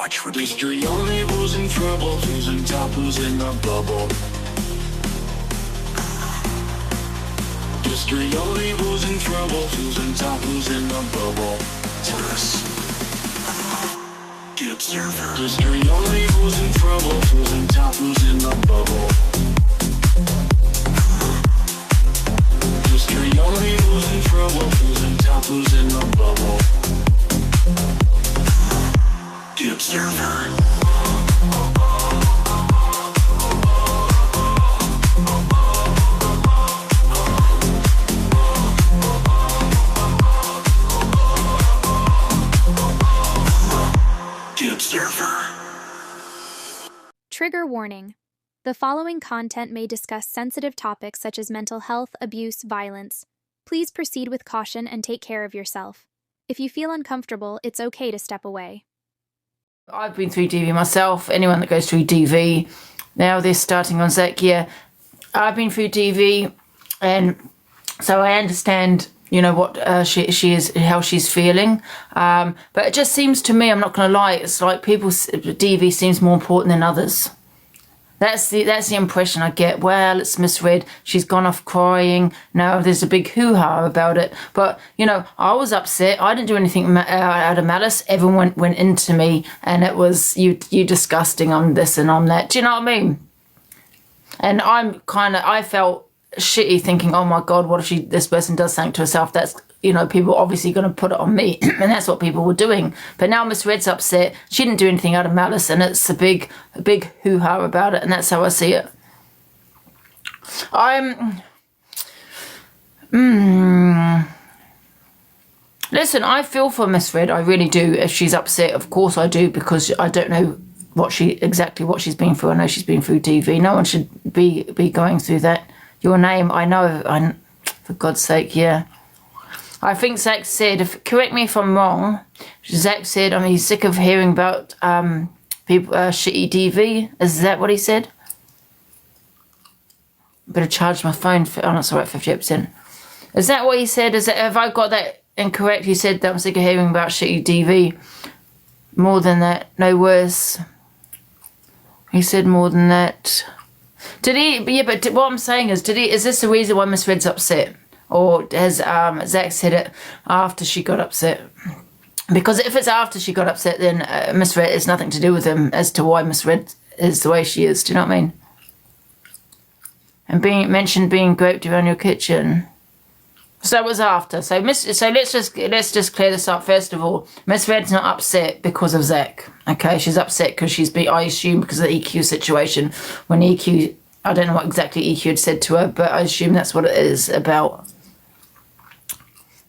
watch with history only who's in trouble, who's in top, who's in the bubble. History only who's in trouble, who's in top, who's in the bubble. Tourists. The observer. History only who's in trouble, who's in top, who's in the bubble. History only who's in trouble, who's in top, who's in the bubble. The observer. Trigger warning. The following content may discuss sensitive topics such as mental health, abuse, violence. Please proceed with caution and take care of yourself. If you feel uncomfortable, it's okay to step away. I've been through DV myself. Anyone that goes through DV, now they're starting on Zach. Yeah, I've been through DV, and so I understand, you know, what she is, how she's feeling. But it just seems to me, I'm not going to lie, it's like DV seems more important than others. That's the impression I get. Well, it's misread. She's gone off crying. No, there's a big hoo-ha about it. But, you know, I was upset. I didn't do anything out of malice. Everyone went into me, and it was, you disgusting, I'm this and I'm that. Do you know what I mean? And I felt shitty thinking, oh my God, what if this person does something to herself? That's, you know, people are obviously going to put it on me. And that's what people were doing. But now Miss Red's upset. She didn't do anything out of malice, and it's a big hoo-ha about it, and that's how I see it. Listen, I feel for Miss Red, I really do. If she's upset, of course I do, because I don't know exactly what she's been through. I know she's been through DV. No one should be going through that. Your name, I know, for God's sake, yeah. I think Zach said, correct me if I'm wrong, Zach said, he's sick of hearing about people shitty DV. Is that what he said? Better charge my phone. Oh, that's all right, 58%. Is that what he said? Have I got that incorrect? He said that I'm sick of hearing about shitty DV. More than that, no worse. He said more than that. Did he? Yeah, but what I'm saying is, is this the reason why Miss Red's upset? Or has Zach said it after she got upset? Because if it's after she got upset, then Miss Red, it's nothing to do with him as to why Miss Red is the way she is. Do you know what I mean? And mentioned being graped around your kitchen. So it was after. So let's just clear this up first of all. Miss Red's not upset because of Zach. Okay, she's upset because I assume because of the EQ situation. When EQ, I don't know what exactly EQ had said to her, but I assume that's what it is about.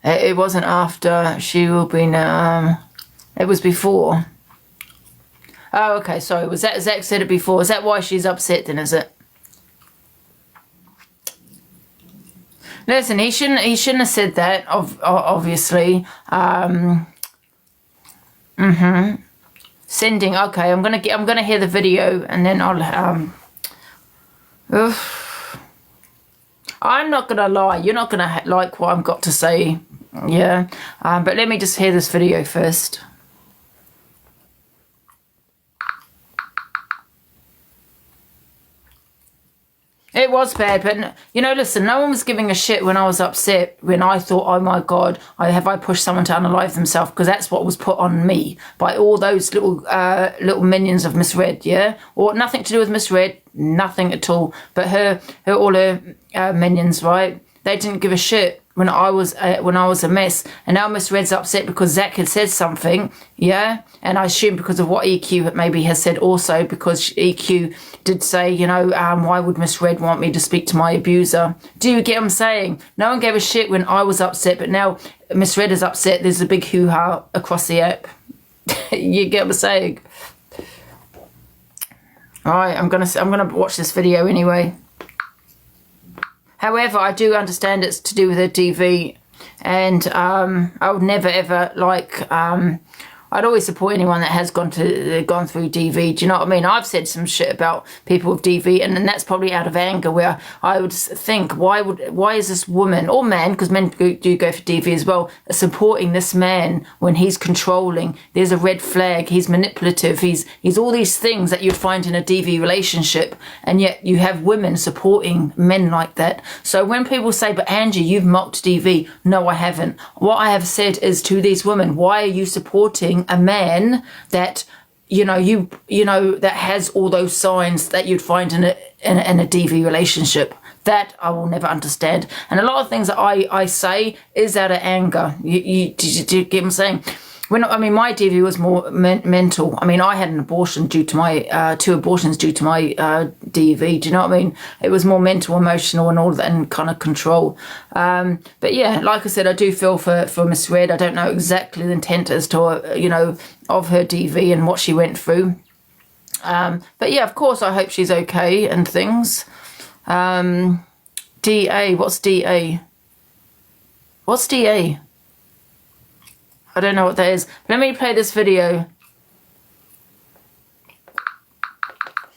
It wasn't after. She will be now. It was before. Oh, okay. Sorry. Was that Zach said it before? Is that why she's upset? Then is it? Listen, he shouldn't have said that. Obviously. Sending. Okay. I'm gonna hear the video and then I'll. I'm not gonna lie. You're not gonna like what I've got to say. Yeah. But let me just hear this video first. It was bad, but, you know, listen, no one was giving a shit when I was upset, when I thought, oh my God, have I pushed someone to unalive themselves? Because that's what was put on me by all those little minions of Miss Red, yeah? Or nothing to do with Miss Red, nothing at all. But all her minions, right? They didn't give a shit when I was a mess. And now Miss Red's upset because Zach had said something, yeah? And I assume because of what EQ maybe has said also, because EQ did say, you know, why would Miss Red want me to speak to my abuser? Do you get what I'm saying? No one gave a shit when I was upset, but now Miss Red is upset. There's a big hoo-ha across the app. You get what I'm saying? All right, I'm gonna watch this video anyway. However, I do understand it's to do with her DV, and I would never ever like I'd always support anyone that has gone through DV. Do you know what I mean? I've said some shit about people with DV, and then that's probably out of anger, where I would think, why is this woman or man, because men do go for DV as well, supporting this man when he's controlling? There's a red flag. He's manipulative. He's all these things that you'd find in a DV relationship, and yet you have women supporting men like that. So when people say, but Angie, you've mocked DV, no, I haven't. What I have said is to these women, why are you supporting a man that that has all those signs that you'd find in a DV relationship? That I will never understand. And a lot of things that I say is out of anger. Do you get what I'm saying? My DV was more mental. I mean, I had an abortion due to my 2 abortions due to my DV. Do you know what I mean? It was more mental, emotional, and all that, and kind of control. But yeah, like I said, I do feel for Miss Red. I don't know exactly the intent as to of her DV and what she went through. But yeah, of course, I hope she's okay and things. DA, what's DA? What's DA? I don't know what that is. Let me play this video.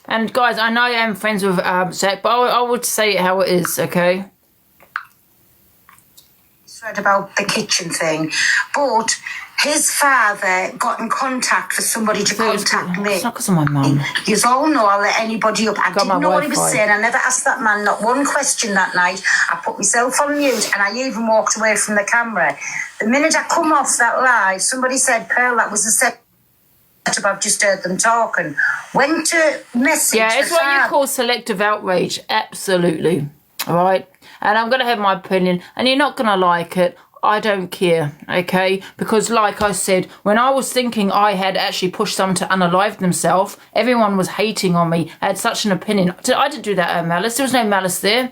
And guys, I know I am friends with Zach, but I would say it how it is, okay? Read about the kitchen thing, but his father got in contact for somebody to contact me. It's not because of my mum. You all know I'll let anybody up. I didn't know what he was saying. I never asked that man not one question that night. I put myself on mute, and I even walked away from the camera. The minute I come off that live, somebody said, Pearl, that was the setup. I've just heard them talking. Went to message. Yeah, it's what you call selective outrage. Absolutely. All right. And I'm going to have my opinion, and you're not going to like it. I don't care, okay? Because like I said, when I was thinking I had actually pushed someone to unalive themselves, everyone was hating on me. I had such an opinion. I didn't do that out of malice. There was no malice there.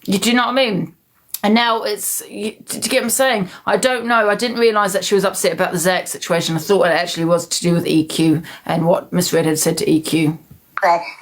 Do you know what I mean? And now it's, do you get what I'm saying? I don't know. I didn't realise that she was upset about the Zach situation. I thought it actually was to do with EQ and what Miss Red had said to EQ.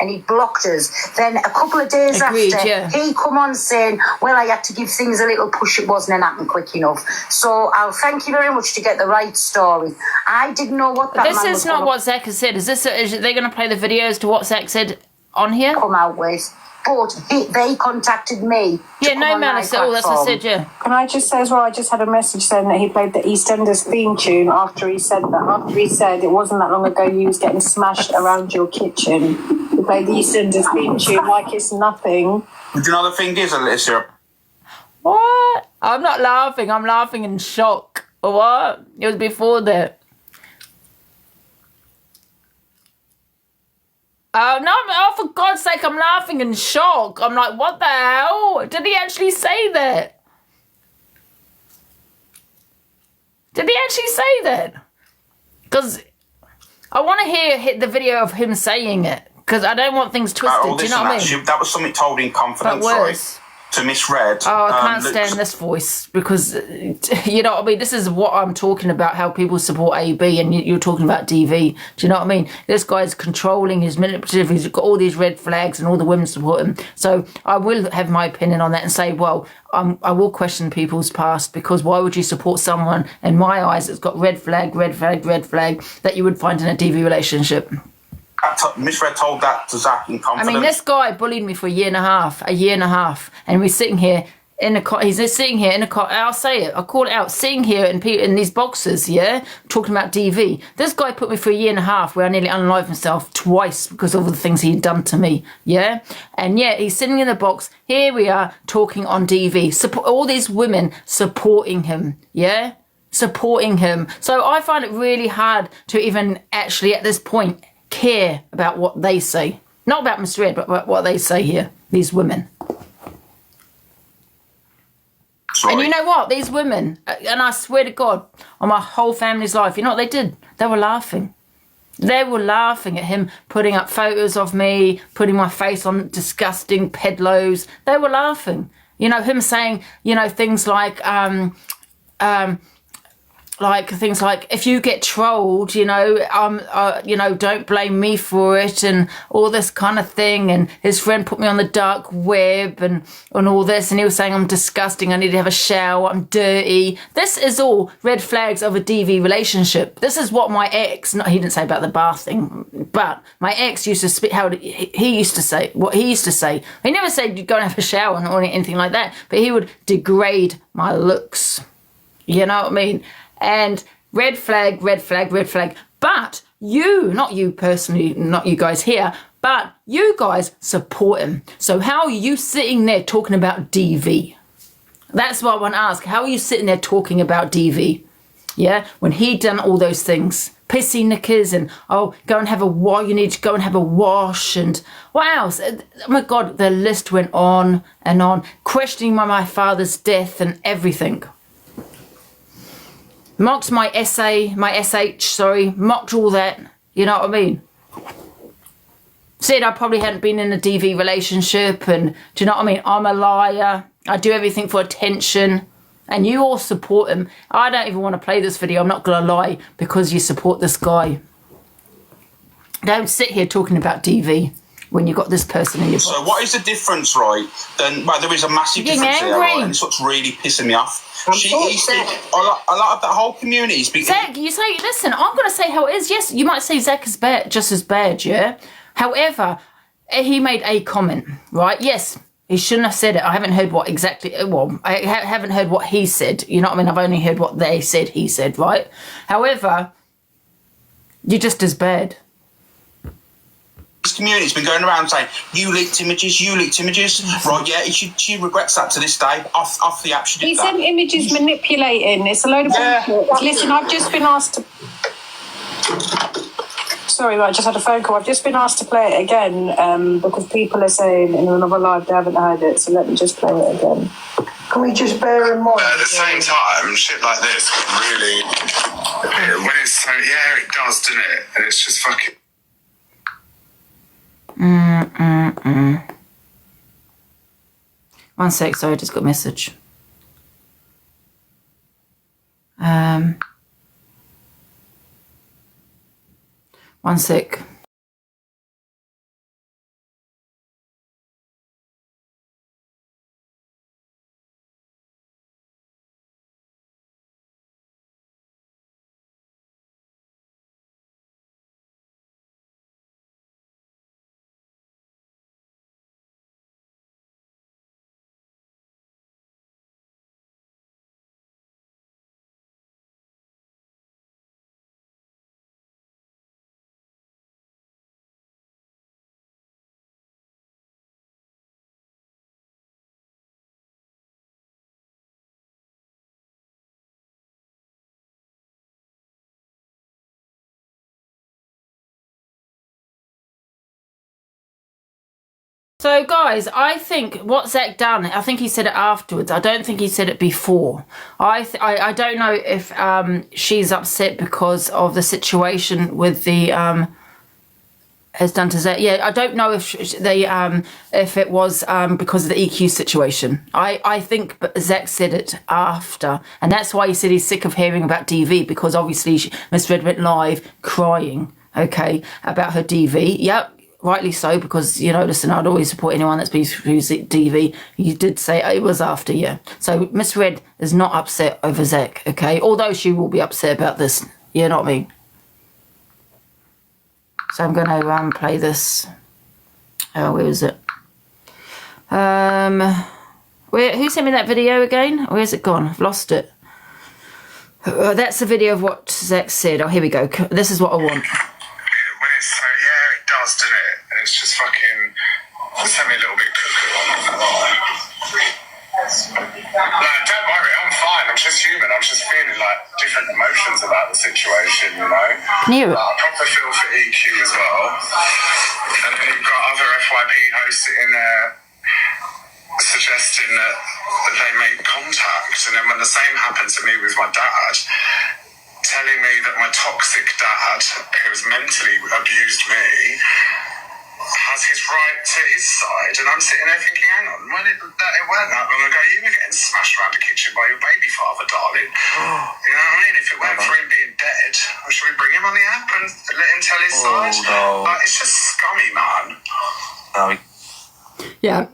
And he blocked us. Then a couple of days after, he come on saying, well, I had to give things a little push, it wasn't happening quick enough. So I'll thank you very much to get the right story. I didn't know what that man was. This is not what Zach has said. Is they going to play the videos to what Zach said on here? Come out with. But they contacted me. Yeah, no malice at all. That's what I said, yeah. Can I just say as well, I just had a message saying that he played the EastEnders theme tune after he said that. After he said it wasn't that long ago you was getting smashed around your kitchen. He played the EastEnders theme tune like it's nothing. Do you know the thing is, Alicia? What? I'm not laughing. I'm laughing in shock. What? It was before that. No, for God's sake, I'm laughing in shock. I'm like, what the hell? Did he actually say that? Did he actually say that? Because I want to hear the video of him saying it. Because I don't want things twisted. Do you know what I mean? That was something told in confidence, right? To Miss Red. Oh, I can't stand this voice because, you know what I mean? This is what I'm talking about, how people support AB, and you're talking about DV. Do you know what I mean? This guy's controlling, he's manipulative, he's got all these red flags and all the women support him. So I will have my opinion on that and say, well, I will question people's past, because why would you support someone, in my eyes, that's got red flag, that you would find in a DV relationship? Miss Red told that to Zach in confidence. I mean, this guy bullied me for a year and a half, and we're sitting here in a car. He's sitting here in a car. I'll say it. I'll call it out. Sitting here in these boxes, yeah, talking about DV. This guy put me for a year and a half where I nearly unalived myself twice because of the things he'd done to me, yeah. And yet he's sitting in the box. Here we are talking on DV. All these women supporting him, yeah, supporting him. So I find it really hard to even actually at this point care about what they say. Not about Miss Red, but about what they say here, these women. Sorry. And you know what? These women, and I swear to God, on my whole family's life, you know what they did? They were laughing. They were laughing at him putting up photos of me, putting my face on disgusting pedlos. They were laughing. You know, him saying, you know, things like, like things like, if you get trolled, you know, don't blame me for it, and all this kind of thing. And his friend put me on the dark web and all this, and he was saying I'm disgusting, I need to have a shower, I'm dirty. This is all red flags of a DV relationship. This is what my ex, he didn't say about the bath thing, but my ex used to speak, he used to say, what he used to say. He never said you go and have a shower or anything like that, but he would degrade my looks. You know what I mean? And red flag, red flag, red flag. But you, not you personally, not you guys here, but you guys support him. So how are you sitting there talking about DV? That's what I want to ask. How are you sitting there talking about DV? Yeah, when he done all those things. Pissy knickers and, oh, go and have a wash, you need to go and have a wash, and what else? Oh my God, the list went on and on. Questioning my father's death and everything. Mocked my mocked all that, you know what I mean? Said I probably hadn't been in a DV relationship, and do you know what I mean? I'm a liar, I do everything for attention, and you all support him. I don't even want to play this video, I'm not going to lie, because you support this guy. Don't sit here talking about DV when you've got this person in your box. So what is the difference, right? Then, well, there is a massive difference here, right? And it's what's really pissing me off. A lot of that whole community is being... Zach, you say, listen, I'm going to say how it is. Yes, you might say Zach is bad, just as bad, yeah? However, he made a comment, right? Yes, he shouldn't have said it. I haven't heard what exactly... Well, I haven't heard what he said. You know what I mean? I've only heard what they said, he said, right? However, you're just as bad. This community's been going around saying, you leaked images, right? Yeah, she regrets that to this day. Off the app, she did He that. sent images manipulating. It's a load of bullshit. Listen, I've just been asked to... Sorry, I just had a phone call. I've just been asked to play it again because people are saying in another live they haven't heard it, so let me just play it again. Can we just bear in mind? At the same time, shit like this really... When it's so... Yeah, it does, doesn't it? And it's just fucking... One sec, sorry, I just got a message. One sec. So guys, I think what Zach done, I think he said it afterwards. I don't think he said it before. I don't know if she's upset because of the situation with the has done to Zach. Yeah, I don't know if if it was because of the EQ situation. I think Zach said it after, and that's why he said he's sick of hearing about DV, because obviously Miss Red went live crying, okay, about her DV. Yep. Rightly so, because, you know, listen, I'd always support anyone that's been through DV. You did say it was after, yeah. So Miss Red is not upset over Zach, okay? Although she will be upset about this, you know what I mean? So I'm going to play this. Oh, where is it? Who sent me that video again? Where's it gone? I've lost it. That's the video of what Zach said. Oh, here we go. This is what I want. Doesn't it? And it's just fucking sent me a little bit cuckoo on that line. Like, don't worry, I'm fine. I'm just human. I'm just feeling like different emotions about the situation, you know. Can you hear it? I proper feel for EQ as well. And then you've got other FYP hosts sitting there suggesting that they make contact. And then when the same happened to me with my dad, telling me that my toxic dad, who has mentally abused me, has his right to his side, and I'm sitting there thinking, hang on, it weren't that long ago you were getting smashed around the kitchen by your baby father, darling. You know what I mean? If it weren't for him being dead, should we bring him on the app and let him tell his side? No. Like, it's just scummy, man. Yeah,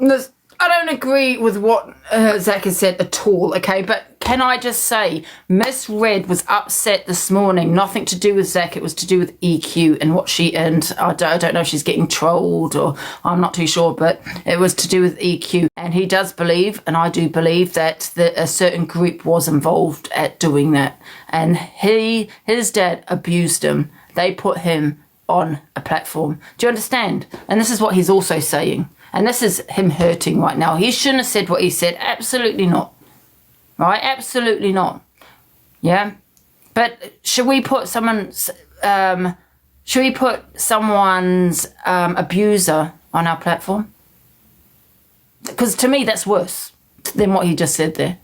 I don't agree with what Zach has said at all, okay? But can I just say, Miss Red was upset this morning. Nothing to do with Zach. It was to do with EQ and what she earned. I don't know if she's getting trolled or I'm not too sure, but it was to do with EQ. And he does believe, and I do believe, that a certain group was involved at doing that. And his dad abused him. They put him on a platform. Do you understand? And this is what he's also saying. And this is him hurting right now. He shouldn't have said what he said. Absolutely not. Right? Absolutely not. Yeah? But should we put someone's abuser on our platform? Because to me, that's worse than what he just said there.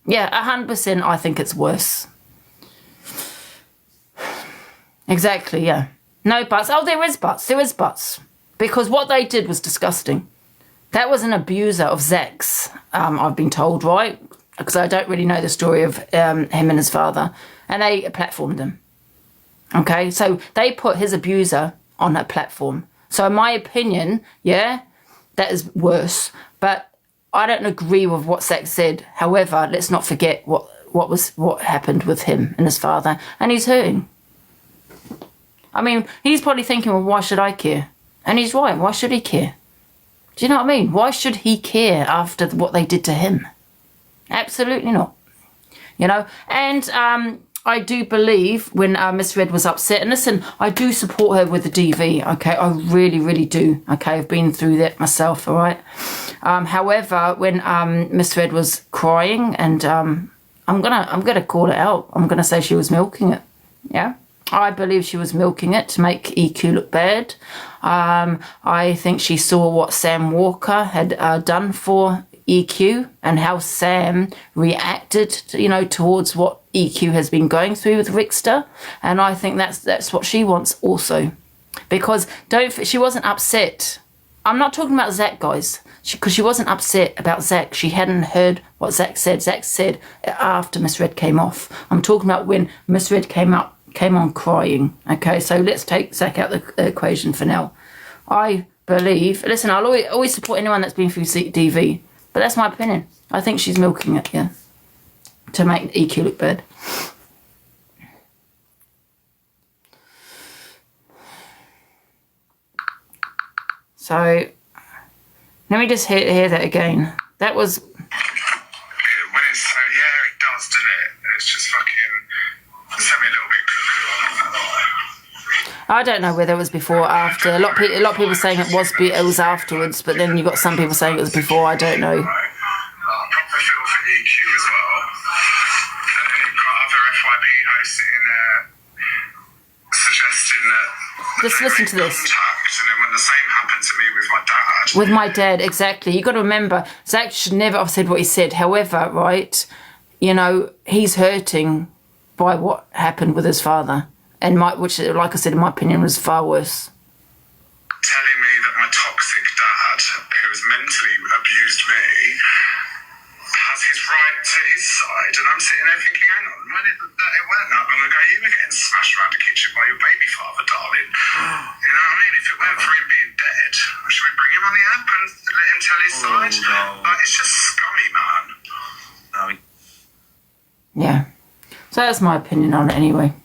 Yeah, 100% I think it's worse. Exactly, yeah. No buts. Oh, there is buts. There is buts. Because what they did was disgusting. That was an abuser of Zach's, I've been told, right? Because I don't really know the story of him and his father. And they platformed him. Okay, so they put his abuser on a platform. So in my opinion, yeah, that is worse. But I don't agree with what Zach said. However, let's not forget what happened with him and his father. And he's hurting. I mean, he's probably thinking, well, why should I care? And he's right. Why should he care? Do you know what I mean? Why should he care after what they did to him? Absolutely not. You know, and I do believe when Miss Red was upset, and listen, I do support her with the DV, okay? I really, really do, okay? I've been through that myself, all right? However, when Miss Red was crying, and I'm gonna call it out. I'm gonna say she was milking it, yeah? I believe she was milking it to make EQ look bad. I think she saw what Sam Walker had done for EQ and how Sam reacted, towards what EQ has been going through with Rickster. And I think that's what she wants also. Because she wasn't upset. I'm not talking about Zach, guys. Because she wasn't upset about Zach. She hadn't heard what Zach said. Zach said after Miss Red came off. I'm talking about when Miss Red came on crying. Okay, so let's take Zach out of the equation for now. I believe, listen, I'll always support anyone that's been through DV, but that's my opinion. I think she's milking it, yeah, to make EQ look bad. So, let me just hear that again. That was... When it's so, yeah, it does, doesn't it? It's just fucking... sent me a little bit cuckoo on that. I don't know whether it was before or after. A lot of people saying it was afterwards, but then you've got some people saying it was before. I don't know. Proper feel for EQ as well. And then you've got other FYP hosts sitting there suggesting that... Just listen to this. Contact, and then when the same happened to me with my dad... With my dad, exactly. You've got to remember, Zach should never have said what he said. However, right, he's hurting by what happened with his father. And which, like I said, in my opinion, was far worse. Telling me that my toxic dad, who has mentally abused me, has his right to his side, and I'm sitting there thinking, hang on, it weren't that long ago you were getting smashed around the kitchen by your baby father, darling. You know what I mean? If it weren't for him being dead, should we bring him on the app and let him tell his side? No. Like, it's just scummy, man. Yeah. So that's my opinion on it anyway.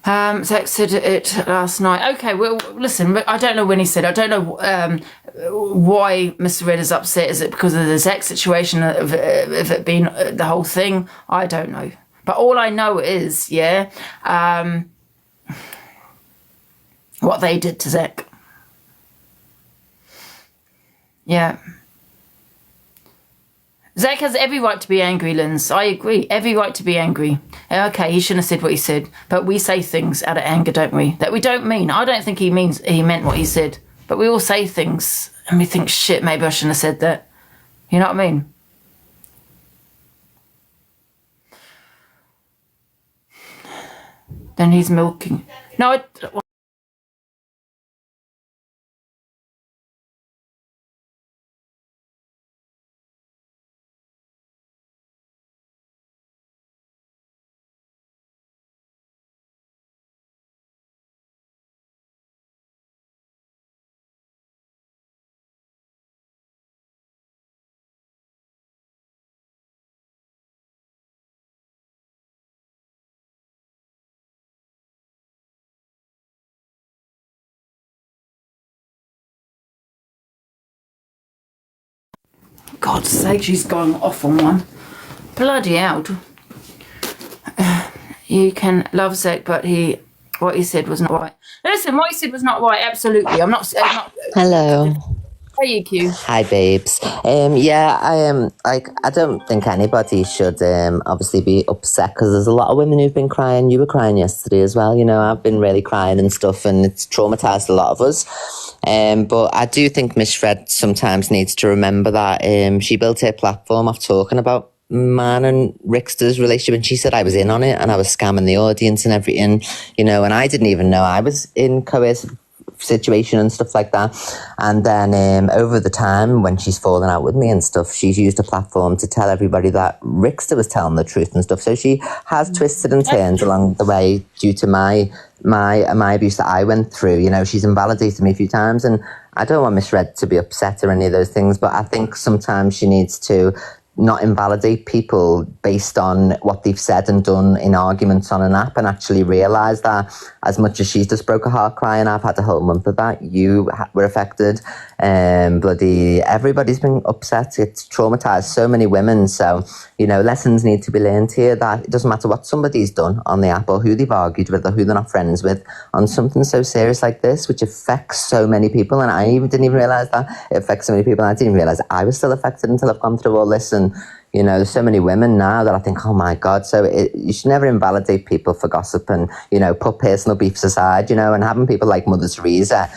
Zach said it last night. Okay, well, listen, I don't know when he said it. I don't know why Mr. Red is upset. Is it because of the Zach situation, of it being the whole thing? I don't know. But all I know is, yeah, what they did to Zach. Yeah. Zach has every right to be angry, Linz. I agree. Every right to be angry. Okay, he shouldn't have said what he said. But we say things out of anger, don't we? That we don't mean. I don't think he meant what he said. But we all say things and we think, shit, maybe I shouldn't have said that. You know what I mean? Then he's milking. No, God's sake, she's going off on one. Bloody hell. You can love Zach, but what he said was not right. Listen, what he said was not right, absolutely. I'm not Hello. Hey, EQ. Hi, babes. Yeah, I don't think anybody should obviously be upset because there's a lot of women who've been crying. You were crying yesterday as well. You know, I've been really crying and stuff, and it's traumatized a lot of us. But I do think Miss Fred sometimes needs to remember that she built her platform off talking about man and Rickster's relationship, and she said I was in on it and I was scamming the audience and everything, you know, and I didn't even know I was in coercive situation and stuff like that. And then over the time when she's fallen out with me and stuff, she's used a platform to tell everybody that Rickster was telling the truth and stuff. So she has twisted and turned along the way due to my abuse that I went through. You know, she's invalidated me a few times, and I don't want Miss Red to be upset or any of those things, but I think sometimes she needs to not invalidate people based on what they've said and done in arguments on an app, and actually realise that as much as she's just broke a heart crying, I've had a whole month of that. You were affected. Bloody everybody's been upset. It's traumatised so many women. So, you know, lessons need to be learned here that it doesn't matter what somebody's done on the app or who they've argued with or who they're not friends with on something so serious like this, which affects so many people. And I didn't even realise that it affects so many people. And I didn't even realise I was still affected until I've gone through all this. And, you know, there's so many women now that I think, oh my God. So you should never invalidate people for gossip and, you know, put personal beefs aside, you know, and having people like Mother Teresa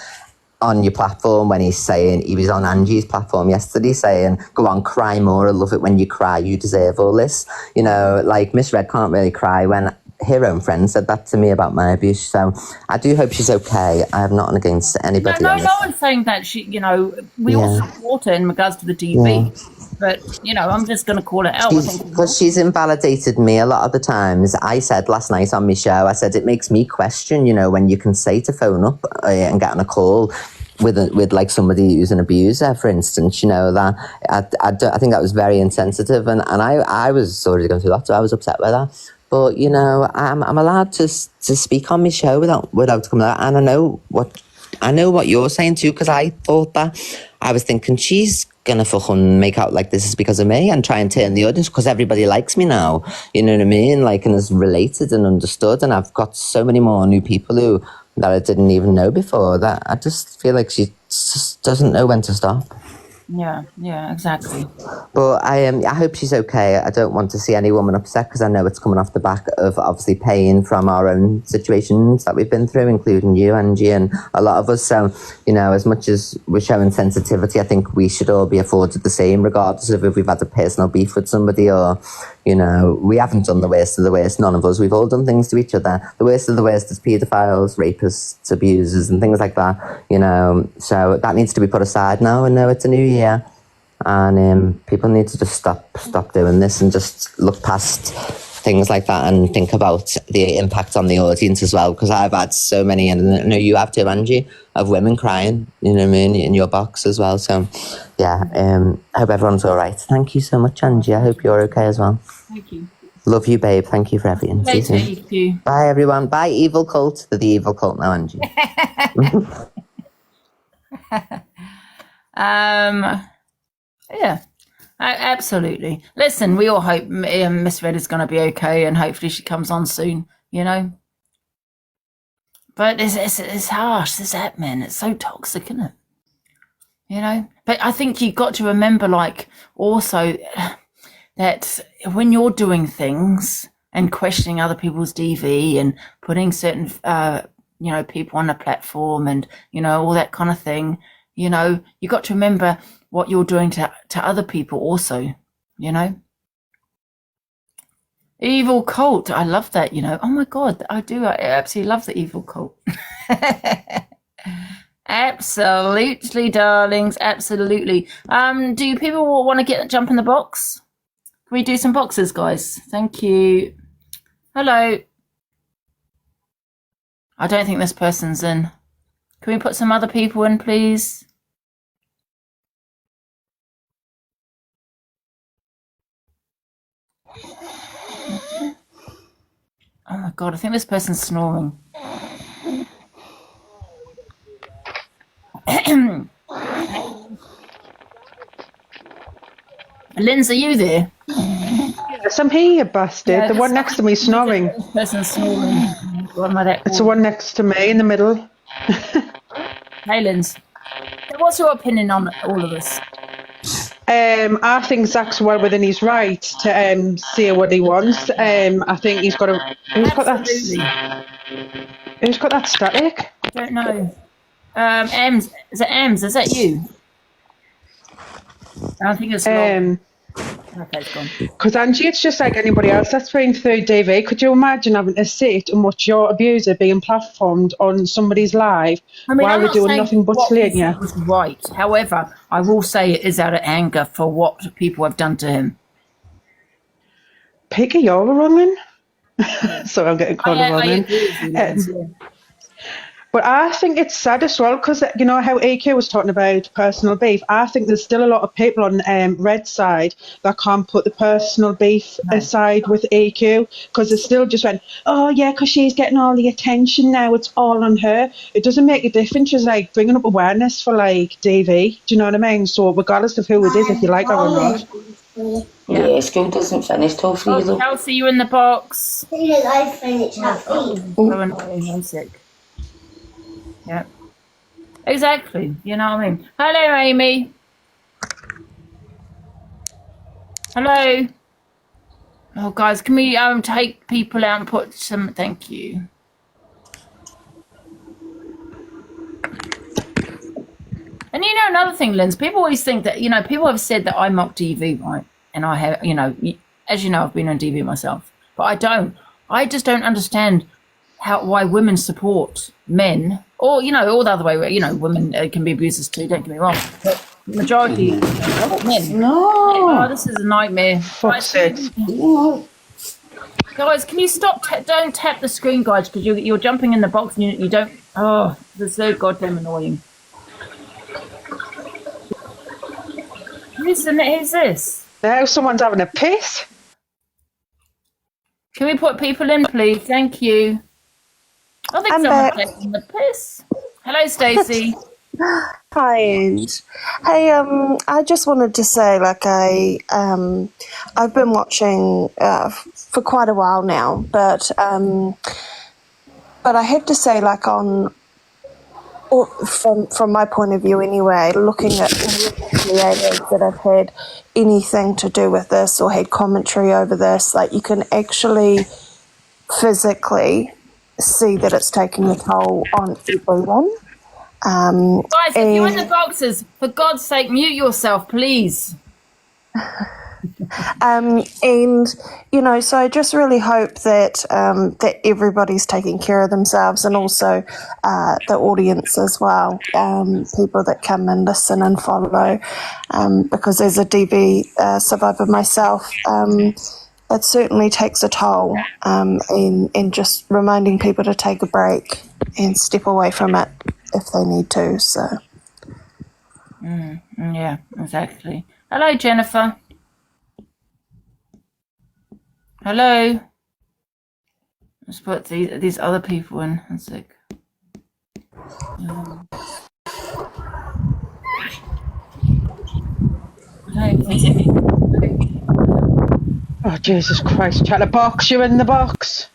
on your platform when he was on Angie's platform yesterday saying, go on, cry more, I love it when you cry, you deserve all this. You know, like Miss Red can't really cry when her own friend said that to me about my abuse. So I do hope she's okay. I have nothing against anybody. No one's saying that she, you know, we all support her in regards to the DV. Yeah. But, you know, I'm just going to call it out. Because she's invalidated me a lot of the times. I said last night on my show, I said, it makes me question, you know, when you can say to phone up and get on a call with like somebody who's an abuser, for instance, you know, that I think that was very insensitive. And I was already going through that, so I was upset by that. But, you know, I'm allowed to speak on my show without coming out. And I know what you're saying too, because I thought that. I was thinking, she's going to fucking make out like this is because of me and try and turn the audience because everybody likes me now. You know what I mean? Like, and is related and understood. And I've got so many more new people that I didn't even know before, that I just feel like she just doesn't know when to stop. Yeah, exactly. But I hope she's okay. I don't want to see any woman upset because I know it's coming off the back of obviously pain from our own situations that we've been through, including you, Angie, and a lot of us. So, you know, as much as we're showing sensitivity, I think we should all be afforded the same, regardless of if we've had a personal beef with somebody or, you know, we haven't done the worst of the worst. None of us. We've all done things to each other. The worst of the worst is paedophiles, rapists, abusers, and things like that. You know, so that needs to be put aside now. And now it's a new year, and people need to just stop doing this and just look past things like that and think about the impact on the audience as well. Because I've had so many, and I know you have too, Angie, of women crying, you know what I mean, in your box as well. So, yeah, I hope everyone's all right. Thank you so much, Angie. I hope you're okay as well. Thank you. Love you, babe. Thank you for everything. Thank you. Bye, everyone. Bye, Evil Cult. They're the Evil Cult now, Angie. Yeah, absolutely. Listen, we all hope Miss Red is going to be okay, and hopefully she comes on soon, you know. But it's harsh, this app, man. It's so toxic, isn't it? You know? But I think you've got to remember, like, also that when you're doing things and questioning other people's DV and putting certain, you know, people on the platform and, you know, all that kind of thing, you know, you got to remember what you're doing to other people also, you know. Evil Cult, I love that, you know. Oh my God, I absolutely love the Evil Cult. Absolutely, darlings, absolutely. Do people want to jump in the box? Can we do some boxes, guys? Thank you. Hello. I don't think this person's in. Can we put some other people in, please? Oh my God, I think this person's snoring. Linz, are you there? Yes, I'm here, you bastard. Yeah, the one next to me snoring. This person's snoring. What am I that It's the one next to me in the middle. Hey, Linz. What's your opinion on all of this? I think Zach's well within his right to say what he wants. I think he's got a. Who's got that static? I don't know. Ems, is it Ems? Is that you? I think it's okay, it's gone. Because Angie, it's just like anybody else that's been through DV. Could you imagine having to sit and watch your abuser being platformed on somebody's live while they're doing nothing but slaying you? Right. However, I will say it is out of anger for what people have done to him. Piggy, you're a wrong one. Sorry, I'm getting called a wrong one. But I think it's sad as well because, you know, how AQ was talking about personal beef. I think there's still a lot of people on Red's side that can't put the personal beef aside with AQ because they still just went, oh, yeah, because she's getting all the attention now. It's all on her. It doesn't make a difference. It's like bringing up awareness for, like, DV. Do you know what I mean? So regardless of who it is, if you like her or not. Yeah, school doesn't finish till 3 though. Kelsey, you in the box? I finish at 3. So annoying, I'm sick. Yeah, exactly. You know what I mean? Hello, Amy. Hello. Oh, guys, can we take people out and put some? Thank you. And you know another thing, Linz. People always think that people have said that I mock DV, right? And I have, as you know, I've been on DV myself, but I don't. I just don't understand why women support men, or all the other way. Women can be abusers too. Don't get me wrong, but the majority men. No. Oh, this is a nightmare. Guys, can you stop? Don't tap the screen, guys, because you're jumping in the box and you don't. Oh, this is so goddamn annoying. Who's this? Now someone's having a piss. Can we put people in, please? Thank you. I think someone's taking the piss. Hello, Stacey. Hi, Ange. Hey, I just wanted to say, I've been watching for quite a while now, but I have to say, from my point of view anyway, looking at creators that have had anything to do with this or had commentary over this, you can actually physically see that it's taking a toll on everyone. Guys, if you're in the boxes, for God's sake, mute yourself, please. So I just really hope that that everybody's taking care of themselves, and also the audience as well, people that come and listen and follow, because as a DV survivor myself, it certainly takes a toll, and just reminding people to take a break and step away from it if they need to. So, yeah, exactly. Hello, Jennifer. Hello. Let's put these other people in. One sec. Oh, Jesus Christ, chatterbox, you're in the box.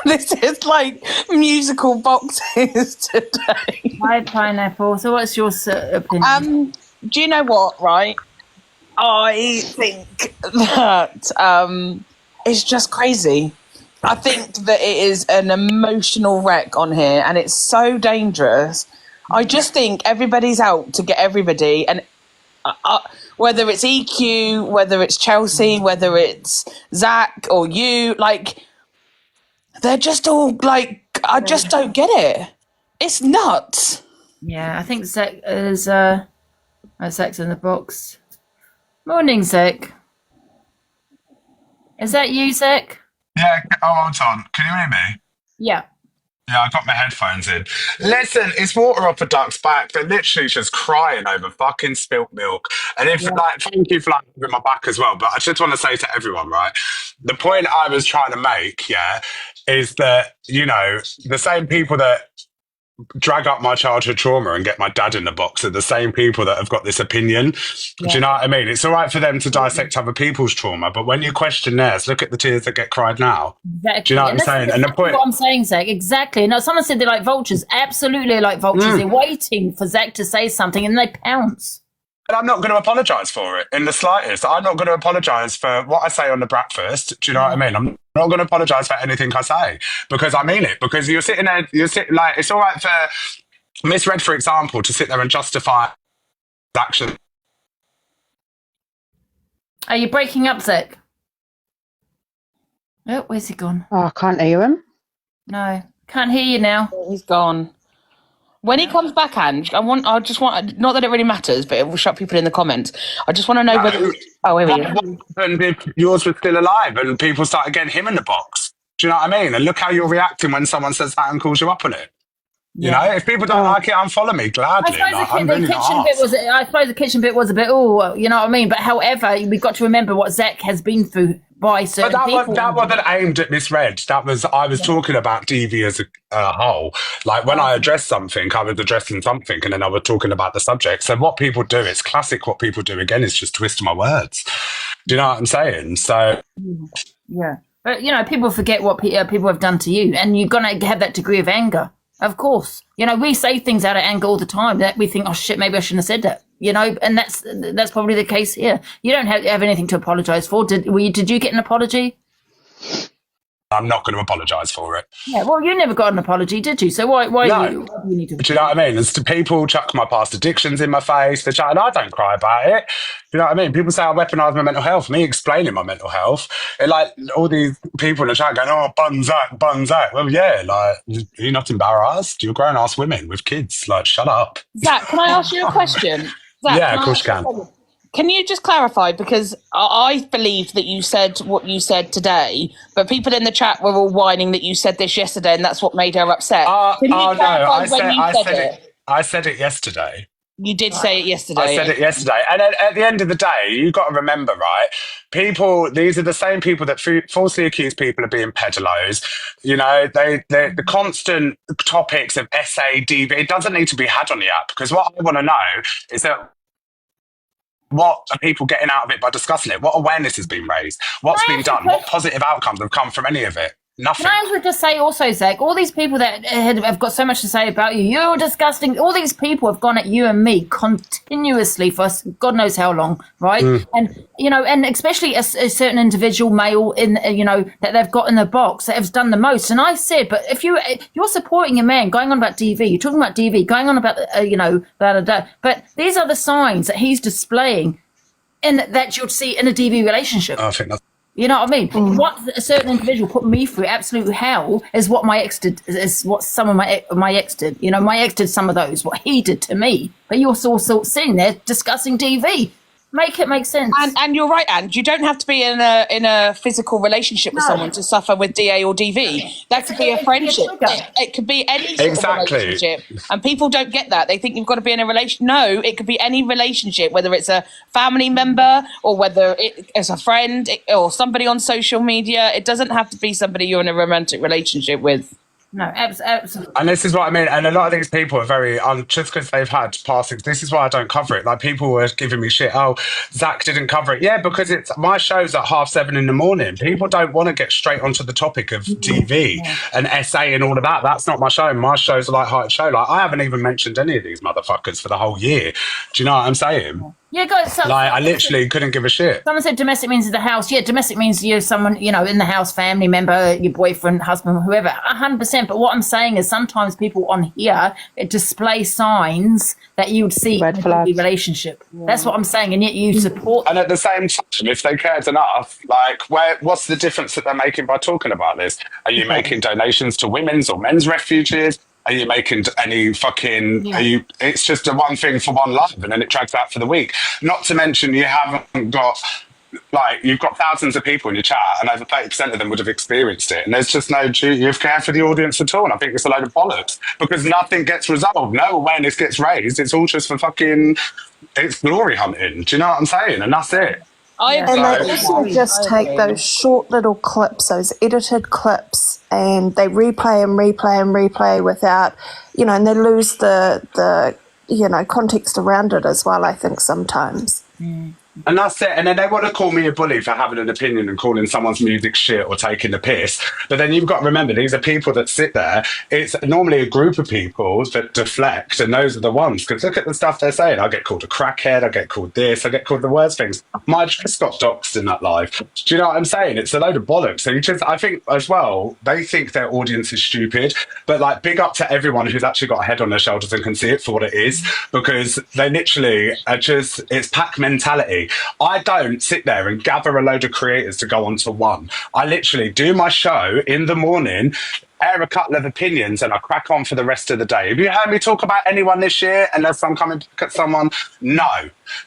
This is like musical boxes today. Hi, Pineapple. So what's your opinion? Do you know what, right? I think that it's just crazy. I think that it is an emotional wreck on here, and it's so dangerous. I just think everybody's out to get everybody, and whether it's EQ, whether it's Chelsea, whether it's Zach or you, they're just all I just don't get it. It's nuts. Yeah, I think Zach is Zach's in the box. Morning, Zach. Is that you, Zach? Yeah, hold on. Can you hear me? Yeah. Yeah, I got my headphones in. Listen, it's water off a duck's back. They're literally just crying over fucking spilt milk. And thank you for having my back as well. But I just want to say to everyone, right? The point I was trying to make, is that, the same people that drag up my childhood trauma and get my dad in the box are the same people that have got this opinion. Do you know what I mean? It's all right for them to dissect other people's trauma, but when you question theirs, look at the tears that get cried now. Exactly. Do you know what I'm saying? And the point, what I'm saying, Zach, exactly. No, someone said they're like vultures. Absolutely like vultures. They're waiting for Zach to say something and they pounce. And I'm not going to apologise for it in the slightest. I'm not going to apologise for what I say on the breakfast. Do you know what I mean? I'm not going to apologise for anything I say because I mean it. Because you're sitting there, like, it's all right for Miss Red, for example, to sit there and justify action. Are you breaking up, Zach? Oh, where's he gone? Oh, I can't hear him. No, can't hear you now. He's gone. When he comes back, Ange, I just want, not that it really matters, but it will shock people in the comments. I just want to know whether. Oh, here we go. What happened if yours was still alive and people started getting him in the box? Do you know what I mean? And look how you're reacting when someone says that and calls you up on it. You know, if people don't like it, unfollow me gladly. I suppose the kitchen bit was a bit, you know what I mean? But however, we've got to remember what Zach has been through by certain people. That wasn't aimed at Miss Red. I was talking about DV as a whole. Like when I addressed something, I was addressing something and then I was talking about the subject. So what people do, it's classic what people do again is just twist my words. Do you know what I'm saying? So... Yeah. But, you know, people forget what people have done to you and you're going to have that degree of anger. Of course. You know, we say things out of anger all the time that we think, oh, shit, maybe I shouldn't have said that. You know, and that's probably the case here. You don't have anything to apologise for. Did you get an apology? I'm not going to apologise for it. Yeah, well, you never got an apology, did you? So why no. do you need to? Do you know what I mean? There's people chuck my past addictions in my face, and I don't cry about it. Do you know what I mean? People say I weaponise my mental health. Me explaining my mental health, like all these people in the chat going, "Oh, buns out." Well, yeah, like you're not embarrassed. You're grown ass women with kids. Like, shut up. Zach, can I ask you a question? Zach, yeah, of course you can. Can you just clarify, because I believe that you said what you said today, but people in the chat were all whining that you said this yesterday and that's what made her upset. Can you clarify when you said it? I said it yesterday. You did say it yesterday. I said it yesterday. And at the end of the day, you've got to remember, right, these are the same people that falsely accuse people of being pedalos. You know, the constant topics of SA, DV, it doesn't need to be had on the app, because what I want to know is that what are people getting out of it by discussing it? What awareness has been raised? What's been done? What positive outcomes have come from any of it? Nothing. Can I just say also, Zach, all these people that have got so much to say about you, you're disgusting. All these people have gone at you and me continuously for God knows how long, right? And, you know, and especially a certain individual male that they've got in the box that has done the most. And I said, but if you're supporting a man going on about DV, you're talking about DV, going on about, blah, blah, blah. But these are the signs that he's displaying and that you'll see in a DV relationship. I think that's... You know what I mean? What a certain individual put me through absolute hell is what my ex did, is what some of my ex did. You know, my ex did some of those, what he did to me. But you're also sitting there discussing DV. Make it make sense. And you're right, Ange. You don't have to be in a physical relationship with someone to suffer with DA or DV. That could be a friendship. It could be any sort of relationship. And people don't get that. They think you've got to be in a relation. No, it could be any relationship, whether it's a family member or whether it's a friend or somebody on social media. It doesn't have to be somebody you're in a romantic relationship with. No, absolutely. And this is what I mean. And a lot of these people are very, just because they've had passings, this is why I don't cover it. Like, people were giving me shit. Oh, Zach didn't cover it. Yeah, because my show's at 7:30 in the morning. People don't want to get straight onto the topic of TV and SA and all of that. That's not my show. My show's a light-hearted show. Like, I haven't even mentioned any of these motherfuckers for the whole year. Do you know what I'm saying? Yeah, guys. I literally couldn't give a shit. Someone said domestic means the house. Yeah, domestic means you're someone, in the house, family member, your boyfriend, husband, whoever. 100%. But what I'm saying is sometimes people on here display signs that you would see in a relationship. Yeah. That's what I'm saying, and yet you support. And at the same time, if they cared enough, what's the difference that they're making by talking about this? Are you making donations to women's or men's refuges? Are you making any fucking... It's just a one thing for one life, and then it drags out for the week. Not to mention you haven't got... you've got thousands of people in your chat, and over 30% of them would have experienced it. And there's just no duty of care for the audience at all. And I think it's a load of bollocks, because nothing gets resolved. No awareness gets raised. It's all just for fucking... It's glory hunting. Do you know what I'm saying? And that's it. I Yeah. agree. And they So, also just I take agree. those short little clips, those edited clips, and they replay and replay and replay without, and they lose the context around it as well, I think, sometimes. and that's it. And then they want to call me a bully for having an opinion and calling someone's music shit or taking the piss. But then you've got to remember, these are people that sit there. It's normally a group of people that deflect, and those are the ones. Because look at the stuff they're saying. I get called a crackhead. I get called this. I get called the worst things. My address got doxed in that live. Do you know what I'm saying? It's a load of bollocks. So I think as well, they think their audience is stupid. But like, big up to everyone who's actually got a head on their shoulders and can see it for what it is, because they literally are it's pack mentality. I don't sit there and gather a load of creators to go onto one. I literally do my show in the morning, air a couple of opinions, and I crack on for the rest of the day. Have you heard me talk about anyone this year unless I'm coming back at someone? No.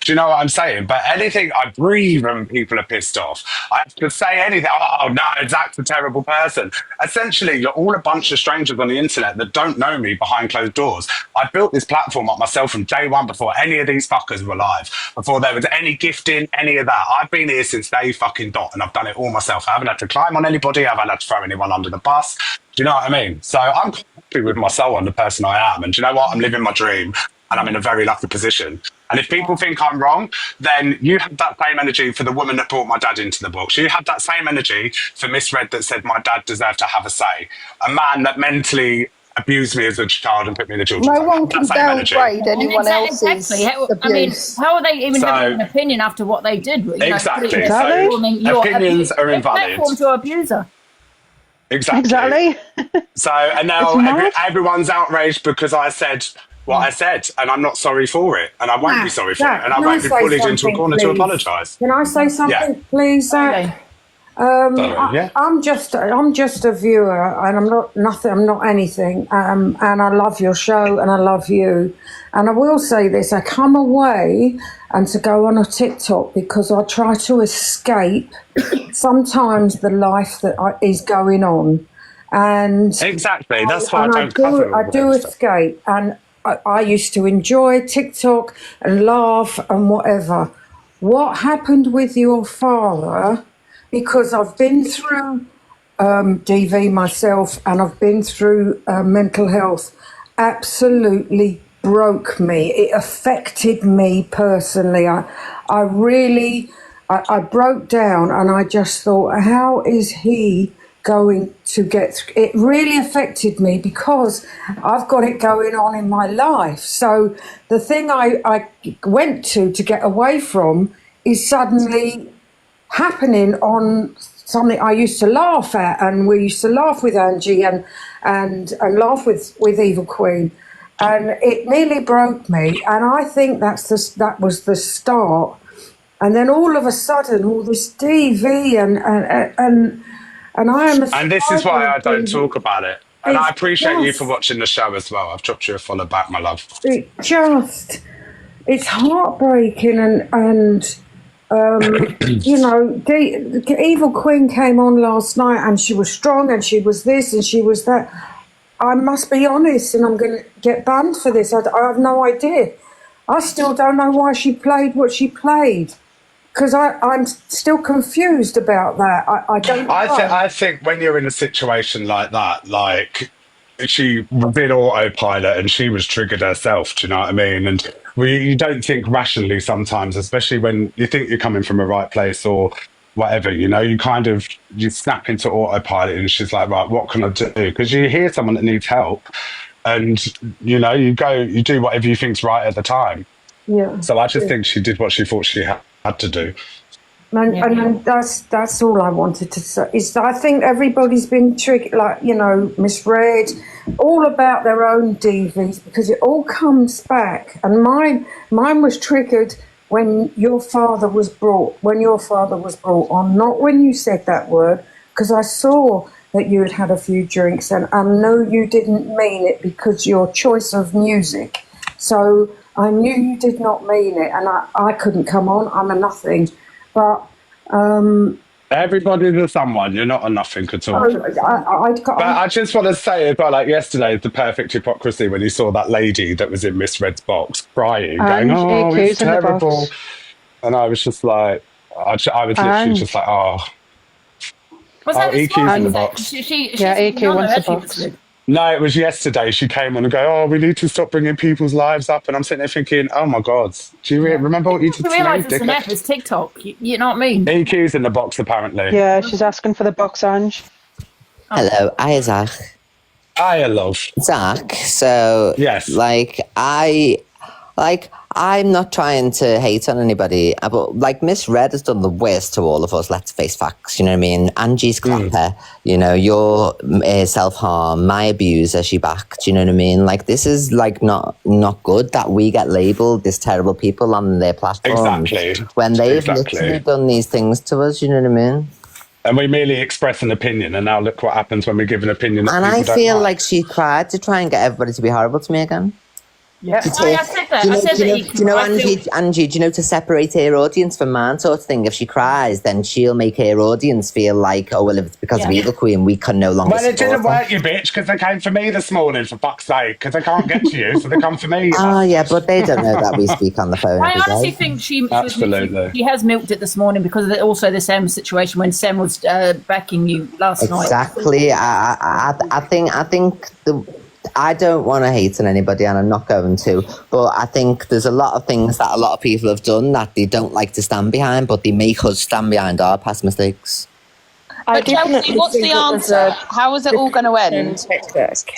Do you know what I'm saying? But anything, I breathe when people are pissed off. I have to say anything. Oh, no, Zach's a terrible person. Essentially, you're all a bunch of strangers on the internet that don't know me behind closed doors. I built this platform up myself from day one before any of these fuckers were live, before there was any gifting, any of that. I've been here since day fucking dot, and I've done it all myself. I haven't had to climb on anybody. I haven't had to throw anyone under the bus. Do you know what I mean? So I'm happy with my soul and the person I am. And do you know what? I'm living my dream, and I'm in a very lucky position. And if people think I'm wrong, then you have that same energy for the woman that brought my dad into the box. You have that same energy for Miss Red that said my dad deserved to have a say. A man that mentally abused me as a child and put me in the children's No home. one can That same energy. downgrade anyone else's Exactly. I mean, abuse. how are they even having an opinion after what they did? Exactly. Putting So platforming your opinions are invalid. platform to abuser. Exactly. So, and now everyone's outraged because I said what I said, and I'm not sorry for it, and I won't be sorry for it, and I won't be bullied into a corner to apologise. Can I say something, please, Zach? Yeah. I'm just a viewer, and I'm not nothing. I'm not anything. And I love your show, and I love you. And I will say this: I come away and to go on a TikTok because I try to escape sometimes the life that is going on. And exactly, that's why I don't cover I do escape, and I used to enjoy TikTok and laugh and whatever. What happened with your father? Because I've been through DV myself, and I've been through mental health. Absolutely broke me. It affected me personally. I really broke down, and I just thought, how is he going to get through? It really affected me because I've got it going on in my life. So the thing I went to get away from is suddenly happening on something I used to laugh at, and we used to laugh with Angie and laugh with Evil Queen, and it nearly broke me. And I think that was the start. And then all of a sudden, all this DV and I am. And this is why I don't talk about it. And I appreciate you for watching the show as well. I've dropped you a follow back, my love. It's heartbreaking, and the Evil Queen came on last night, and she was strong, and she was this, and she was that. I must be honest, and I'm going to get banned for this. I have no idea. I still don't know why she played what she played, because I'm still confused about that. I don't know. I think when you're in a situation like that, like she did autopilot and she was triggered herself, do you know what I mean? And you don't think rationally sometimes, especially when you think you're coming from a right place or whatever, you snap into autopilot, and she's like, right, what can I do? Because you hear someone that needs help, and you do whatever you think's right at the time. Yeah. So I just think she did what she thought she had to do. And that's all I wanted to say. Is that I think everybody's been triggered, like, misread, all about their own DVs, because it all comes back. And mine was triggered when your father was brought on, not when you said that word, because I saw that you had had a few drinks, and I know you didn't mean it because your choice of music. So I knew you did not mean it, and I couldn't come on. I'm a nothing. But everybody's a someone. You're not a nothing at all. But I just want to say as well, like yesterday, the perfect hypocrisy when you saw that lady that was in Miss Red's box crying, going, "Oh, it's terrible," and I was just like, I was literally just like, oh. Was that this EQ's in morning? the box. EQ wants the box. No, it was yesterday. She came on and go, oh, we need to stop bringing people's lives up. And I'm sitting there thinking, oh my God, do you remember what you did to me? realise it's an app, it's TikTok. You know what I mean? EQ's in the box, apparently. Yeah, she's asking for the box, Ange. Hello, hi, Zach. Hi, love. Zach, so, yes. I'm not trying to hate on anybody, but like Miss Red has done the worst to all of us. Let's face facts. You know what I mean? Angie's clapper. You know, your self-harm, my abuser. She backed. You know what I mean? Like this is like not good that we get labelled this terrible people on their platforms. Exactly. When they've literally done these things to us. You know what I mean? And we merely express an opinion, and now look what happens when we give an opinion. And I feel like she tried to try and get everybody to be horrible to me again. Yeah, I said that. Do you know, Angie, do you know, to separate her audience from mine sort of thing, if she cries, then she'll make her audience feel like, oh, well, if it's because of Evil Queen, we can no longer Well, it didn't support her. work, you bitch, because they came for me this morning, for fuck's sake, because they can't get to you, so they come for me. Oh, yeah, but they don't know that we speak on the phone. I honestly think she has milked it this morning because of also the Sam situation when Sam was backing you last night. Exactly. I think I don't want to hate on anybody, and I'm not going to, but I think there's a lot of things that a lot of people have done that they don't like to stand behind, but they make us stand behind our past mistakes. But Chelsea, what's the answer? How is it all going to end?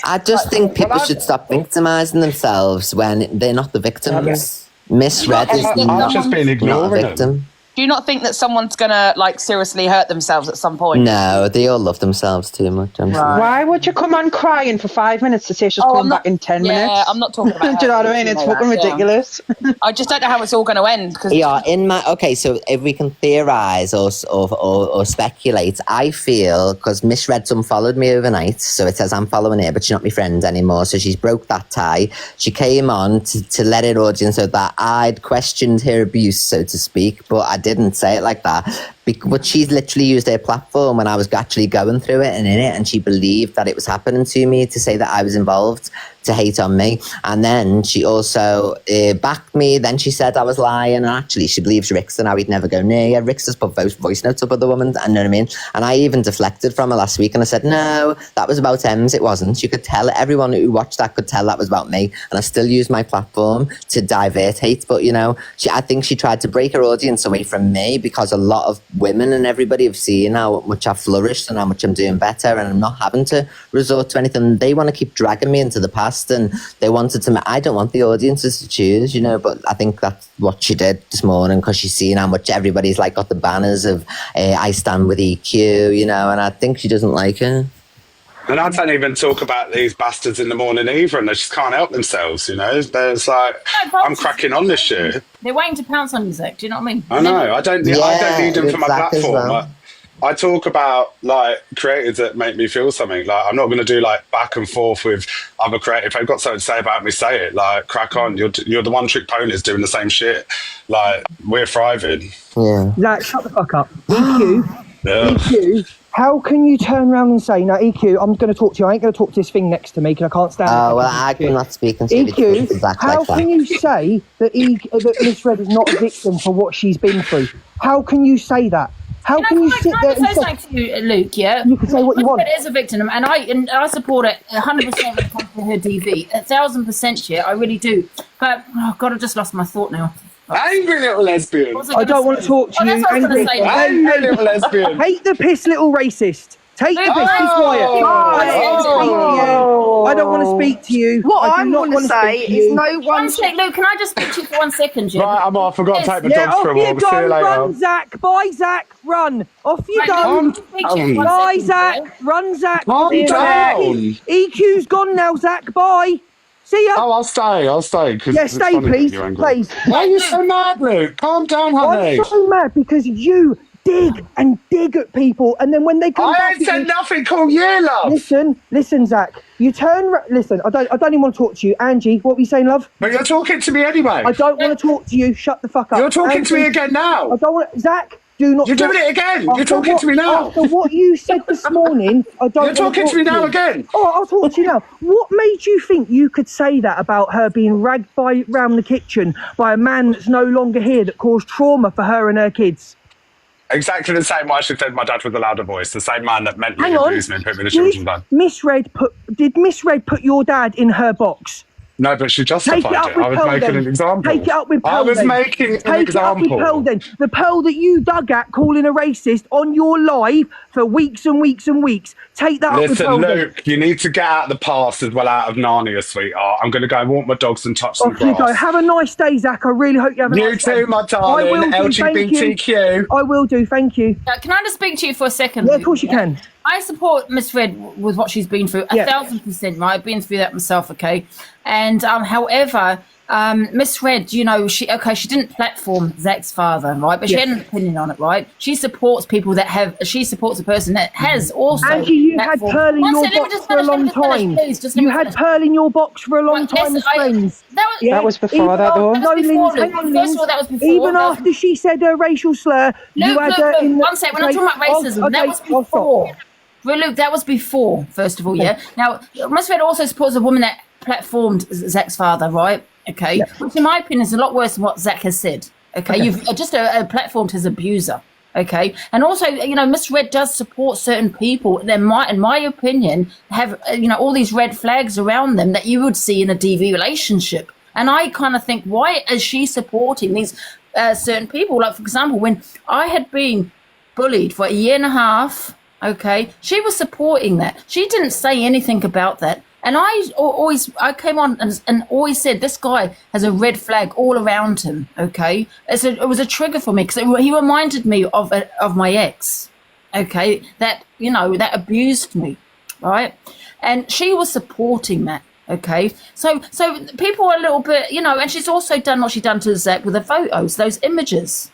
I just think people should stop victimising themselves when they're not the victims. Miss Red is I've just been ignoring not a victim. Do you not think that someone's going to, like, seriously hurt themselves at some point? No, they all love themselves too much. Why would you come on crying for 5 minutes to say she's coming back in 10 minutes? Yeah, I'm not talking about her. Do you know what I mean? It's fucking ridiculous. I just don't know how it's all going to end. Yeah, so if we can theorise or speculate, I feel, because Miss Red unfollowed me overnight, so it says I'm following her, but she's not my friend anymore, so she's broke that tie. She came on to let her audience know that I'd questioned her abuse, so to speak, but I didn't say it like that. But she's literally used her platform when I was actually going through it and in it, and she believed that it was happening to me to say that I was involved, to hate on me. And then she also backed me. Then she said I was lying, and actually she believes Rick's and how he'd never go near. Rick's just put voice notes up of the woman, and you know what I mean? And I even deflected from her last week, and I said, no, that was about Ems, it wasn't. You could tell, everyone who watched that could tell that was about me, and I still use my platform to divert hate. But, you know, I think she tried to break her audience away from me because a lot of women and everybody have seen how much I've flourished and how much I'm doing better, and I'm not having to resort to anything. They want to keep dragging me into the past, and they wanted to. I don't want the audiences to choose, you know, but I think that's what she did this morning because she's seen how much everybody's like got the banners of I stand with EQ, you know, and I think she doesn't like it. And I don't even talk about these bastards in the morning either, and they just can't help themselves, you know. There's like, I'm cracking on this shit. They're waiting to pounce on you, Zach. Do you know what I mean? I know. I don't need them for my platform. Well. I talk about like creators that make me feel something. Like I'm not going to do like back and forth with other creators. If they've got something to say about me, say it. Like crack on. You're the one trick ponies doing the same shit. Like we're thriving. Yeah. Like shut the fuck up. EQ. Yeah. EQ. How can you turn around and say, no, EQ, I'm going to talk to you. I ain't going to talk to this thing next to me because I can't stand it. Oh, well, I'm not speaking to EQ, how can you say that Miss Red is not a victim for what she's been through? How can you say that? How can you sit there and say something to you, Luke? Yeah, you can say what you want. It is a victim, and I support it 100% when it comes to her DV. 1,000%, yeah, I really do. But oh God, I just lost my thought now. Angry little lesbian. I don't want to talk to you. Angry little lesbian. Take the piss, little racist. Take the piss, be quiet. I don't want to speak to you. What I want to say is no one... Luke, can I just speak to you for 1 second, Jim? Right, I forgot to take my dogs for a walk. See you later. Run, Zach. Bye, Zach. Run. Off you go. Bye, Zach. Run, Zach. Calm down. EQ's gone now, Zach. Bye. See ya. Oh, I'll stay. Yeah, stay, please. Please. Why are you so mad, Luke? Calm down, honey. I'm so mad because you dig at people, and then when they come back... I ain't said nothing, call you, love. Listen, Zach. You turn... Listen, I don't even want to talk to you. Angie, what were you saying, love? But you're talking to me anyway. I don't want to talk to you. Shut the fuck up. You're talking to me again now. I don't want... Zach... Do not. You're doing it again. You're talking to me now. After what you said this morning, I don't. You're talking to me now again. Oh, I'll talk to you now. What made you think you could say that about her being ragged round the kitchen by a man that's no longer here that caused trauma for her and her kids? Exactly the same way she said my dad was a louder voice. The same man that mentally abused me and put me in the children's home. Did Miss Red put your dad in her box? No, but she justified it. I was making an example. Take it up with Pearl. I was making an example. Take it up with Pearl then. The Pearl that you dug at calling a racist on your live for weeks and weeks and weeks. Take that up with Pearl. Listen, Luke, you need to get out of the past as well out of Narnia, sweetheart. I'm going to go and walk my dogs and touch some grass. Go. Have a nice day, Zach. I really hope you have a nice day. You too, my darling. I will do, LGBTQ. I will do, thank you. Can I just speak to you for a second? Yeah, of course you can. I support Miss Red with what she's been through, 1,000%, right? I've been through that myself, okay? And however, Miss Red, you know, she didn't platform Zach's father, right? But she had an opinion on it, right? She supports people she supports a person that has also. Angie, you had Pearl in your box for a long time. You had Pearl in your box for a long time as friends. That was before that, though. That was before, Luke. First of all, that was before. Even after she said her racial slur, you had her in the... One second, when I'm talking about racism, that was before. Well, Luke, that was before, first of all, yeah? Now, Miss Red also supports a woman that platformed Zach's father, right? Okay? Which, in my opinion, is a lot worse than what Zach has said, okay? You've just platformed his abuser, okay? And also, you know, Miss Red does support certain people that might, in my opinion, have, you know, all these red flags around them that you would see in a DV relationship. And I kind of think, why is she supporting these certain people? Like, for example, when I had been bullied for a year and a half, okay, she was supporting that. She didn't say anything about that. And I came on and always said, this guy has a red flag all around him, okay? It was a trigger for me because he reminded me of my ex, okay, that, you know, that abused me, right? And she was supporting that, okay? So people are a little bit, you know, and she's also done what she done to Zach with the photos, those images,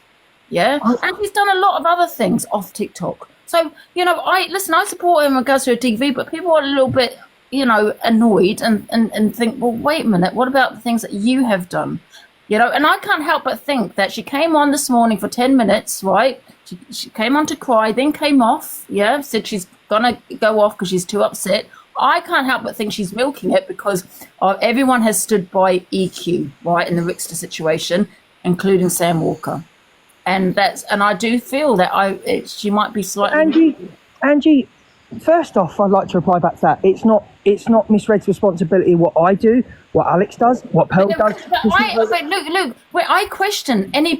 yeah? And she's done a lot of other things off TikTok. So, you know, I support him in regards to a DV, but people are a little bit, you know, annoyed and think, well, wait a minute, what about the things that you have done? You know, and I can't help but think that she came on this morning for 10 minutes, right? She came on to cry, then came off, yeah, said she's going to go off because she's too upset. I can't help but think she's milking it because everyone has stood by EQ, right, in the Rickster situation, including Sam Walker. And I do feel that she might be slightly... Angie, first off, I'd like to reply back to that. It's not Miss Red's responsibility what I do, what Alex does, what Pearl does. But Luke, I question any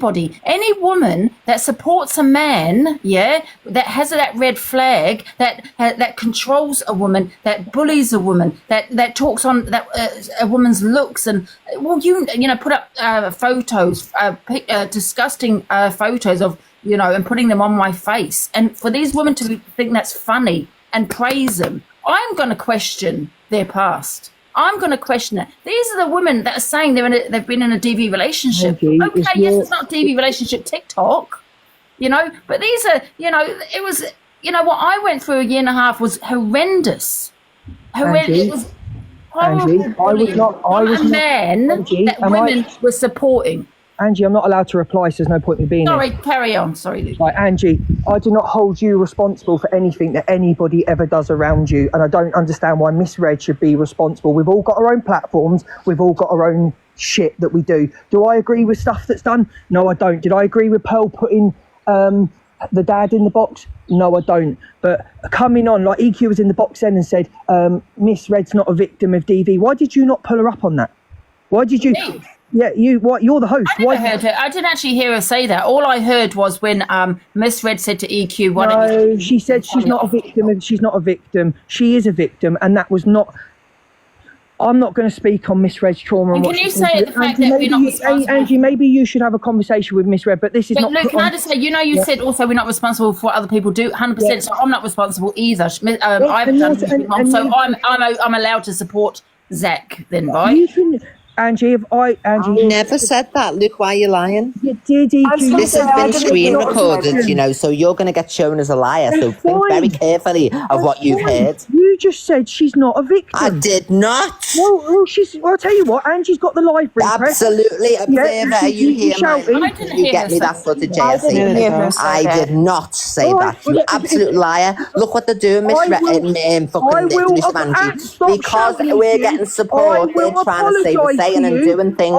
woman that supports a man, yeah, that has that red flag, that controls a woman, that bullies a woman, that talks on that a woman's looks, and well, you know, put up photos, disgusting photos of, you know, and putting them on my face, and for these women to think that's funny and praise them, I'm going to question their past. I'm going to question it. These are the women that are saying they've been in a DV relationship. Okay, yes, it's not a DV relationship TikTok, you know, but these are, you know, it was, you know, what I went through a year and a half was horrendous. It was horrible. I was not a man that women were supporting. Angie, I'm not allowed to reply, so there's no point in being Sorry, carry on. Sorry. Like, Angie, I do not hold you responsible for anything that anybody ever does around you, and I don't understand why Miss Red should be responsible. We've all got our own platforms. We've all got our own shit that we do. Do I agree with stuff that's done? No, I don't. Did I agree with Pearl putting the dad in the box? No, I don't. But coming on, like EQ was in the box then and said, Miss Red's not a victim of DV. Why did you not pull her up on that? Why did you... Yeah, you're the host. I never heard her. I didn't actually hear her say that. All I heard was when Miss Red said to EQ, no, she said she's not a victim. She's not a victim. She is a victim, and that was not... I'm not going to speak on Miss Red's trauma. And can you say the fact that we're not responsible? Angie, maybe you should have a conversation with Miss Red, but this is not... Look, can I just say, you know, you said also we're not responsible for what other people do, 100%, so I'm not responsible either. I've done something wrong, so I'm allowed to support Zach then, right? You can... Angie, Angie, never said that. Look, why are you lying? You did. This has been screen recorded, you know, so you're going to get shown as a liar. So think very carefully of what you've heard. You just said she's not a victim. I did not. Well, I'll tell you what. Angie's got the live repress. Absolutely. You hear you get me that footage, JSC. I did not say that. You absolute liar. Look what they're doing, Miss Angie. Because we're getting support, they're trying to say the same saying and doing things.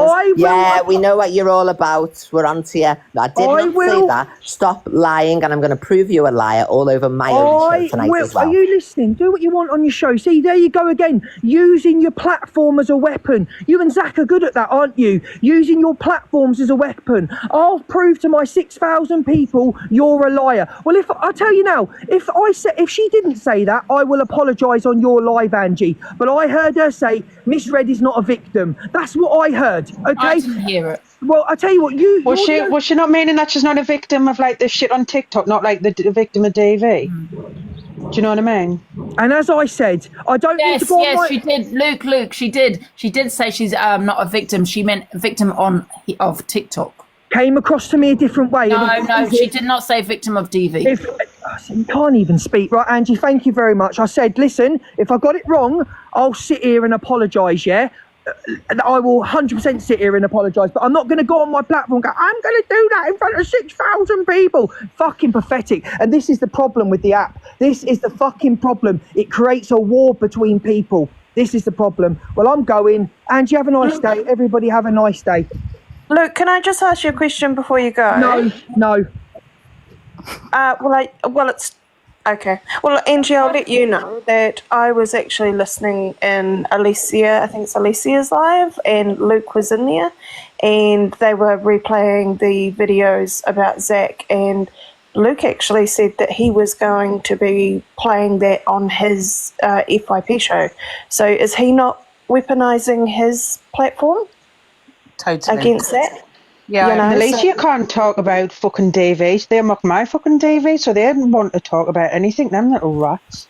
We know what you're all about. We're onto you. I did not say that. Stop lying, and I'm going to prove you a liar all over my own show tonight as well. Are you listening? Do what you want on your show. See, there you go again. Using your platform as a weapon. You and Zach are good at that, aren't you? Using your platforms as a weapon. I'll prove to my 6,000 people you're a liar. Well, if I tell you now, if she didn't say that, I will apologise on your live, Angie. But I heard her say Miss Red is not a victim. That's what I heard. Okay. I didn't hear it. Well, I tell you what, was she not meaning that she's not a victim of like the shit on TikTok, not like the victim of DV? Do you know what I mean? And as I said, I don't need to go on my... she did. Luke, she did say she's not a victim. She meant victim of TikTok. Came across to me a different way. No, she did not say victim of DV. You can't even speak. Right, Angie, thank you very much. I said, listen, if I got it wrong, I'll sit here and apologise, yeah? I will 100% sit here and apologise, but I'm not going to go on my platform and go, I'm going to do that in front of 6,000 people. Fucking pathetic. And this is the problem with the app. This is the fucking problem. It creates a war between people. This is the problem. Well, I'm going. Angie, have a nice day. Everybody have a nice day. Luke, can I just ask you a question before you go? No. It's okay. Well, Angie, I'll let you know that I was actually listening in Alicia, I think it's Alicia's live, and Luke was in there, and they were replaying the videos about Zach, and Luke actually said that he was going to be playing that on his FYP show. So is he not weaponising his platform against that? Yeah, Alicia can't talk about fucking DVs. They mock my fucking DV, so they didn't want to talk about anything, them little rats.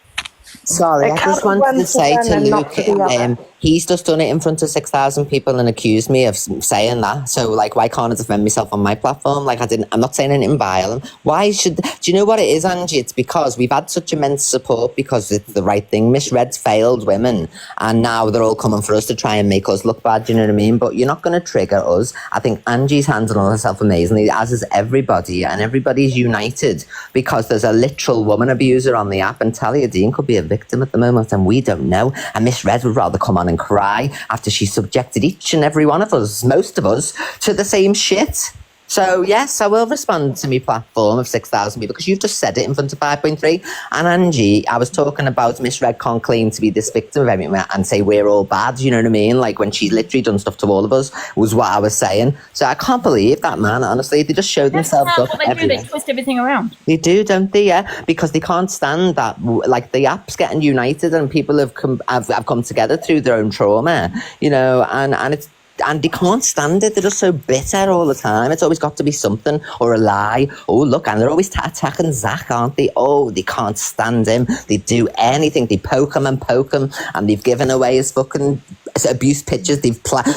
Sorry, I just wanted to say to Luke, he's just done it in front of 6,000 people and accused me of saying that. So, like, why can't I defend myself on my platform? Like, I'm not saying anything violent. Do you know what it is, Angie? It's because we've had such immense support because it's the right thing. Miss Red's failed women, and now they're all coming for us to try and make us look bad, do you know what I mean? But you're not going to trigger us. I think Angie's handling herself amazingly, as is everybody, and everybody's united because there's a literal woman abuser on the app, and Talia Dean could be a victim at the moment, and we don't know. And Miss Red would rather come on and cry after she subjected each and every one of us, most of us, to the same shit. So, yes, I will respond to my platform of 6,000 people because you've just said it in front of 5.3. And Angie, I was talking about Miss Red can't claim to be this victim of everything and say we're all bad, you know what I mean? Like when she's literally done stuff to all of us was what I was saying. So I can't believe that, man, honestly. They just show themselves up everywhere. They twist everything around. They do, don't they? Yeah, because they can't stand that. Like the app's getting united and people have come together through their own trauma, you know, and they can't stand it. They're just so bitter all the time. It's always got to be something or a lie. Oh, look, and they're always attacking Zach, aren't they? Oh, they can't stand him. They do anything. They poke him, and they've given away his fucking abuse pictures.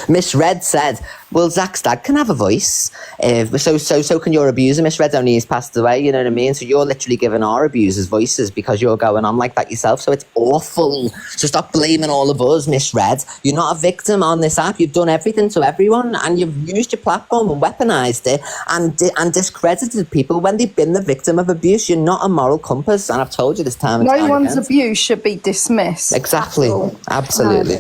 Miss Red said, well, Zach's dad can have a voice. So can your abuser. Miss Red only has passed away, you know what I mean? So you're literally giving our abusers voices because you're going on like that yourself. So it's awful. So stop blaming all of us, Miss Red. You're not a victim on this app. You've done everything to everyone and you've used your platform and weaponized it and discredited people when they've been the victim of abuse. You're not a moral compass, and I've told you this time and time No one's again. abuse should be dismissed. Exactly. Absolutely.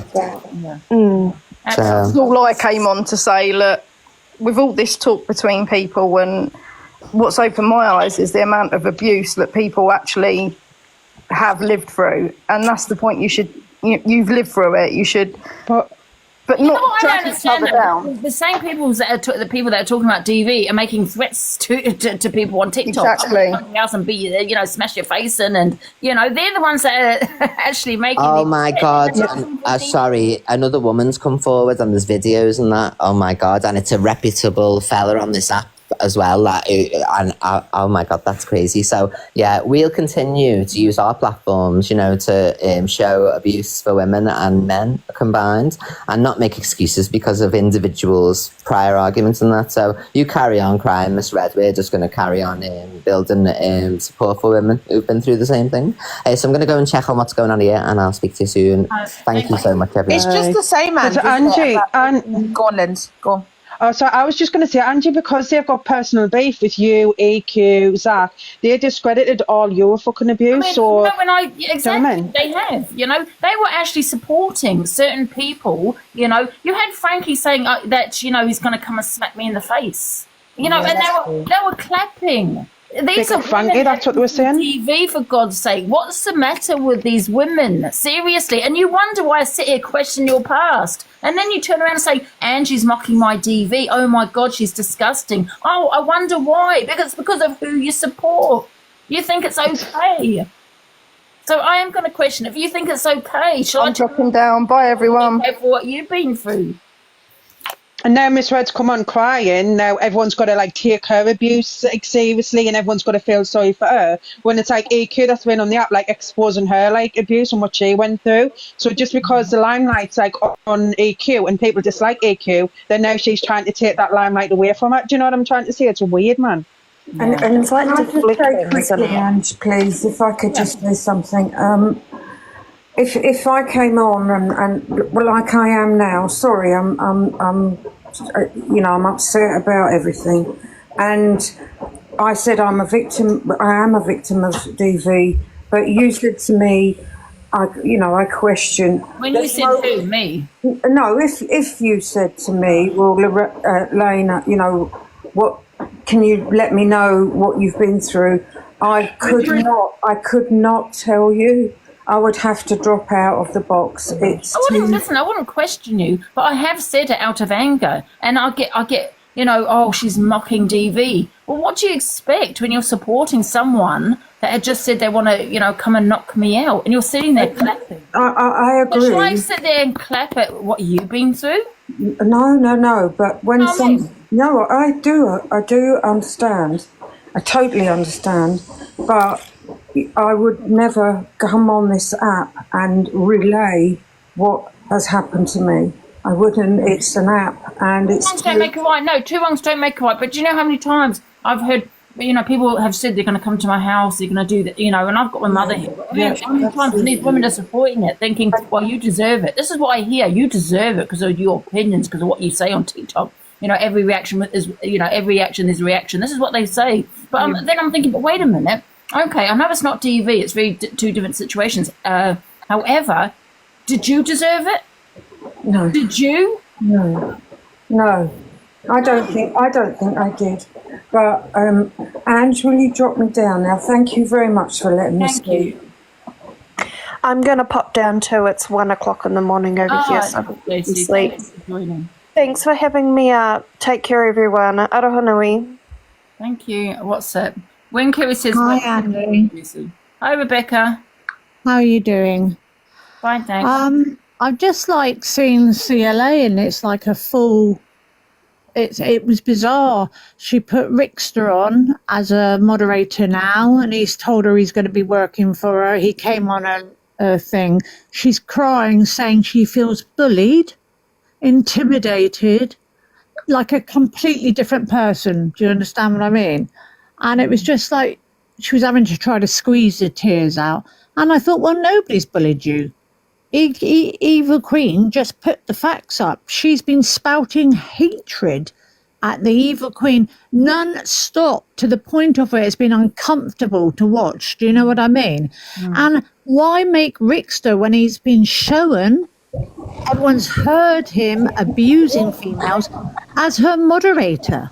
That's all I came on to say. Look, with all this talk between people, and what's opened my eyes is the amount of abuse that people actually have lived through, and that's the point. You've lived through it. You should, but not drag each other down. The same people that are the people that are talking about DV are making threats to people on TikTok. Exactly. Else and smash your face in, and they're the ones that are actually making. Oh my God! Sorry, another woman's come forward and there's videos and that. Oh my God! And it's a reputable fella on this app as well. Oh my God, that's crazy. So yeah, we'll continue to use our platforms, to show abuse for women and men combined, and not make excuses because of individuals' prior arguments and that. So you carry on crying, Miss Red. We're just going to carry on building support for women who've been through the same thing. So I'm going to go and check on what's going on here, and I'll speak to you soon. Thank you so much, everyone. It's just the same, Angie. Angie, go on, Linz. Go on. Oh, so I was just going to say, Angie, because they've got personal beef with you, EQ, Zach, they discredited all your fucking abuse. I mean, so, exactly, they have. You know, they were actually supporting certain people. You know, you had Frankie saying that, you know, he's going to come and smack me in the face. You know, and they were clapping. These are Frankie, that's what they were saying. TV, for God's sake. What's the matter with these women? Seriously. And you wonder why I sit here question your past. And then you turn around and say, Angie's mocking my DV. Oh, my God, she's disgusting. Oh, I wonder why. Because it's because of who you support. You think it's okay. So I am going to question, if you think it's okay, I'm dropping down. Bye, everyone. For what you've been through. And now Miss Red's come on crying. Now everyone's got to like take her abuse like, seriously, and everyone's got to feel sorry for her. When it's like EQ that's been on the app, like exposing her like abuse and what she went through. So just because the limelight's like on EQ and people dislike EQ, then now she's trying to take that limelight away from her. Do you know what I'm trying to say? It's weird, man. And it's like can I just say quickly, Ange, please, if I could just say something. If I came on and well, like I am now, sorry, I'm you know, I'm upset about everything, and I said I am a victim of DV, but you said to me, I question. When you said who, me? No, if you said to me, well, Lena, you know, what? Can you let me know what you've been through? I could not tell you. I would have to drop out of the box. I wouldn't question you, but I have said it out of anger, and I get, you know, oh, she's mocking DV. Well, what do you expect when you're supporting someone that had just said they want to, you know, come and knock me out, and you're sitting there clapping? I agree. But should I sit there and clap at what you've been through? No. But when I do understand. I totally understand, but I would never come on this app and relay what has happened to me. I wouldn't. It's an app, and it's. 2 wrongs don't make a right. No, 2 wrongs don't make a right. But do you know how many times I've heard, you know, people have said they're going to come to my house, they're going to do that, you know, and I've got my mother here. How many times and these women are supporting it, thinking, well, you deserve it. This is what I hear. You deserve it because of your opinions, because of what you say on TikTok. You know, every reaction is, you know, every action is a reaction. This is what they say. But then I'm thinking, but wait a minute. Okay, I know it's not DV. It's very two different situations. However, did you deserve it? No. Did you? No. I don't think I did. But Ange, will you drop me down now? Thank you very much for letting me speak. I'm going to pop down too. It's 1 o'clock in the morning over here, so I'm going to sleep. Thanks for having me up. Take care, everyone. Aroha nui. Thank you. What's up? When Kerry says, hi, Andy. Hi, Rebecca. How are you doing? Fine, thanks. I've just like seen CLA, and it's like a full. It was bizarre. She put Rickster on as a moderator now, and he's told her he's going to be working for her. He came on a thing. She's crying, saying she feels bullied, intimidated, like a completely different person. Do you understand what I mean? And it was just like she was having to try to squeeze the tears out. And I thought, well, nobody's bullied you. Evil Queen just put the facts up. She's been spouting hatred at the Evil Queen non-stop to the point of where it's been uncomfortable to watch. Do you know what I mean? And why make Rickster when he's been shown, everyone's heard him abusing females, as her moderator?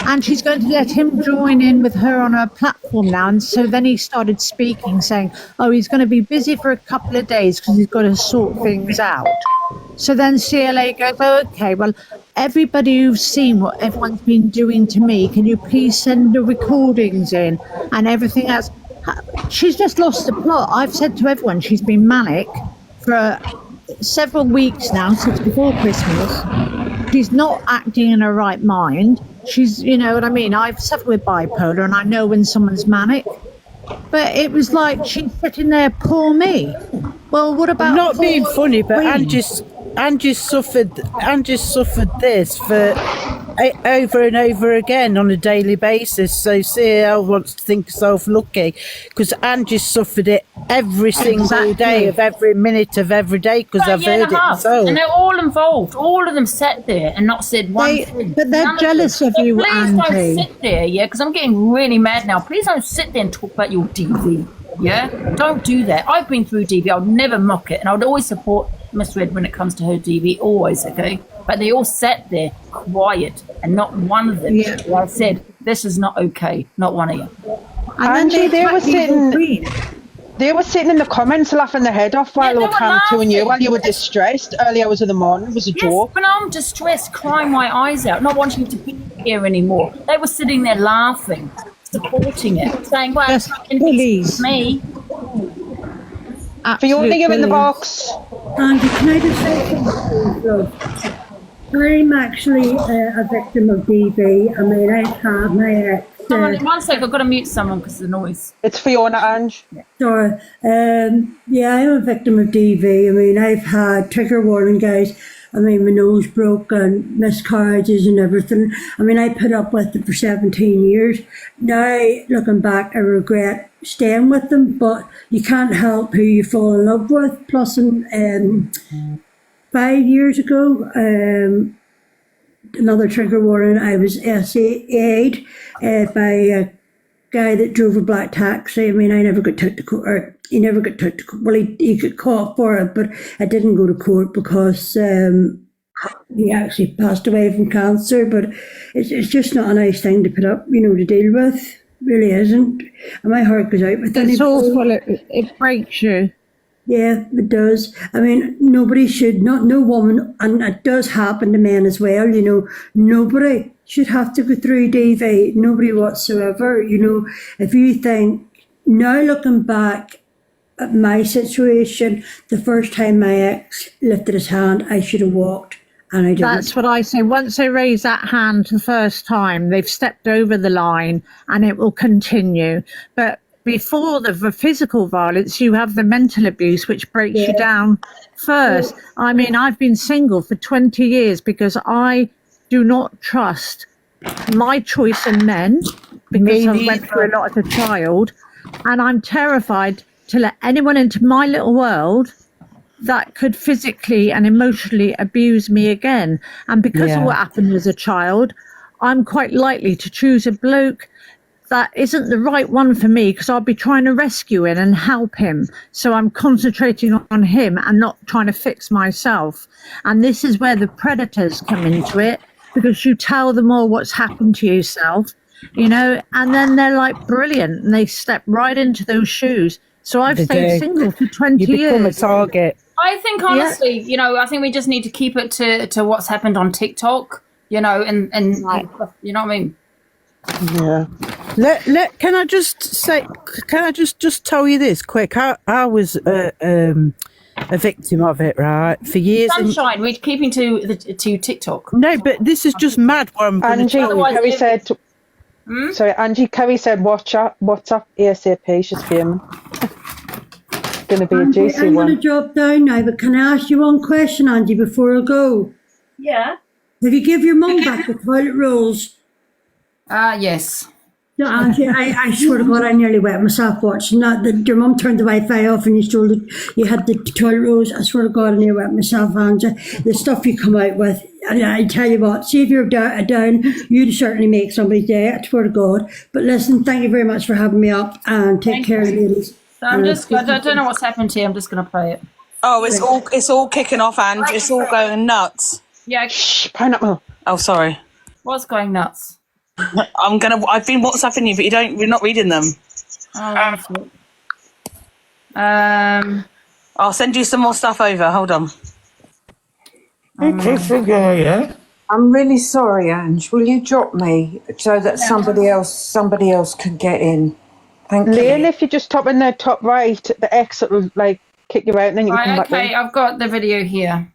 And she's going to let him join in with her on her platform now. And so then he started speaking, saying, oh, he's going to be busy for a couple of days because he's got to sort things out. So then CLA goes, oh, okay, well, everybody who's seen what everyone's been doing to me, can you please send the recordings in and everything else? She's just lost the plot. I've said to everyone she's been manic for several weeks now, since before Christmas. She's not acting in her right mind. She's, you know what I mean? I've suffered with bipolar and I know when someone's manic. But it was like she's sitting there, poor me. Well, what about... I'm not being funny, but Queen? Angie suffered this for over and over again on a daily basis. So CL wants to think herself lucky because Angie suffered it every single day of every minute of every day because I've heard it myself. And they're all involved. All of them sat there and not said one thing. But they're jealous of you, Please Angie. don't sit there, yeah, because I'm getting really mad now. Please don't sit there and talk about your DV. Yeah, don't do that. I've been through DV. I'll never mock it, and I would always support Miss Red when it comes to her DV. Always, okay. But they all sat there quiet, and not one of them. Yeah. I said, "This is not okay." Not one of you. Angie, they were sitting. They were sitting in the comments laughing their head off while they were counting you while you were distressed early hours of the morning. It was a joke. When I'm distressed, crying my eyes out, not wanting to be here anymore. They were sitting there laughing, supporting it, saying, well, it's me. Fiona, you're in the box. Angie, can I just say something? I'm actually a victim of DV. I mean, I've had my ex. One sec, I've got to mute someone because of the noise. It's Fiona, Ange. Sorry. Yeah, I'm a victim of DV. I mean, I've had trigger warning, guys. I mean, my nose broke and miscarriages and everything. I mean, I put up with it for 17 years. Now, looking back, I regret staying with them, but you can't help who you fall in love with. Plus, 5 years ago, another trigger warning, I was SA'd by a guy that drove a black taxi. I mean, I never got took to court, or he never got took to court. Well, he got caught for it, but I didn't go to court because he actually passed away from cancer. But it's just not a nice thing to put up, to deal with. Really isn't. And my heart goes out with It's awful. It breaks you. Yeah, it does. I mean, nobody should, no woman, and it does happen to men as well, nobody should have to go through DV, nobody whatsoever, if you think, now looking back at my situation, the first time my ex lifted his hand, I should have walked, and I didn't. That's what I say. Once they raise that hand the first time, they've stepped over the line, and it will continue. But before the physical violence, you have the mental abuse, which breaks you down first. I mean, I've been single for 20 years because I do not trust my choice in men because I went through a lot as a child. And I'm terrified to let anyone into my little world that could physically and emotionally abuse me again. And because of what happened as a child, I'm quite likely to choose a bloke that isn't the right one for me because I'll be trying to rescue him and help him. So I'm concentrating on him and not trying to fix myself. And this is where the predators come into it, because you tell them all what's happened to yourself, and then they're like brilliant and they step right into those shoes. So I've stayed single for 20 years. You become a target. I think honestly, I think we just need to keep it to what's happened on TikTok, and you know what I mean? Yeah. Can I just tell you this quick? I was a victim of it, right? For years. Sunshine, we're keeping to TikTok. No, but this is just mad. What I'm Angie, Kerry said. Sorry, Angie. Kerry said, WhatsApp ASAP. She's fuming. It's going to be a juicy I'm one. going to drop down now, but can I ask you one question, Angie, before I go? Yeah. Have you give your mum back the toilet rolls? Yes. No, Angie, I swear to God, I nearly wet myself watching that. Your mum turned the Wi-Fi off and you had the toilet rolls. I swear to God, I nearly wet myself, Angie. The stuff you come out with, and I tell you what, see if you're down, you'd certainly make somebody's day, I swear to God. But listen, thank you very much for having me up, and take care, ladies. So I don't know what's happened here. I'm just going to play it. Oh, it's all kicking off, Ange. It's all going nuts. Yeah. Shh, pineapple. Oh, sorry. What's going nuts? I've been WhatsApping you, but you're not reading them. I'll send you some more stuff over. Hold on. I'm really sorry, Ange. Will you drop me so that somebody else can get in? Thank you. Leon, if you just top in the top right, the X will kick you out, and then you can come back in. Okay, I've got the video here.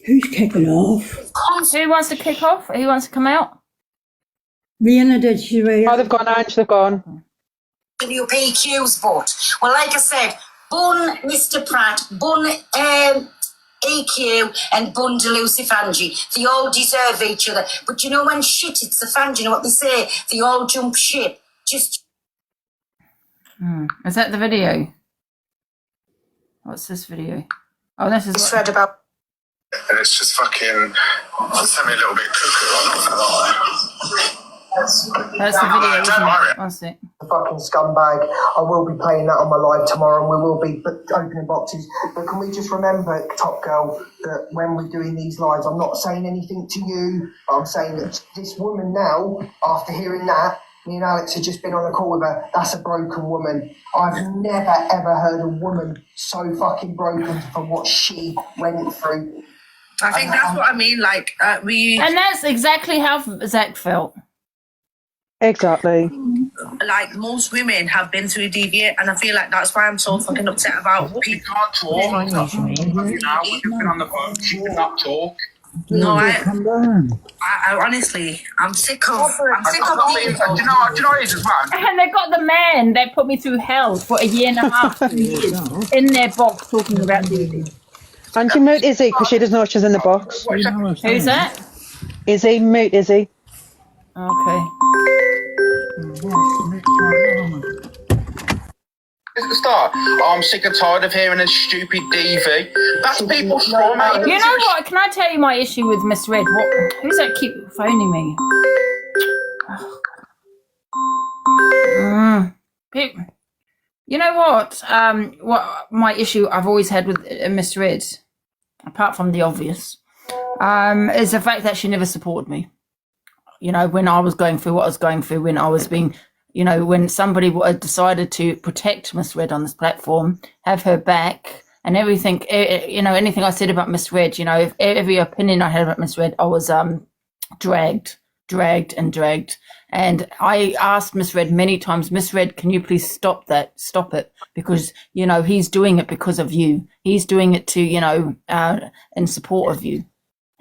Who's kicking off? Who wants to kick off? Who wants to come out? Rihanna did. Oh, they've gone, Ange, they've gone. WPQ's but. Well, like I said, bun Mr. Pratt, bun EQ and Bundalucif Angie. They all deserve each other. But you know when shit hits the fan, do you know what they say? They all jump ship. Just... Is that the video? What's this video? Oh, this is read about. And it's just fucking sent me a little bit cuckoo. I'm not gonna lie. That's the video, isn't it? One sec. Fucking scumbag. I will be playing that on my live tomorrow, and we will be opening boxes. But can we just remember, Top Girl, that when we're doing these lives, I'm not saying anything to you, but I'm saying that this woman now, after hearing that, me and Alex have just been on a call with her, that's a broken woman. I've never ever heard a woman so fucking broken for what she went through. I think that's what I mean, like, And that's exactly how Zach felt. Exactly. Like, most women have been through DV, and I feel like that's why I'm so fucking upset about people. Can't talk. You know, we've been on the phone. She cannot talk. No, I honestly, I'm sick of people. Do you know what it is as well? And they got the man that put me through hell for a year and a half, 2 years, in their box talking about DV. Angie, mute Izzy, because she doesn't know she's in the box. Who's that? Izzy, mute Izzy. Okay. At the start, I'm sick and tired of hearing a stupid DV. That's people's trauma. You know what? Can I tell you my issue with Miss Red? Who's that keep phoning me? You know what? What my issue I've always had with Miss Red, apart from the obvious, is the fact that she never supported me. You know, when I was going through what I was going through, when I was being, you know, when somebody decided to protect Miss Red on this platform, have her back and everything, you know, anything I said about Miss Red, you know, every opinion I had about Miss Red, I was dragged. And I asked Miss Red many times, Miss Red, can you please stop that? Stop it. Because, you know, he's doing it because of you. He's doing it to, you know, in support of you.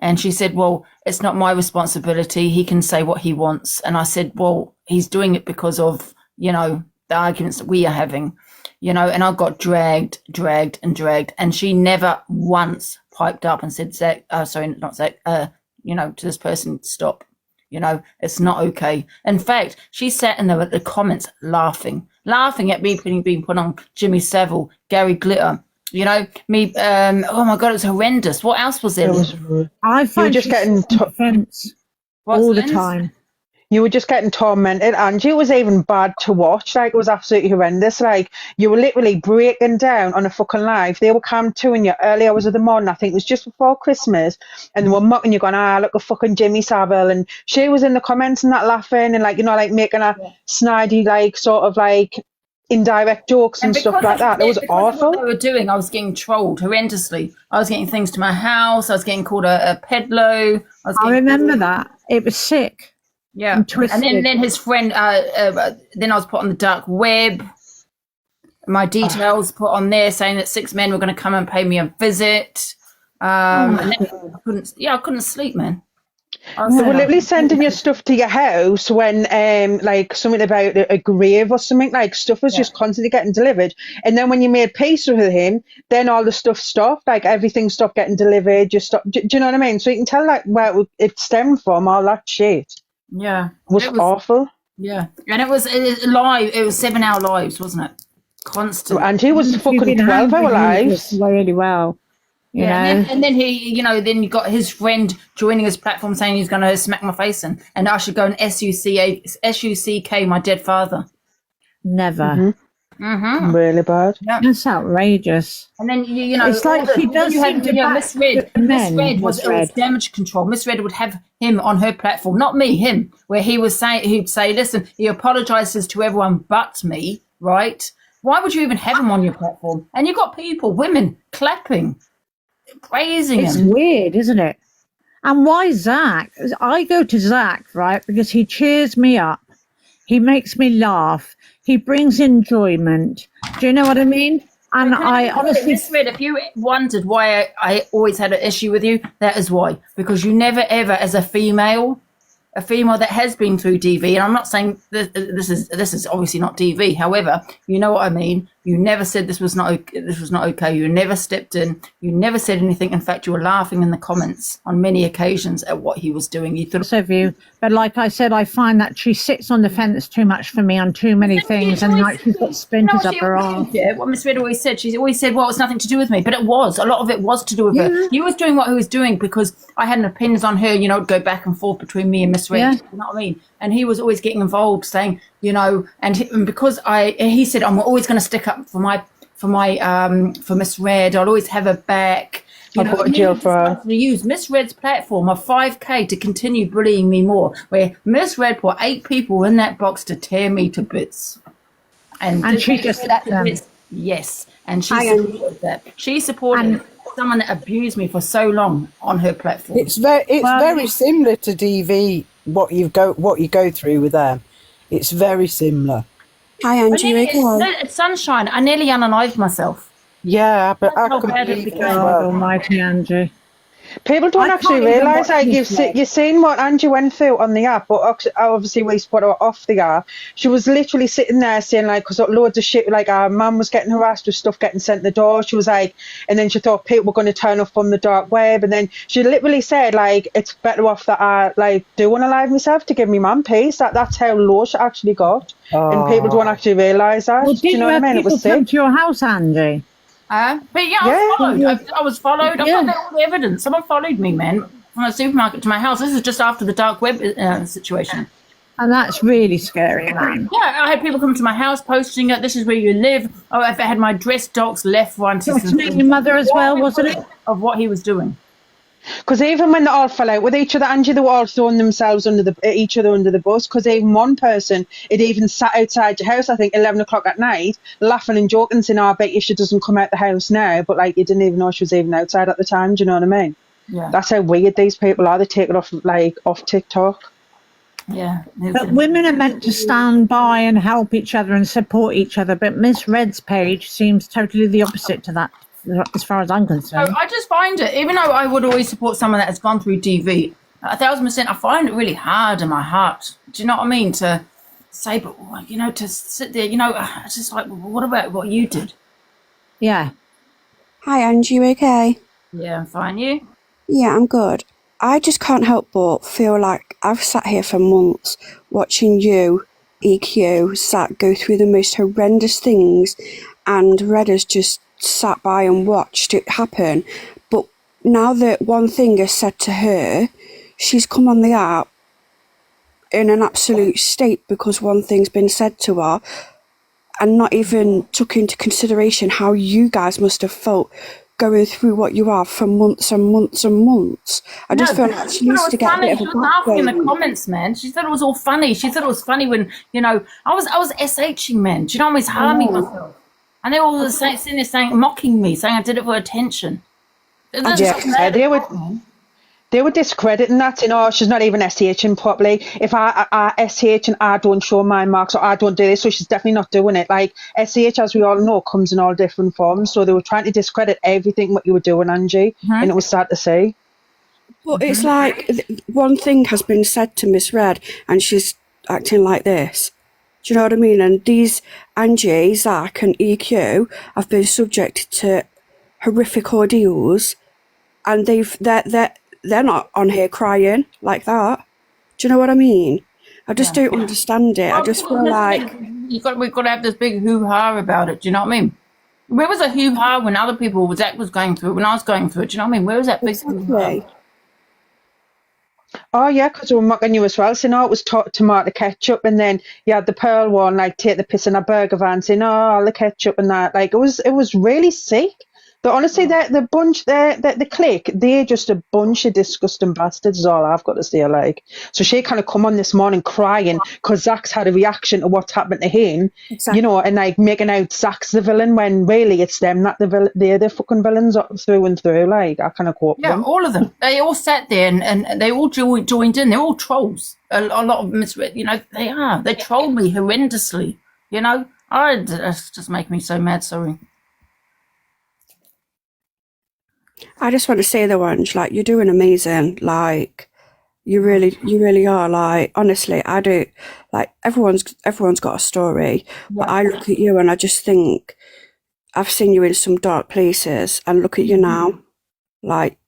And she said, well, it's not my responsibility. He can say what he wants. And I said, well, he's doing it because of, you know, the arguments that we are having, you know, and I got dragged. And she never once piped up and said, Zach, not Zach, you know, to this person, stop. You know, it's not okay. In fact, she sat in there at the comments laughing at me being put on Jimmy Savile, Gary Glitter. You know, me, oh my God, it was horrendous. What else was there? I find you were just getting offense all the time. You were just getting tormented, Angie. It was even bad to watch. Like, it was absolutely horrendous. Like, you were literally breaking down on a fucking live. They were come to in your early hours of the morning. I think it was just before Christmas. And they were mocking you, going, look at fucking Jimmy Savile. And she was in the comments and that laughing and, like, you know, like making a snidey, like, sort of like indirect jokes and stuff like that. It was awful. What they were doing, I was getting trolled horrendously. I was getting things to my house. I was getting called a pedlo. I remember that. It was sick. Yeah, and then his friend. Then I was put on the dark web. My details put on there saying that 6 men were going to come and pay me a visit. And then I couldn't sleep, man. They were literally sending your stuff to your house when, like, something about a grave or something. Like, stuff was just constantly getting delivered. And then when you made peace with him, then all the stuff stopped. Like, everything stopped getting delivered. Just stopped. Do you know what I mean? So you can tell, like, where it stemmed from, all that shit. Yeah, it was awful. Yeah, and it was live. It was 7-hour lives, wasn't it? Constant. And he was fucking 12-hour lives. Really well. You know? And then he, you know, then you got his friend joining his platform saying he's going to smack my face in, and I should go and SUCK my dead father. Never. Really bad. Yeah. That's outrageous. And then you know, it's like she does seem to Miss Red. Miss Red was damage control. Miss Red would have him on her platform, not me, him, where he'd say, listen, he apologizes to everyone but me, right? Why would you even have him on your platform? And you've got people, women, clapping, praising him. It's weird, isn't it? And why Zach? I go to Zach, right, because he cheers me up. He makes me laugh. He brings enjoyment. Do you know what I mean? And I honestly... Miss Red, if you wondered why I always had an issue with you, that is why. Because you never ever, as a female that has been through DV, and I'm not saying this is obviously not DV, however, you know what I mean. You never said this was not okay. You never stepped in. You never said anything. In fact, you were laughing in the comments on many occasions at what he was doing. You thought of you, but like I said, I find that she sits on the fence too much for me on too many things, and like she's got splinters up her arm. Yeah, what Miss Red always said, she's always said, well, it's nothing to do with me, but it was. A lot of it was to do with her. He was doing what he was doing because I had an opinions on her, you know, go back and forth between me and Miss Red. You know what I mean? And he was always getting involved, saying, you know, and because he said, I'm always going to stick up for Miss Red. I'll always have her back. You know, to use Miss Red's platform of 5K to continue bullying me more, where Miss Red put 8 people in that box to tear me to bits. And she just let them. Yes, and she supported that. She supported someone that abused me for so long on her platform. It's very similar to DV. What you go through with them, it's very similar. Hi, Angie. It's sunshine. I nearly unalived myself. Yeah, but I how can bad it believe became. as well. Almighty Angie. People don't actually realise, like, you've seen what Angie went through on the app, but obviously we put her off the app. She was literally sitting there saying, like, because loads of shit, like, our mum was getting harassed with stuff getting sent to the door. She was like, and then she thought people were going to turn up on the dark web, and then she literally said, like, it's better off that I, like, do unalive myself to give me mum peace. That's how low she actually got. And people don't actually realise that. Well, do you know what I mean? It was come sick. to your house, Angie? But yeah, I was followed. I've got all the evidence. Someone followed me, man, from a supermarket to my house. This is just after the dark web situation. And that's really scary, man. Yeah, I had people come to my house posting it. This is where you live. Oh, if I had my dress docs left, right, your mother as well, wasn't it? Of what he was doing. Because even when they all fell out with each other, Angie, they were all throwing themselves each other under the bus. Because even one person had even sat outside your house, I think 11 o'clock at night, laughing and joking, saying, "Oh, I bet you she doesn't come out the house now." But like, you didn't even know she was even outside at the time. Do you know what I mean? Yeah. That's how weird these people are. They take it off TikTok. Yeah. But women are meant to stand by and help each other and support each other. But Miss Red's page seems totally the opposite to that, as far as I'm concerned. I just find it, even though I would always support someone that has gone through DV, 1,000%, I find it really hard in my heart. Do you know what I mean? To say, but, you know, to sit there, you know, it's just like, well, what about what you did? Yeah. Hi, Angie. You okay? Yeah, I'm fine. You? Yeah, I'm good. I just can't help but feel like I've sat here for months watching you, EQ, go through the most horrendous things, and Red has just sat by and watched it happen. But now that one thing is said to her, she's come on the app in an absolute state because one thing's been said to her, and not even took into consideration how you guys must have felt going through what you are for months and months and months. I just feel like she needs to get a bit of a She was laughing in the backbone. comments, man. She said it was all funny. She said it was funny when, you know, I was SHing, man. Do you know, I was harming myself. And they all were sitting there saying, mocking me, saying I did it for attention. They were discrediting that, you know, she's not even SHing properly. If I SH and I don't show my marks or I don't do this, so she's definitely not doing it. Like, SH, as we all know, comes in all different forms. So they were trying to discredit everything what you were doing, Angie, and it was sad to see. But it's like one thing has been said to Miss Red and she's acting like this. Do you know what I mean? And these Angie, Zach and EQ have been subjected to horrific ordeals, and they're not on here crying like that. Do you know what I mean? I just don't understand it. I just feel like we've got to have this big hoo-ha about it. Do you know what I mean? Where was the hoo-ha when other people, Zach was going through it, when I was going through it? Do you know what I mean? Where was that big hoo-ha? Oh, yeah, because we were mocking you as well, saying, oh, it was tomato ketchup, and then you had the Pearl one, like, take the piss in a burger van, saying, oh, the ketchup and that. Like, it was really sick. But honestly, the bunch, the clique, they're just a bunch of disgusting bastards is all I've got to say, like. So she kind of come on this morning crying because Zach's had a reaction to what's happened to him, you know, and like making out Zach's the villain when really it's them that they're the fucking villains through and through, like. I kind of quote them. All of them. They all sat there and they all joined in. They're all trolls. A lot of them, you know, they are. They trolled me horrendously, you know. It's just making me so mad, sorry. I just want to say though, Ange, like, you're doing amazing. Like, you really are. Like, honestly, I do. Like, everyone's got a story, but I look at you and I just think I've seen you in some dark places, and look at you now. Like,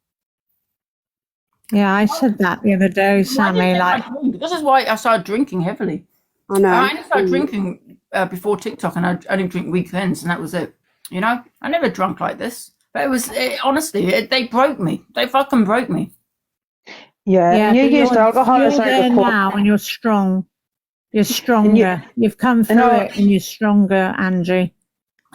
Yeah, I said that the other day, Sammy. Like, this is why I started drinking heavily. I know. I only started drinking before TikTok, and I only drink weekends, and that was it. You know, I never drunk like this. But honestly, they broke me. They fucking broke me. Yeah, you used alcohol you're as like there a court. now, and you're strong. You're stronger. You've come through it, and you're stronger, Angie.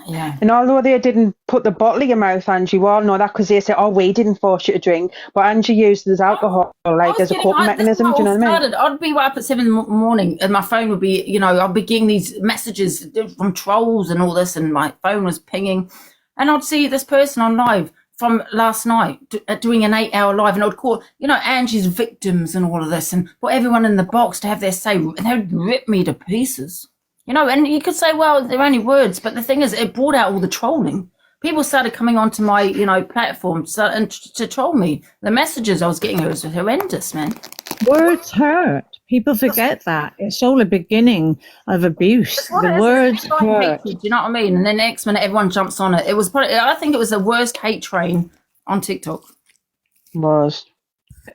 Yeah. And although they didn't put the bottle in your mouth, Angie, we all know that because they say, "Oh, we didn't force you to drink," but Angie used it as alcohol, like as a coping mechanism. Do you know what I mean? I'd be up at 7 in the morning, and my phone would be, I'd be getting these messages from trolls and all this, and my phone was pinging, and I'd see this person on live from last night doing an 8-hour live, and I'd call, Angie's victims and all of this, and put everyone in the box to have their say, and they would rip me to pieces. And you could say, well, they're only words, but the thing is, it brought out all the trolling. People started coming onto my, platform to troll me. The messages I was getting was horrendous, man. Words hurt. People forget that. It's all a beginning of abuse. The words hurt. Do you know what I mean? And then next minute, everyone jumps on it. It was I think it was the worst hate train on TikTok. Was.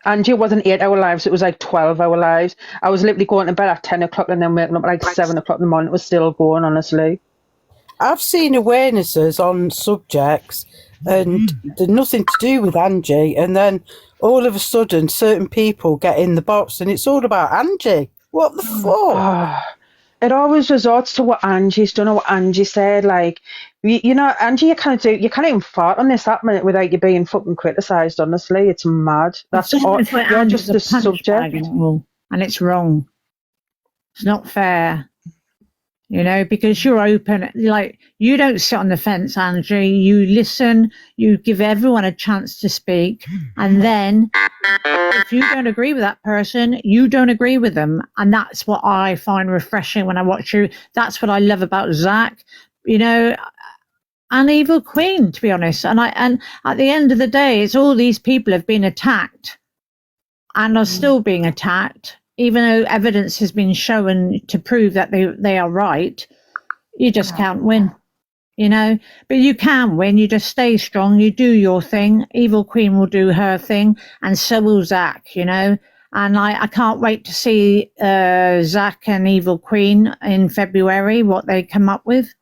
Angie, it wasn't 8-hour lives, it was like 12-hour lives. I was literally going to bed at 10 o'clock and then waking up at like 7 o'clock in the morning. It was still going, honestly. I've seen awarenesses on subjects and they're nothing to do with Angie, and then all of a sudden certain people get in the box and it's all about Angie. What the fuck? It always resorts to what Angie's done or what Angie said. Like, Angie, you can't even fart on this app without you being fucking criticised, honestly. It's mad. That's all. You're just the subject. And it's wrong. It's not fair. Because you're open. Like, you don't sit on the fence, Angie. You listen. You give everyone a chance to speak. And then if you don't agree with that person, you don't agree with them. And that's what I find refreshing when I watch you. That's what I love about Zach, and Evil Queen, to be honest. And at the end of the day, it's all these people have been attacked and are still being attacked. Even though evidence has been shown to prove that they are right, you just can't win, But you can win. You just stay strong. You do your thing. Evil Queen will do her thing, and so will Zach, And I can't wait to see Zach and Evil Queen in February, what they come up with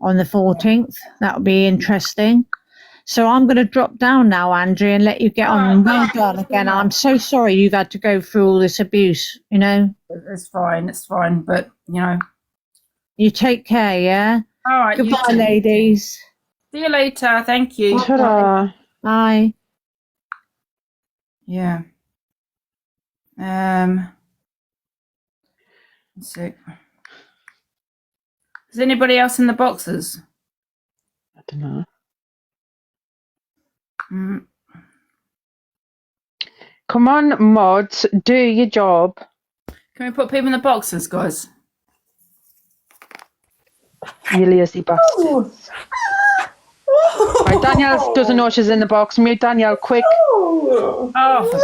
on the 14th. That'll be interesting. So I'm going to drop down now, Angie, and let you get on. Well done again. I'm so sorry you've had to go through all this abuse, It's fine, but, You take care, yeah? All right. Goodbye, ladies. See you later. Thank you. Ta-da. Bye. Yeah. Let's see. Is anybody else in the boxes? I don't know. Come on, mods, do your job. Can we put people in the boxes, guys? You lazy bastards. Right, Danielle doesn't know she's in the box. Mute Danielle, quick. Oh, for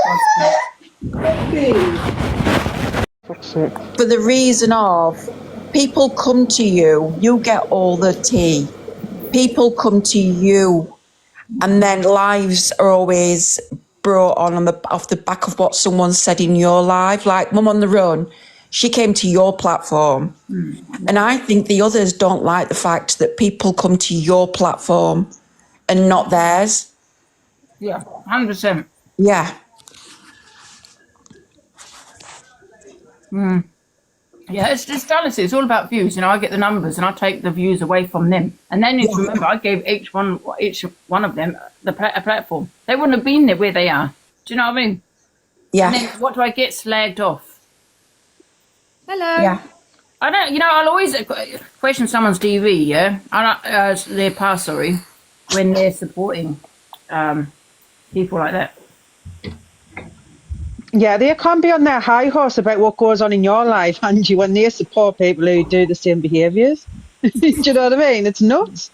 God's sake. For the reason of people come to you, you get all the tea. People come to you, and then lives are always brought on off the back of what someone said in your life. Like Mum on the Run, she came to your platform. And I think the others don't like the fact that people come to your platform and not theirs. Yeah, 100%. Yeah. Yeah, it's just jealousy. It's all about views. I get the numbers and I take the views away from them. And then you remember, I gave each one of them a platform. They wouldn't have been there where they are. Do you know what I mean? Yeah. And then what do I get slagged off? Hello. Yeah. I don't, I'll always question someone's DV, yeah? Their past, when they're supporting people like that. Yeah, they can't be on their high horse about what goes on in your life, Angie, when they support people who do the same behaviours. Do you know what I mean? It's nuts.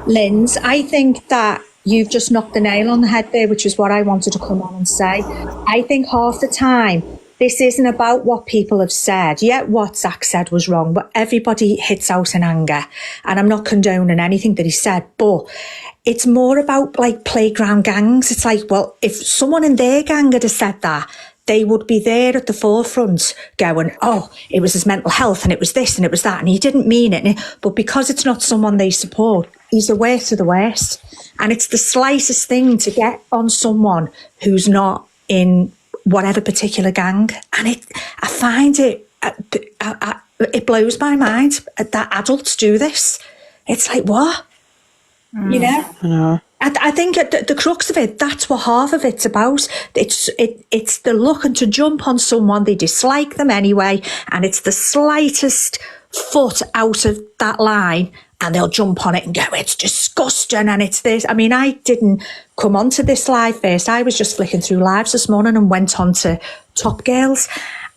Linz, I think that you've just knocked the nail on the head there, which is what I wanted to come on and say. I think half the time this isn't about what people have said. Yeah, what Zach said was wrong, but everybody hits out in anger. And I'm not condoning anything that he said, but it's more about like playground gangs. It's like, well, if someone in their gang had said that, they would be there at the forefront going, oh, it was his mental health and it was this and it was that. And he didn't mean it. But because it's not someone they support, he's the worst of the worst. And it's the slightest thing to get on someone who's not in whatever particular gang. And I find it blows my mind that adults do this. It's like, what? You know? I know. I think at the crux of it, that's what half of it's about. It's the looking to jump on someone, they dislike them anyway, and it's the slightest foot out of that line and they'll jump on it and go, it's disgusting and it's this. I mean, I didn't come onto this live first. I was just flicking through lives this morning and went on to Top Girls.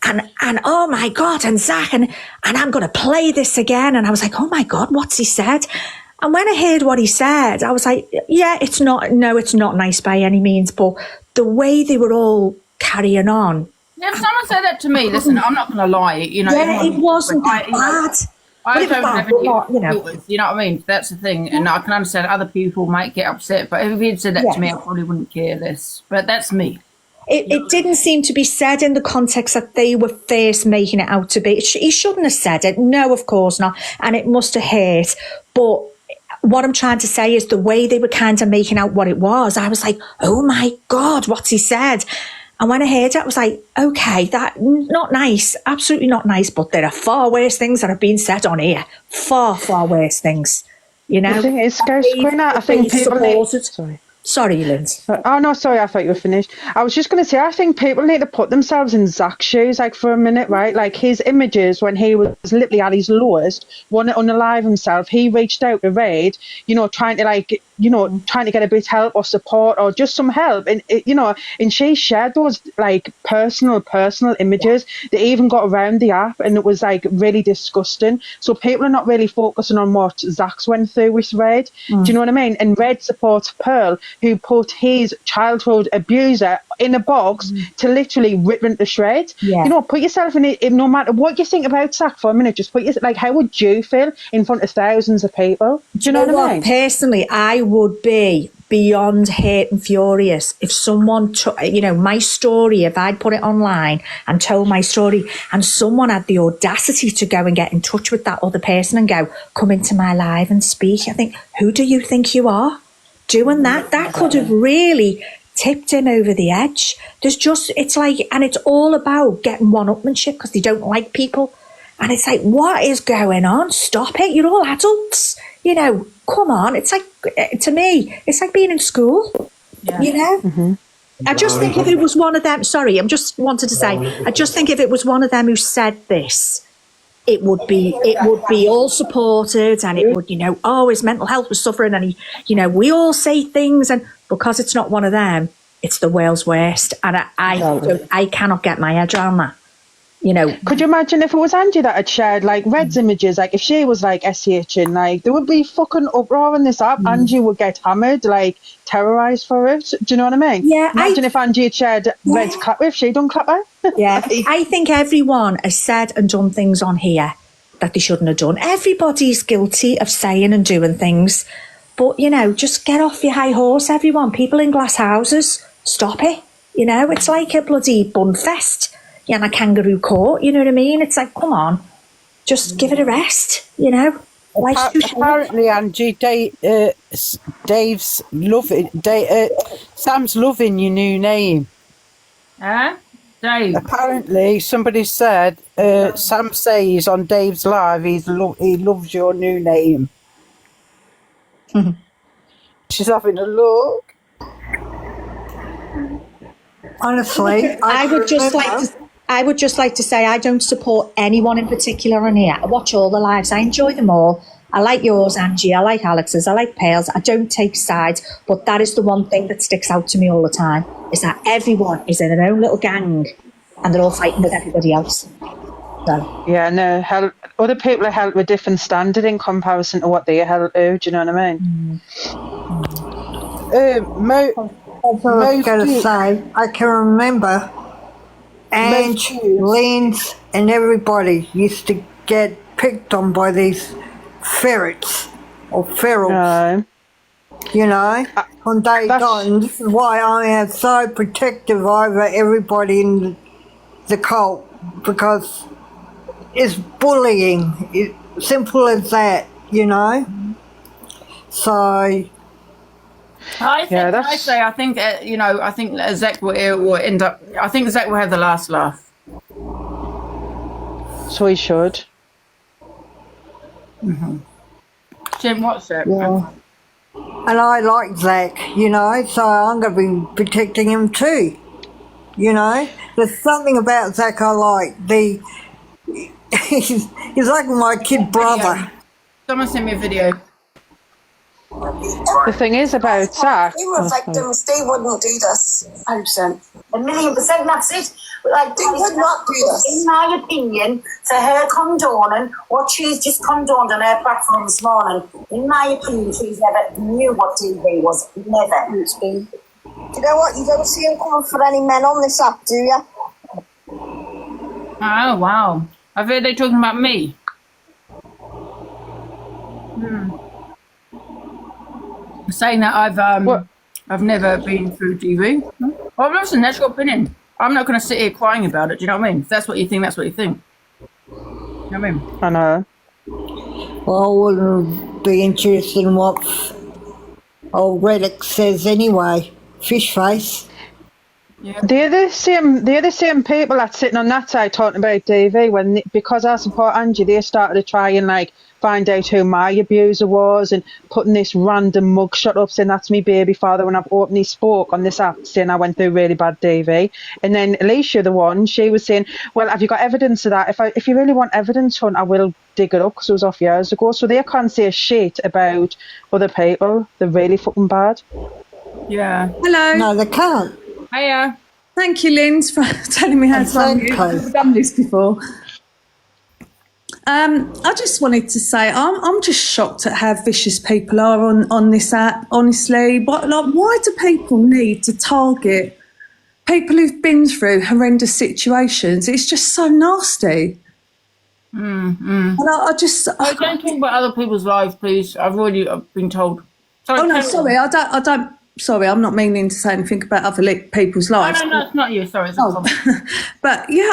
And oh my God, and Zach, and I'm going to play this again. And I was like, oh my God, what's he said? And when I heard what he said, I was like, yeah, it's not nice by any means, but the way they were all carrying on. Yeah, if someone said that to me, listen, I'm not going to lie, you know. Yeah, it wasn't that bad. I don't have any filters, you know what I mean? That's the thing. And I can understand other people might get upset, but if he had said that to me, I probably wouldn't care less. But that's me. It didn't seem to be said in the context that they were first making it out to be. He shouldn't have said it. No, of course not. And it must have hurt. But what I'm trying to say is the way they were kind of making out what it was, I was like, oh my God, what's he said? And when I heard it, I was like, okay, that not nice, absolutely not nice, but there are far worse things that have been said on here. Far, far worse things, you know? The thing is, I think people Sorry, Linz. Oh, no, sorry, I thought you were finished. I was just going to say, I think people need to put themselves in Zach's shoes, like, for a minute, right? Like, his images when he was literally at his lowest, wanted to unalive himself, he reached out to Raid, you know, trying to, like, you know, trying to get a bit of help or support or just some help. And, you know, and she shared those, like, personal images. They even got around the app and it was, like, really disgusting. So people are not really focusing on what Zach's went through with Raid. Do you know what I mean? And Raid supports Pearl, who put his childhood abuser in a box to literally rip him to shreds. Yeah. You know, put yourself in it, no matter what you think about Zach for a minute, just put yourself, like, how would you feel in front of thousands of people? Do you know what I mean? Personally, I would be beyond hate and furious if someone took, you know, my story, if I'd put it online and told my story and someone had the audacity to go and get in touch with that other person and go, come into my live and speak. I think, who do you think you are? Doing that could have really tipped him over the edge. There's just, it's like, and it's all about getting one-upmanship because they don't like people. And it's like, what is going on? Stop it. You're all adults. You know, come on. It's like, to me, it's like being in school, you know? Mm-hmm. I just think if it was one of them, sorry, I just wanted to say, I just think if it was one of them who said this, it would be all supported and it would, you know, oh, his mental health was suffering and he, you know, we all say things and because it's not one of them, it's the world's worst. And I cannot get my head around that. You know, could you imagine if it was Angie that had shared like Red's images? Like if she was like SCHing, like there would be fucking uproar in this app. Angie would get hammered, like terrorized for it. Do you know what I mean? Yeah. Imagine if Angie had shared Red's clap with, she done clap her. Yeah. I think everyone has said and done things on here that they shouldn't have done. Everybody's guilty of saying and doing things, but you know, just get off your high horse, everyone. People in glass houses, stop it. You know, it's like a bloody bun fest. And a kangaroo court, you know what I mean? It's like, come on, just give it a rest, you know? Apparently, Angie, Dave's loving, Sam's loving your new name. Dave? Apparently, somebody said, Sam says on Dave's live, he loves your new name. She's having a look. Honestly, I would just like to say I don't support anyone in particular on here. I watch all the lives. I enjoy them all. I like yours, Angie. I like Alex's. I like Pale's. I don't take sides, but that is the one thing that sticks out to me all the time, is that everyone is in their own little gang and they're all fighting with everybody else. So. Yeah, no, other people are held with a different standard in comparison to what they are held to. Do you know what I mean? I was going to say, I can remember Ange, Lens, and everybody used to get picked on by these ferrets or ferals. You know, on day done. This is why I am so protective over everybody in the cult, because it's bullying. Simple as that, you know. So. I think I think Zach will end up. I think Zach will have the last laugh. So he should. Jim, what's Zach? Yeah. And I like Zach, you know, so I'm going to be protecting him too. You know, there's something about Zach I like. He's like my kid brother. Someone sent me a video. The thing is about Zach. They were victims. They wouldn't do this. 100%. 1,000,000%. That's it. Like, they would not do this. In my opinion, for her condoning what she's just condoned on her platform this morning, in my opinion, she's never knew what TV was. Never. Do you know what? You don't see him coming for any men on this app, do you? Oh, wow. I've heard they talking about me. Saying that I've never been through DV. Well, listen, that's your opinion. I'm not going to sit here crying about it. Do you know what I mean? If that's what you think, that's what you think. You know what I mean? I know. Well, I wouldn't be interested in what old Reddick says anyway. Fish face. Yeah. They're the same people that's sitting on that side talking about DV because I support Angie, they started to try and like find out who my abuser was and putting this random mugshot up saying that's me baby father when I've openly spoke on this app saying I went through really bad DV. And then Alicia, the one, she was saying, well, have you got evidence of that? If you really want evidence, Hunt, I will dig it up because it was off years ago. So they can't say shit about other people. They're really fucking bad. Yeah. Hello. No, they can't. Hiya. Thank you, Linz, for telling me how to unmute. I've done this before. I just wanted to say I'm just shocked at how vicious people are on this app. Honestly, why do people need to target people who've been through horrendous situations? It's just so nasty. And I just don't talk about other people's lives, please. I've been told. Sorry, sorry, I don't. Sorry, I'm not meaning to say anything about other people's lives. No, it's not you. Sorry. It's not But yeah,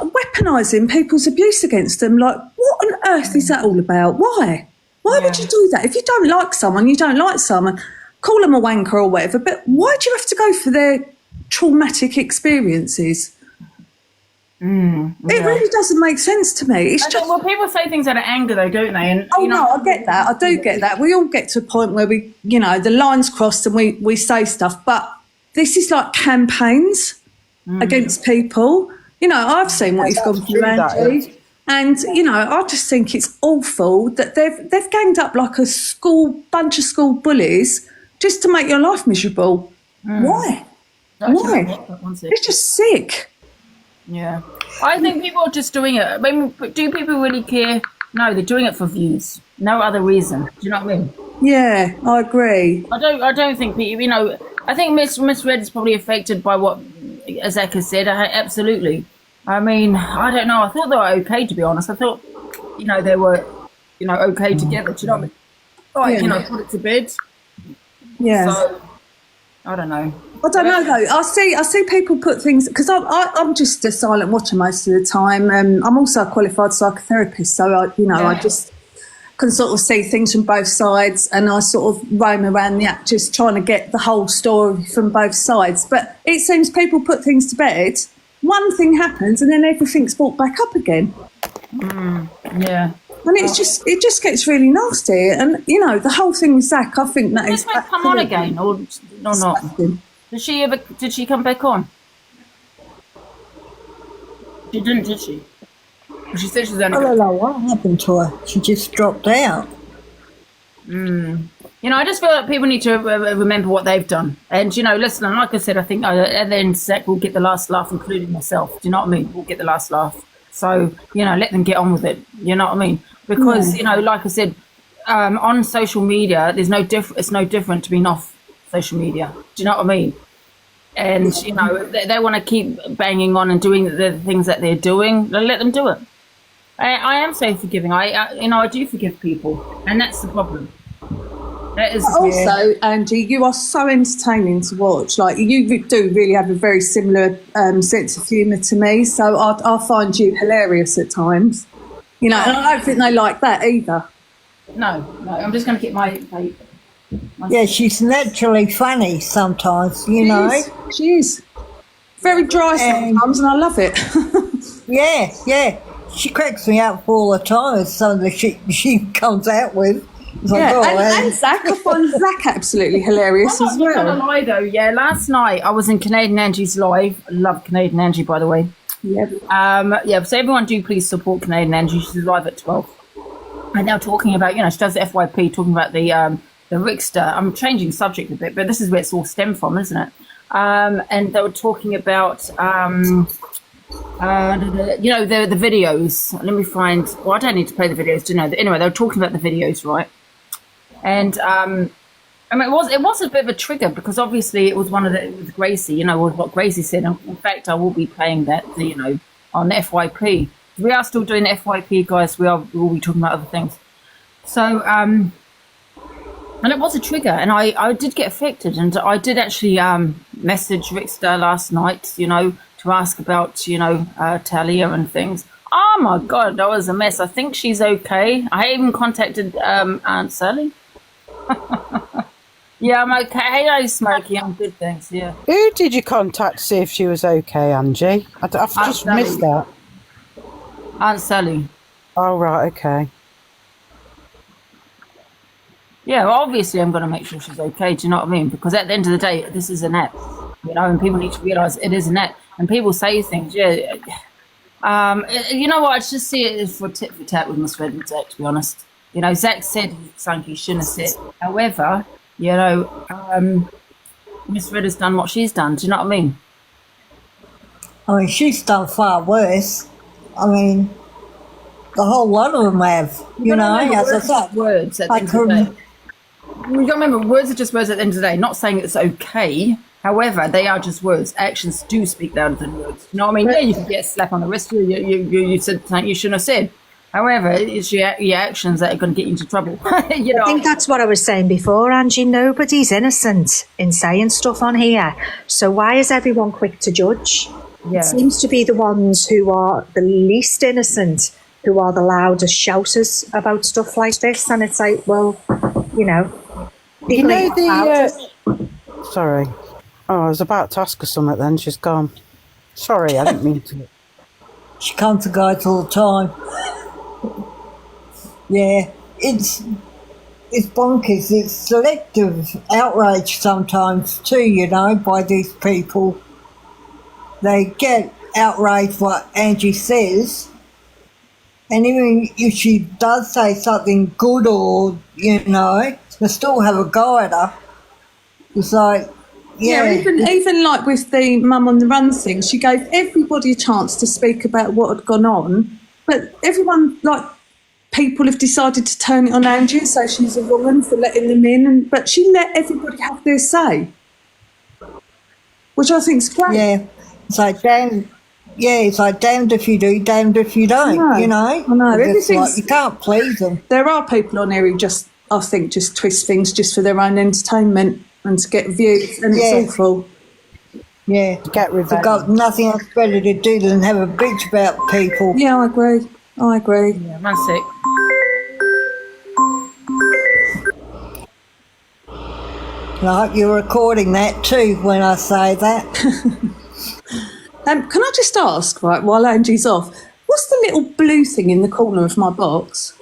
weaponising people's abuse against them. Like, what on earth is that all about? Why? Why would you do that? If you don't like someone, you don't like someone. Call them a wanker or whatever. But why do you have to go for their traumatic experiences? It really doesn't make sense to me. It's just people say things out of anger, though, don't they? And I get that. I do get that. We all get to a point where we, the line's crossed and we say stuff. But this is like campaigns against people. I've seen what you've gone through, Angie, and I just think it's awful that they've ganged up like a bunch of school bullies just to make your life miserable. Why? It's just sick. Yeah, I think people are just doing it. I mean, do people really care? No, they're doing it for views. No other reason. Do you know what I mean? Yeah, I agree. I don't think people. I think Miss Red is probably affected by what Zach has said. Absolutely. I mean, I don't know. I thought they were okay, to be honest. I thought, they were, okay together. Do you know what I mean? Like, put it to bed. Yeah. So, I don't know. I don't know though. I see people put things because I'm just a silent watcher most of the time. I'm also a qualified psychotherapist, so I just can sort of see things from both sides, and I sort of roam around the app just trying to get the whole story from both sides. But it seems people put things to bed, one thing happens, and then everything's brought back up again. Yeah. And it just gets really nasty, and the whole thing with Zach, I think that is. Does Zach come on again, or not? Did she come back on? She didn't, did she? She said she's only. I don't know what happened to her. She just dropped out. I just feel like people need to remember what they've done. And, listen, and like I said, I think at the end, Zach will get the last laugh, including myself. Do you know what I mean? We'll get the last laugh. So, let them get on with it. You know what I mean? Because, like I said, on social media, it's no different to being off social media. Do you know what I mean? and you know they want to keep banging on and doing the things that they're doing, let them do it. I am so forgiving. I do forgive people, and that's the problem. That is also, Angie, you are so entertaining to watch. Like, you do really have a very similar sense of humour to me, so I find you hilarious at times. You know, and I don't think they like that either. No, I'm just going to keep my Yeah, she's naturally funny sometimes, you know. She is. Very dry sometimes, and I love it. Yeah. She cracks me up all the time with some of the shit she comes out with. It's like, and Zach, I find Zach absolutely hilarious as well. I'm not gonna lie though, last night I was in Canadian Angie's live. I love Canadian Angie, by the way. So everyone do please support Canadian Angie. She's live at 12. And now talking about, she does the FYP, talking about the Richter. I'm changing subject a bit, but this is where it's all stemmed from, isn't it? And they were talking about the videos. Let me find. Well, I don't need to play the videos to know. Anyway, they were talking about the videos, right? And it was a bit of a trigger because obviously it was with Gracie. What Gracie said. In fact, I will be playing that. On the FYP. We are still doing the FYP, guys. We will be talking about other things. So and it was a trigger, and I did get affected, and I did actually message Richter last night, to ask about, Talia and things. Oh my God, that was a mess. I think she's okay. I even contacted Aunt Sally. Yeah, I'm okay. Hey, Smokey, I'm good, thanks. Yeah. Who did you contact to see if she was okay, Angie? I've just missed that. Aunt Sally. Oh, right, okay. Yeah, well, obviously I'm going to make sure she's okay, do you know what I mean? Because at the end of the day, this is an app, and people need to realise it is an app. And people say things, you know what, I just see it for tit for tat with Miss Red and Zach, to be honest. Zach said something he shouldn't have said. However, Miss Red has done what she's done, do you know what I mean? I mean, she's done far worse. I mean, the whole lot of them have, as I said. Words at the end of the day. You got to remember, words are just words at the end of the day. Not saying it's okay. However, they are just words. Actions do speak louder than words. You know what I mean? Yeah, you can get a slap on the wrist. You said something you shouldn't have said. However, it's your actions that are going to get you into trouble. I think that's what I was saying before, Angie. Nobody's innocent in saying stuff on here. So why is everyone quick to judge? Yeah. It seems to be the ones who are the least innocent who are the loudest shouters about stuff like this. And it's like, well, Sorry. Oh, I was about to ask her something then. She's gone. Sorry, I didn't mean to. She comes to guys all the time. Yeah, it's bonkers. It's selective outrage sometimes too, by these people. They get outraged what Angie says, and even if she does say something good or, they still have a go at her. It's like, even like with the Mum on the Run thing, she gave everybody a chance to speak about what had gone on, but everyone, people have decided to turn it on Angie and say she's a woman for letting them in, but she let everybody have their say, which I think is great. Yeah, it's like damned if you do, damned if you don't. I know. You can't please them. There are people on here who just twist things just for their own entertainment and to get views, and it's awful. Yeah, get revenge. They've got nothing else better to do than have a bitch about people. Yeah, I agree. Yeah, one sec. I hope you're recording that too when I say that. Can I just ask, right, while Angie's off, what's the little blue thing in the corner of my box?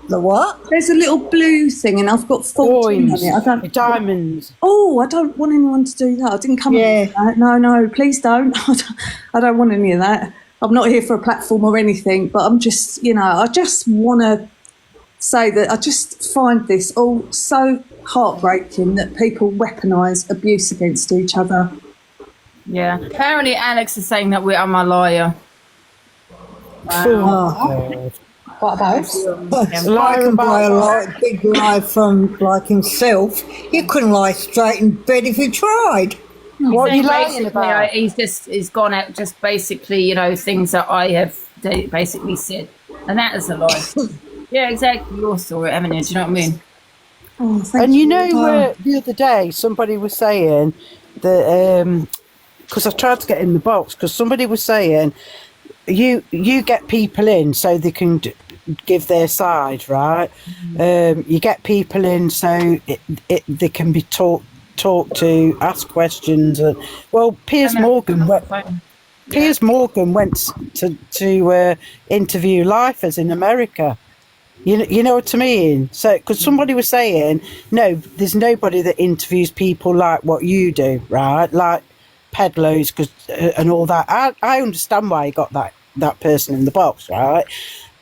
The what? There's a little blue thing, and I've got 14 on it. Diamonds. Oh, I don't want anyone to do that. I didn't come here for that. No, please don't. I don't want any of that. I'm not here for a platform or anything, but I'm just, I just want to say that I just find this all so heartbreaking that people weaponise abuse against each other. Yeah. Apparently Alex is saying that I'm a liar. Oh, God. What about? I can buy a big lie from like himself. You couldn't lie straight in bed if you tried. What are you lying about? He's gone out just basically, things that I have basically said. And that is a lie. Yeah, exactly. Your story, haven't you? Do you know what I mean? Oh, and the other day somebody was saying that, because I tried to get in the box, because somebody was saying, you get people in so they can give their side, right? You get people in so they can be talked to, ask questions. Piers Morgan went to interview lifers in America. You know what I mean? So, because somebody was saying, no, there's nobody that interviews people like what you do, right? Like peddlers, and all that. I understand why you got that person in the box, right?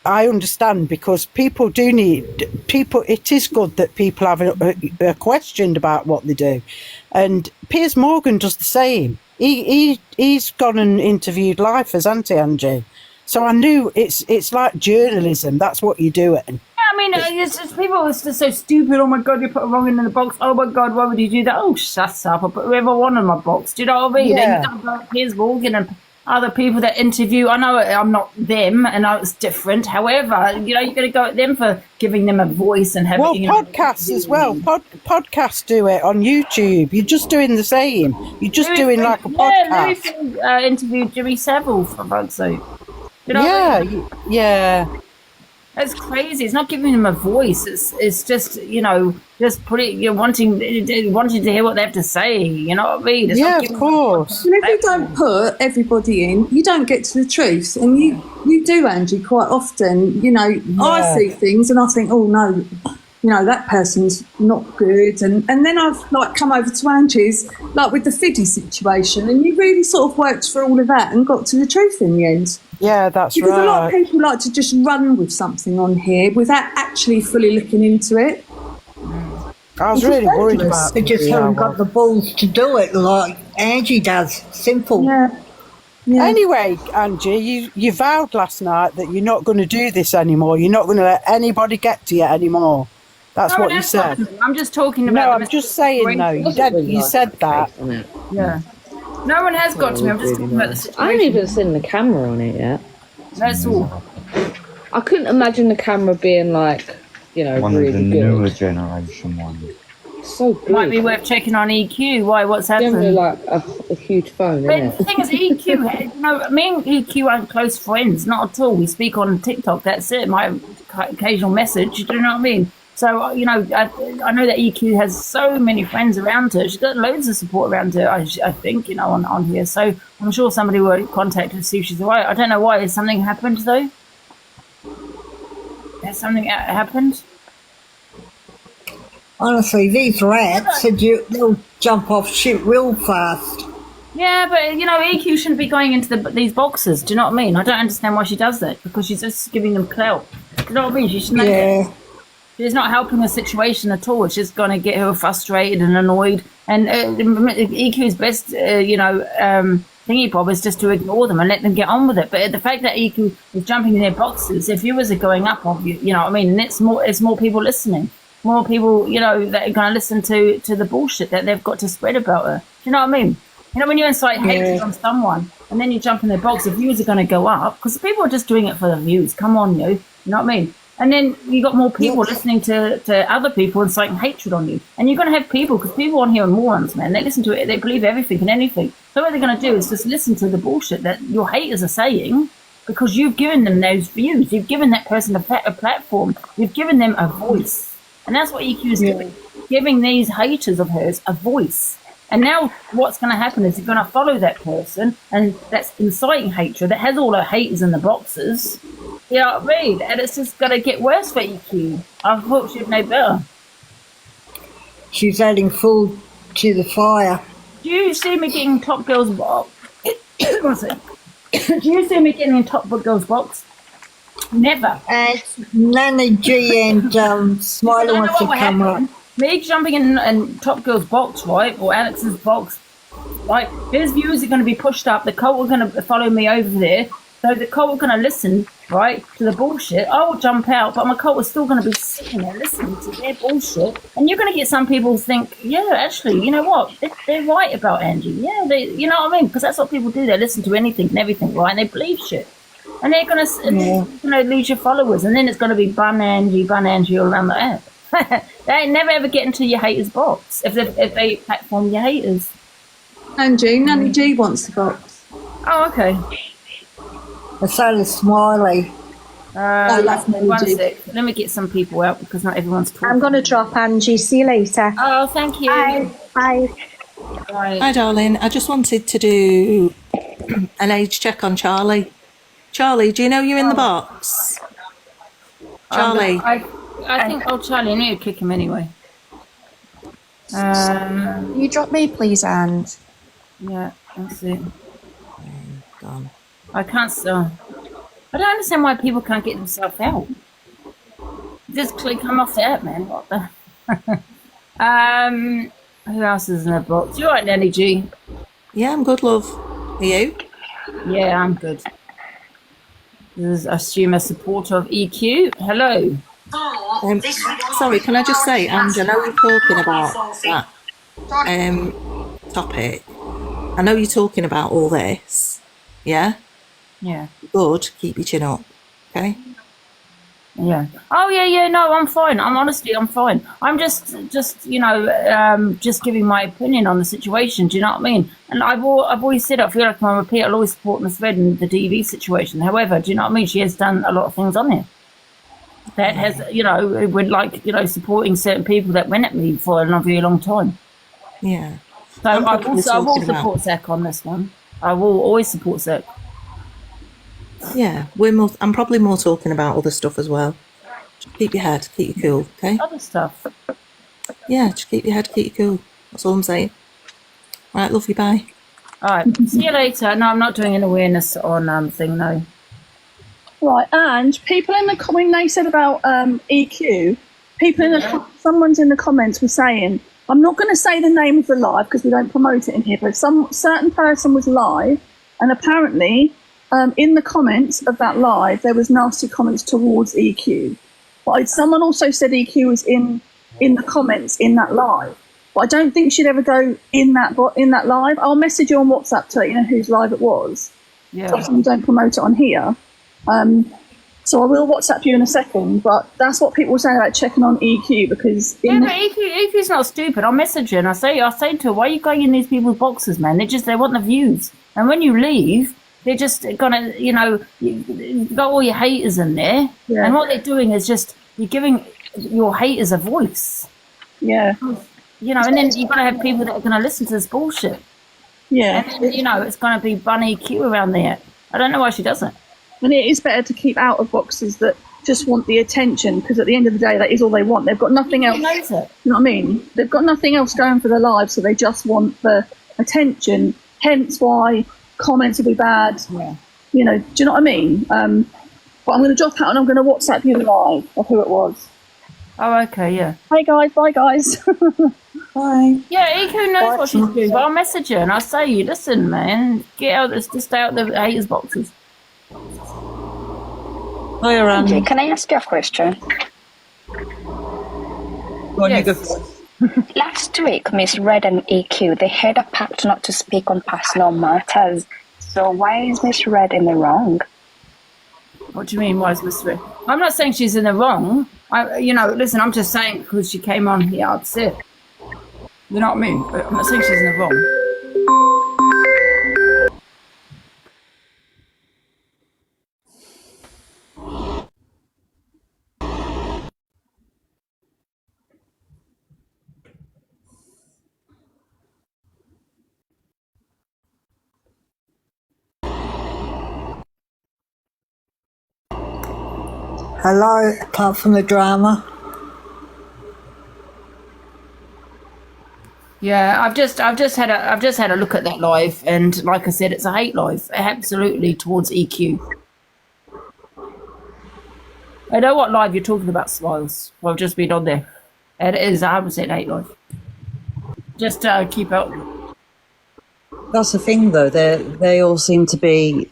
I understand, because people do need people. It is good that people have a question about what they do, and Piers Morgan does the same. He's gone and interviewed lifers, hasn't he, Angie? So I knew it's like journalism. That's what you're doing. I mean, it's just people are just so stupid. Oh my God, you put a wrong in the box. Oh my God, why would you do that? Oh, shut up. I put whoever I want in my box. Do you know what I mean? Yeah. Then you don't like Piers Morgan and other people that interview. I know I'm not them, and I know it's different. However, you're going to go at them for giving them a voice and having. Podcasts as well. Podcasts do it on YouTube. You're just doing the same. You're just doing like a podcast. Yeah, Louis interviewed Jimmy Savile for fuck's sake. You know yeah. That's crazy. It's not giving them a voice. It's just just wanting to hear what they have to say. You know what I mean? It's not of course. And if you don't put everybody in, you don't get to the truth. And you do, Angie, quite often. I see things and I think, oh no, that person's not good. And then I've come over to Angie's, with the Fiddy situation, and you really sort of worked for all of that and got to the truth in the end. Yeah, that's because right. Because a lot of people like to just run with something on here without actually fully looking into it. I was really worried about They just haven't got the balls to do it like Angie does. Simple. Yeah. Anyway, Angie, you vowed last night that you're not going to do this anymore. You're not going to let anybody get to you anymore. That's what you said. I'm just talking about. No, I'm just saying. No, you said that. Yeah. No one has got to me. I'm just talking about the situation. I haven't even seen the camera on it yet. That's all. I couldn't imagine the camera being one really of the good. newer generation ones. So good. Might be worth checking on EQ. Why? What's happening? Generally, a huge phone, But isn't it? the thing is, EQ. Me and EQ aren't close friends, not at all. We speak on TikTok. That's it. My occasional message. Do you know what I mean? So, I know that EQ has so many friends around her. She's got loads of support around her, I think, on here. So I'm sure somebody will contact her to see if she's all right. I don't know why. Has something happened, though? Has something happened? Honestly, these rats, they'll jump off shit real fast. Yeah, but, EQ shouldn't be going into these boxes. Do you know what I mean? I don't understand why she does that, because she's just giving them clout. Do you know what I mean? She shouldn't. She's not helping the situation at all. It's just going to get her frustrated and annoyed. And EQ's best, thingy bob is just to ignore them and let them get on with it. But the fact that EQ is jumping in their boxes, if viewers are going up, you know what I mean? And it's more people listening. More people, that are going to listen to the bullshit that they've got to spread about her. Do you know what I mean? When you incite hatred on someone and then you jump in their box, the views are going to go up because people are just doing it for the views. Come on, you know what I mean? And then you got more people listening to other people inciting hatred on you. And you're going to have people, because people on here are morons, man. They listen to it, they believe everything and anything. So what they're going to do is just listen to the bullshit that your haters are saying, because you've given them those views. You've given that person a platform. You've given them a voice. And that's what EQ is doing, giving these haters of hers a voice. And now what's going to happen is you're going to follow that person, and that's inciting hatred, that has all her haters in the boxes. You know what I mean? And it's just going to get worse for EQ. I thought she'd know better. She's adding fuel to the fire. Do you see me getting Top Girl's box? Do you see me getting in Top Girl's box? Never. Nanny G and Smiley wants to come up. Me jumping in Top Girl's box, right, or Alex's box, right, his views are going to be pushed up. The cult are going to follow me over there. So the cult are going to listen, right, to the bullshit. I will jump out, but my cult is still going to be sitting there listening to their bullshit. And you're going to get some people who think, yeah, actually, you know what? They're right about Angie. Yeah, you know what I mean? Because that's what people do. They listen to anything and everything, right? And they believe shit. And they're going to lose your followers. And then it's going to be bun Angie all around the app. They ain't never ever get into your haters' box if they platform your haters. Angie, Nanny G wants the box. Oh, okay. I say the smiley. One sec. Let me get some people out because not everyone's talking. I'm going to drop Angie. See you later. Oh, thank you. Bye. Hi, darling. I just wanted to do an age check on Charlie. Charlie, do you know you're in the box? Charlie. I think Charlie, I need to kick him anyway. You drop me, please, Anne. Yeah, that's it. Gone. I can't still. I don't understand why people can't get themselves out. Just come off the app, man. What the? Who else is in the box? You alright, Nanny G? Yeah, I'm good, love. Are you? Yeah, I'm good. This is, I assume, a supporter of EQ. Hello. Sorry, can I just say, Angie, I know you're talking about that topic. I know you're talking about all this. Yeah? Yeah. Good. Keep your chin up. Okay? Yeah. Oh, yeah. No, I'm fine. I'm fine. I'm just just giving my opinion on the situation. Do you know what I mean? And I've always said, I feel like I'm repeat, I'll always support Miss Red in the DV situation. However, do you know what I mean? She has done a lot of things on here that has, would supporting certain people that went at me for a very long time. Yeah. So I will support Zach on this one. I will always support Zach. Yeah, I'm probably more talking about other stuff as well. Just keep your head, keep you cool, okay? Other stuff. Yeah, just keep your head, keep you cool. That's all I'm saying. Right, love you, bye. All right, see you later. No, I'm not doing an awareness on thing, no. Right, and people in the when they said about EQ, someone's in the comments was saying, I'm not going to say the name of the live because we don't promote it in here, but some certain person was live, and apparently in the comments of that live there was nasty comments towards EQ. But someone also said EQ was in the comments in that live, but I don't think she'd ever go in that live. I'll message you on WhatsApp to let you know whose live it was. Yeah. Obviously we don't promote it on here. So I will WhatsApp you in a second, but that's what people were saying about checking on EQ because but EQ's not stupid. I'll message her and I say to her, why are you going in these people's boxes, man? They want the views, and when you leave, they're just gonna, you've got all your haters in there, and what they're doing is just you're giving your haters a voice. Yeah. And then you're gonna have people that are gonna listen to this bullshit. Yeah. And then, it's gonna be Bunny EQ around there. I don't know why she doesn't. And it is better to keep out of boxes that just want the attention, because at the end of the day, that is all they want. They've got nothing else. You know what I mean? They've got nothing else going for their lives, so they just want the attention. Hence why comments will be bad. Yeah. Do you know what I mean? But I'm going to drop out and I'm going to WhatsApp you live of who it was. Oh, okay, yeah. Hey guys, bye guys. Bye. Yeah, EQ knows what she's doing, but I'll message her and I'll say, listen, man, get out this, just stay out the haters boxes. Hi, Angie, can I ask you a question? Yes. Last week, Miss Red and EQ, they had a pact not to speak on personal matters. So why is Miss Red in the wrong? What do you mean, why is Miss Red? I'm not saying she's in the wrong. Listen, I'm just saying because she came on here upset. You know what I mean? But I'm not saying she's in the wrong. Hello, apart from the drama. Yeah, I've just had a look at that live, and like I said, it's a hate live, absolutely, towards EQ. I know what live you're talking about, Smiles. Well, I've just been on there. And it is 100% hate live. Just keep out. That's the thing, though. They all seem to be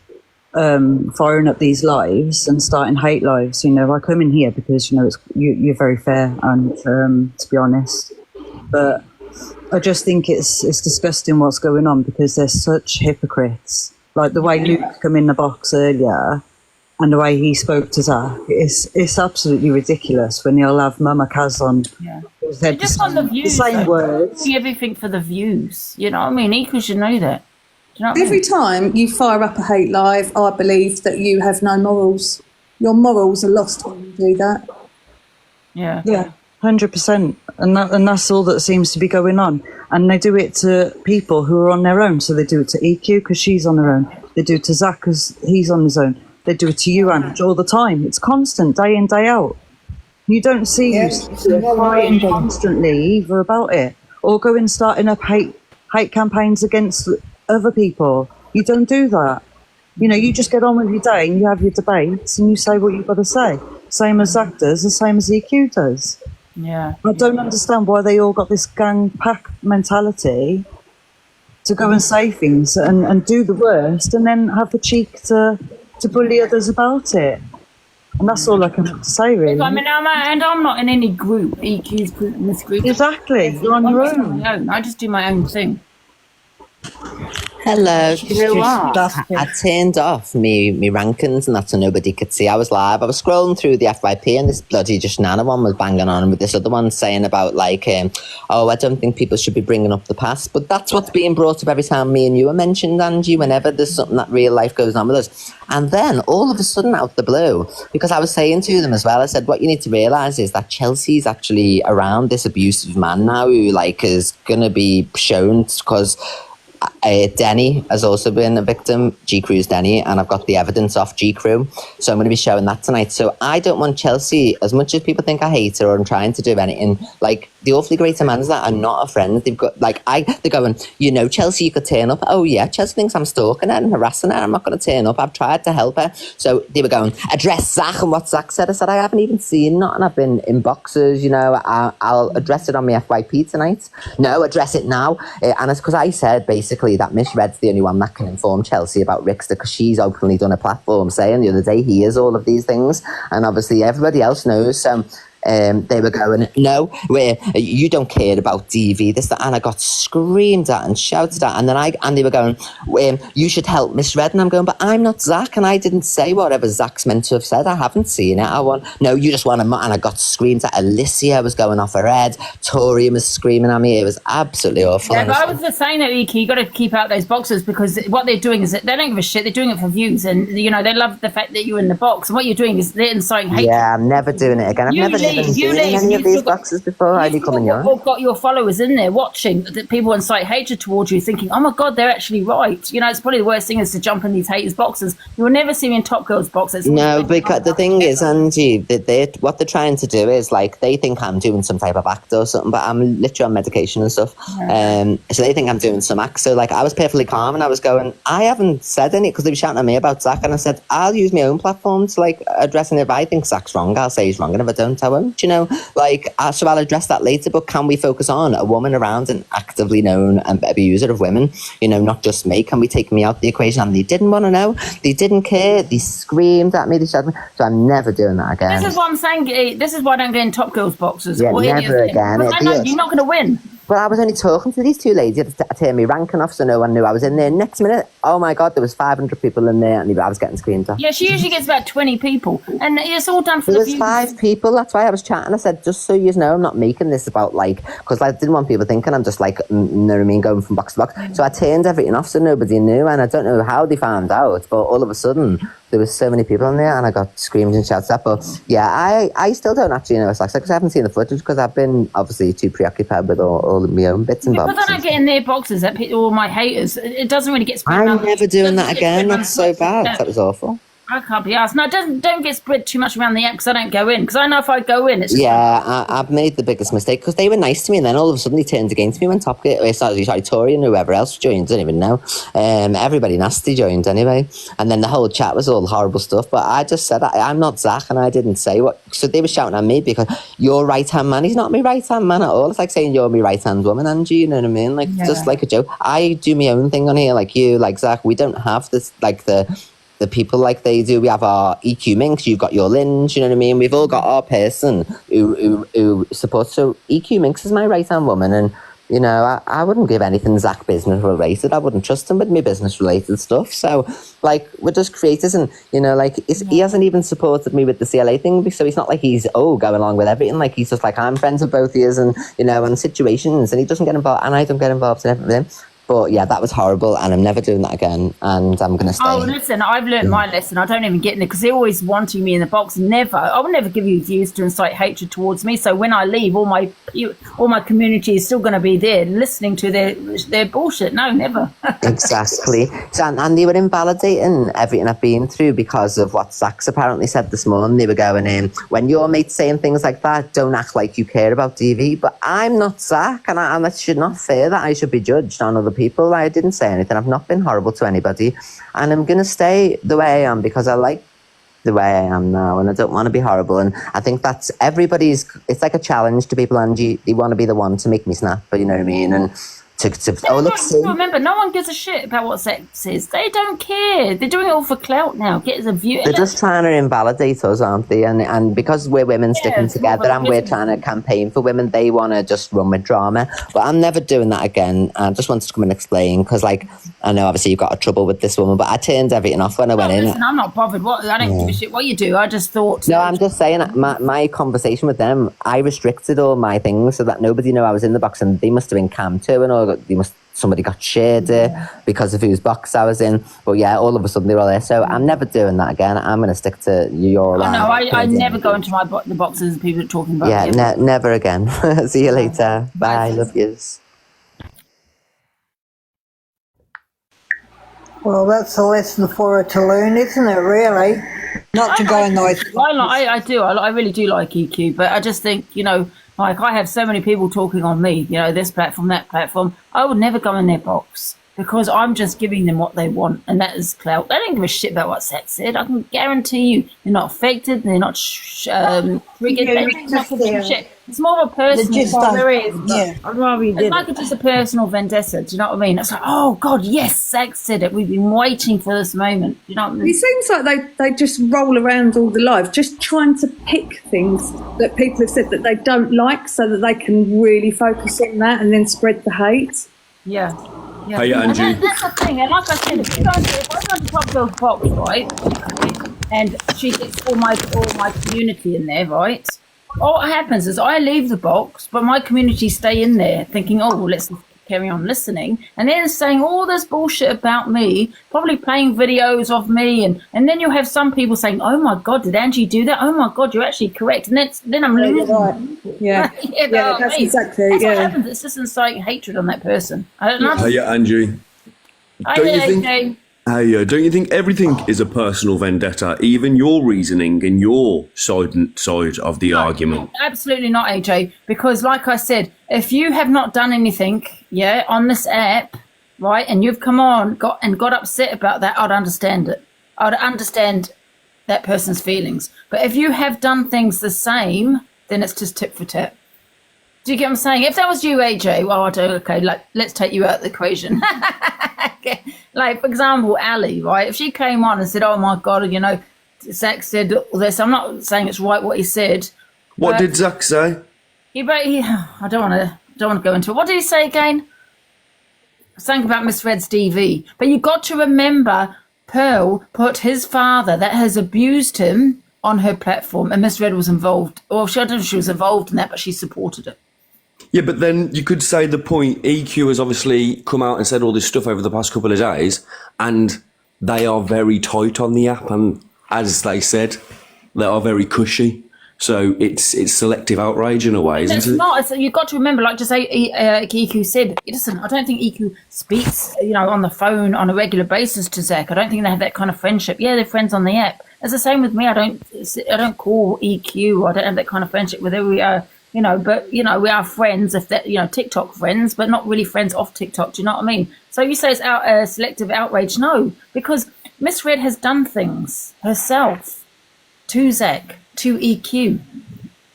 firing up these lives and starting hate lives. You know, I come in here because, you know, you're very fair and to be honest, but I just think it's disgusting what's going on because they're such hypocrites. Like the way Luke come in the box earlier and the way he spoke to Zach, it's absolutely ridiculous when you'll have Mama Kaz on. Yeah. They're Just on the views. the same words. Everything for the views. You know what I mean? Equals should know that. Do you know what I Every mean? time you fire up a hate live, I believe that you have no morals. Your morals are lost when you do that. Yeah. Yeah, 100%. And that's all that seems to be going on. And they do it to people who are on their own. So they do it to EQ because she's on her own. They do it to Zach because he's on his own. They do it to you, Ange, all the time. It's constant, day in, day out. You don't see you crying constantly either about it. Or going starting up hate campaigns against other people. You don't do that. You know, you just get on with your day and you have your debates and you say what you've got to say. Same as Zach does, the same as EQ does. Yeah. I don't understand why they all got this gang pack mentality to go and say things and do the worst and then have the cheek to bully others about it. And that's all I can have to say, really. I mean, I'm not in any group, EQ's group, in this group. Exactly, you're on your own. I just do my own thing. Hello. Do you know what? I turned off me rankings and that so nobody could see I was live. I was scrolling through the FYP and this bloody just Nana one was banging on with this other one saying about like, I don't think people should be bringing up the past. But that's what's being brought up every time me and you are mentioned, Angie, whenever there's something that real life goes on with us. And then all of a sudden out the blue, because I was saying to them as well, I said, what you need to realise is that Chelsea's actually around this abusive man now who like is going to be shown because... Denny has also been a victim, G Crew's Denny, and I've got the evidence off G Crew, so I'm going to be showing that tonight. So I don't want Chelsea, as much as people think I hate her or I'm trying to do anything, like the awfully great amends that are not a friend. They've got like they're going, you know, Chelsea, you could turn up. Oh yeah, Chelsea thinks I'm stalking her and harassing her. I'm not going to turn up. I've tried to help her. So they were going, address Zach and what Zach said. I said I haven't even seen nothing. I've been in boxes, you know. I'll address it on my FYP tonight. No, address it now. And it's because I said basically that Miss Red's the only one that can inform Chelsea about Rickster because she's openly done a platform saying the other day he is all of these things, and obviously everybody else knows. So they were going, no, you don't care about DV, this, that, and I got screamed at and shouted at, and then they were going, you should help Miss Red, and I'm going, but I'm not Zach, and I didn't say whatever Zach's meant to have said. I haven't seen it. No, you just want to, and I got screamed at. Alicia was going off her head. Torian was screaming at me. It was absolutely awful. Yeah, but I was just saying that, EQ, you got to keep out those boxes because what they're doing is that they don't give a shit. They're doing it for views, and you know they love the fact that you're in the box. And what you're doing is they're inciting hate. Yeah, I'm never doing it again. I've never been in any of these boxes before. I do come in yours. You've got your followers in there watching that people incite hatred towards you, thinking, "Oh my God, they're actually right." You know, it's probably the worst thing is to jump in these haters' boxes. You will never see me in Top Girls' boxes. No, because the thing is, Angie, that what they're trying to do is like they think I'm doing some type of act or something, but I'm literally on medication and stuff. Yeah. So they think I'm doing some act. So like I was perfectly calm and I was going, I haven't said any because they were shouting at me about Zach, and I said I'll use my own platform to like address it. If I think Zach's wrong, I'll say he's wrong, and if I don't, I won't. You know, like so I'll address that later. But can we focus on a woman around an actively known abuser of women? You know, not just me. Can we take me out the equation? And they didn't want to know. They didn't care. They screamed at me. They shouted at me. So I'm never doing that again. This is what I'm saying. This is why I don't get in Top Girls boxes. Yeah, or never again. I know you're not going to win. But I was only talking to these two ladies to turn me ranking off so no one knew I was in there. Next minute, oh my God, there was 500 people in there and I was getting screamed at. Yeah, she usually gets about 20 people. And it's all done for there the was views. 5 people, that's why I was chatting. I said, just so you know, I'm not making this about like, because I didn't want people thinking I'm just like, you know what I mean, going from box to box. So I turned everything off so nobody knew, and I don't know how they found out, but all of a sudden, there was so many people in there and I got screamed and shouted at. But yeah, I still don't actually know what's like because I haven't seen the footage because I've been obviously too preoccupied with all of my own bits and bobs. Because I don't get in their boxes, all my haters, it doesn't really get spread. I'm never doing that again. That's so bad. That was awful. I can't be asked. No, don't get spread too much around the app because I don't go in. Because I know if I go in, it's just I've made the biggest mistake because they were nice to me, and then all of a sudden they turned against me when Tori and whoever else joined. I don't even know. Everybody nasty joined anyway, and then the whole chat was all horrible stuff. But I just said I'm not Zach, and I didn't say what. So they were shouting at me because your right hand man. He's not my right hand man at all. It's like saying you're my right hand woman, Angie. You know what I mean? Like just like a joke. I do my own thing on here, like you, like Zach. We don't have this like the the people like they do. We have our EQ minx, you've got your Lynch, you know what I mean? We've all got our person who supports. So EQ minx is my right-hand woman, and you know, I wouldn't give anything Zach business related. I wouldn't trust him with me business related stuff. So, like, we're just creators, and you know, like, he hasn't even supported me with the CLA thing. So he's not like he's going along with everything. Like, he's just like, I'm friends with both of you, and you know, and situations, and he doesn't get involved, and I don't get involved in everything. But yeah, that was horrible, and I'm never doing that again, and I'm going to stay. Oh, listen, I've learned my lesson. I don't even get in it because they're always wanting me in the box. I will never give you views to incite hatred towards me. So when I leave, all my community is still going to be there listening to their bullshit. No, never. Exactly. And they were invalidating everything I've been through because of what Zach's apparently said this morning. They were going, when your mate's saying things like that, don't act like you care about DV. But I'm not Zach, and that should not fair that I should be judged on other people. I didn't say anything. I've not been horrible to anybody, and I'm going to stay the way I am because I like the way I am now, and I don't want to be horrible. And I think that's it's like a challenge to people, Angie. They want to be the one to make me snap, but you know what I mean? And remember, no one gives a shit about what sex is. They don't care. They're doing it all for clout now. Get a view. They're just trying to invalidate us, aren't they? And because we're women sticking together and we're trying to campaign for women, they want to just run with drama. But I'm never doing that again. I just wanted to come and explain because, like, I know obviously you've got a trouble with this woman, but I turned everything off when I went in. Listen, I'm not bothered. I don't give a shit what you do. I just thought. No, I'm just saying my conversation with them, I restricted all my things so that nobody knew I was in the box, and they must have been cam too, and somebody got shared because of whose box I was in. But yeah, all of a sudden they were all there. So I'm never doing that again. I'm going to stick to your line. No, I never go into the boxes of people talking about it. Yeah, never again. See you later. Bye. Love yous. Well, that's a lesson for her to learn, isn't it, really? Not to go in those... I do. I really do like EQ, but I just think, you know, like, I have so many people talking on me, you know, this platform, that platform. I would never go in their box because I'm just giving them what they want, and that is clout. They don't give a shit about what Seth said. I can guarantee you they're not affected, they're not triggered. It's more of a personal it's like just a personal vendetta. Do you know what I mean? It's like, oh God, yes, Zach said it. We've been waiting for this moment. Do you know what I mean? It seems like they just roll around all the life, just trying to pick things that people have said that they don't like, so that they can really focus on that and then spread the hate. Yeah. Hey, Angie. And that's the thing. And like I said, if I go to Top Girl's box, right, and she gets all my community in there, right. What happens is I leave the box, but my community stay in there thinking, oh, well, let's carry on listening. And then saying all this bullshit about me, probably playing videos of me. And then you'll have some people saying, oh, my God, did Angie do that? Oh, my God, you're actually correct. And then I'm losing. Right. Yeah. That's exactly. That's what happens. It's just inciting hatred on that person. I don't know. Hey, Angie. Don't you think everything is a personal vendetta, even your reasoning and your side of the argument? Absolutely not, AJ, because like I said, if you have not done anything, on this app, right, and you've come on, got upset about that, I'd understand it. I'd understand that person's feelings. But if you have done things the same, then it's just tit for tat. Do you get what I'm saying? If that was you, AJ, well, let's take you out of the equation. Like, for example, Ali, right? If she came on and said, oh, my God, you know, Zach said all this. I'm not saying it's right what he said. What did Zach say? I don't want to go into it. What did he say again? Something about Miss Red's DV. But you got to remember, Pearl put his father that has abused him on her platform, and Miss Red was involved. Well, I don't know if she was involved in that, but she supported it. Yeah, but then you could say the point, EQ has obviously come out and said all this stuff over the past couple of days, and they are very tight on the app, and as they said, they are very cushy. So it's selective outrage in a way, isn't it? It's not. You've got to remember, like just EQ said, listen, I don't think EQ speaks, you know, on the phone on a regular basis to Zach. I don't think they have that kind of friendship. Yeah, they're friends on the app. It's the same with me. I don't call EQ. I don't have that kind of friendship with her. We are, you know, but, you know, we are friends, if that, you know, TikTok friends, but not really friends off TikTok. Do you know what I mean? So you say it's selective outrage. No, because Miss Red has done things herself to Zach, to EQ.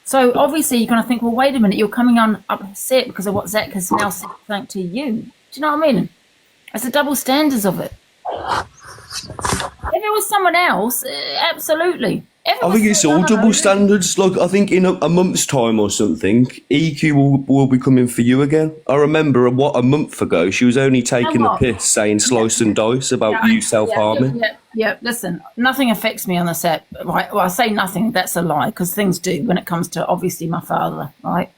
So obviously you're going to think, well, wait a minute, you're coming on upset because of what Zach has now said thanks to you. Do you know what I mean? It's the double standards of it. If it was someone else, absolutely. I think it's all double standards. Like, I think in a month's time or something, EQ will be coming for you again. I remember a month ago, she was only taking the piss, saying slice and dice about you self-harming. Yeah, listen, nothing affects me on the set, right? Well, I say nothing, that's a lie, because things do when it comes to, obviously, my father, right?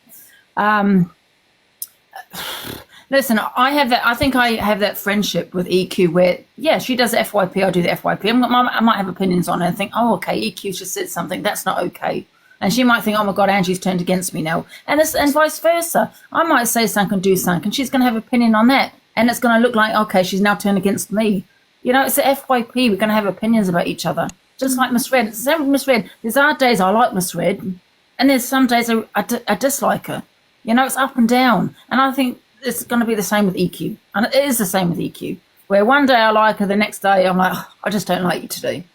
Listen, I think I have that friendship with EQ where, yeah, she does the FYP, I do the FYP. I might have opinions on it and think, oh, okay, EQ just said something, that's not okay. And she might think, oh my God, Angie's turned against me now. And vice versa. I might say something and do something, and she's going to have an opinion on that. And it's going to look like, okay, she's now turned against me. You know, it's the FYP, we're going to have opinions about each other. Just like Miss Red. It's the same with Miss Red. There's our days I like Miss Red, and there's some days I dislike her. You know, it's up and down. And I think it's going to be the same with EQ. And it is the same with EQ. Where one day I like her, the next day I'm like, oh, I just don't like you today. Do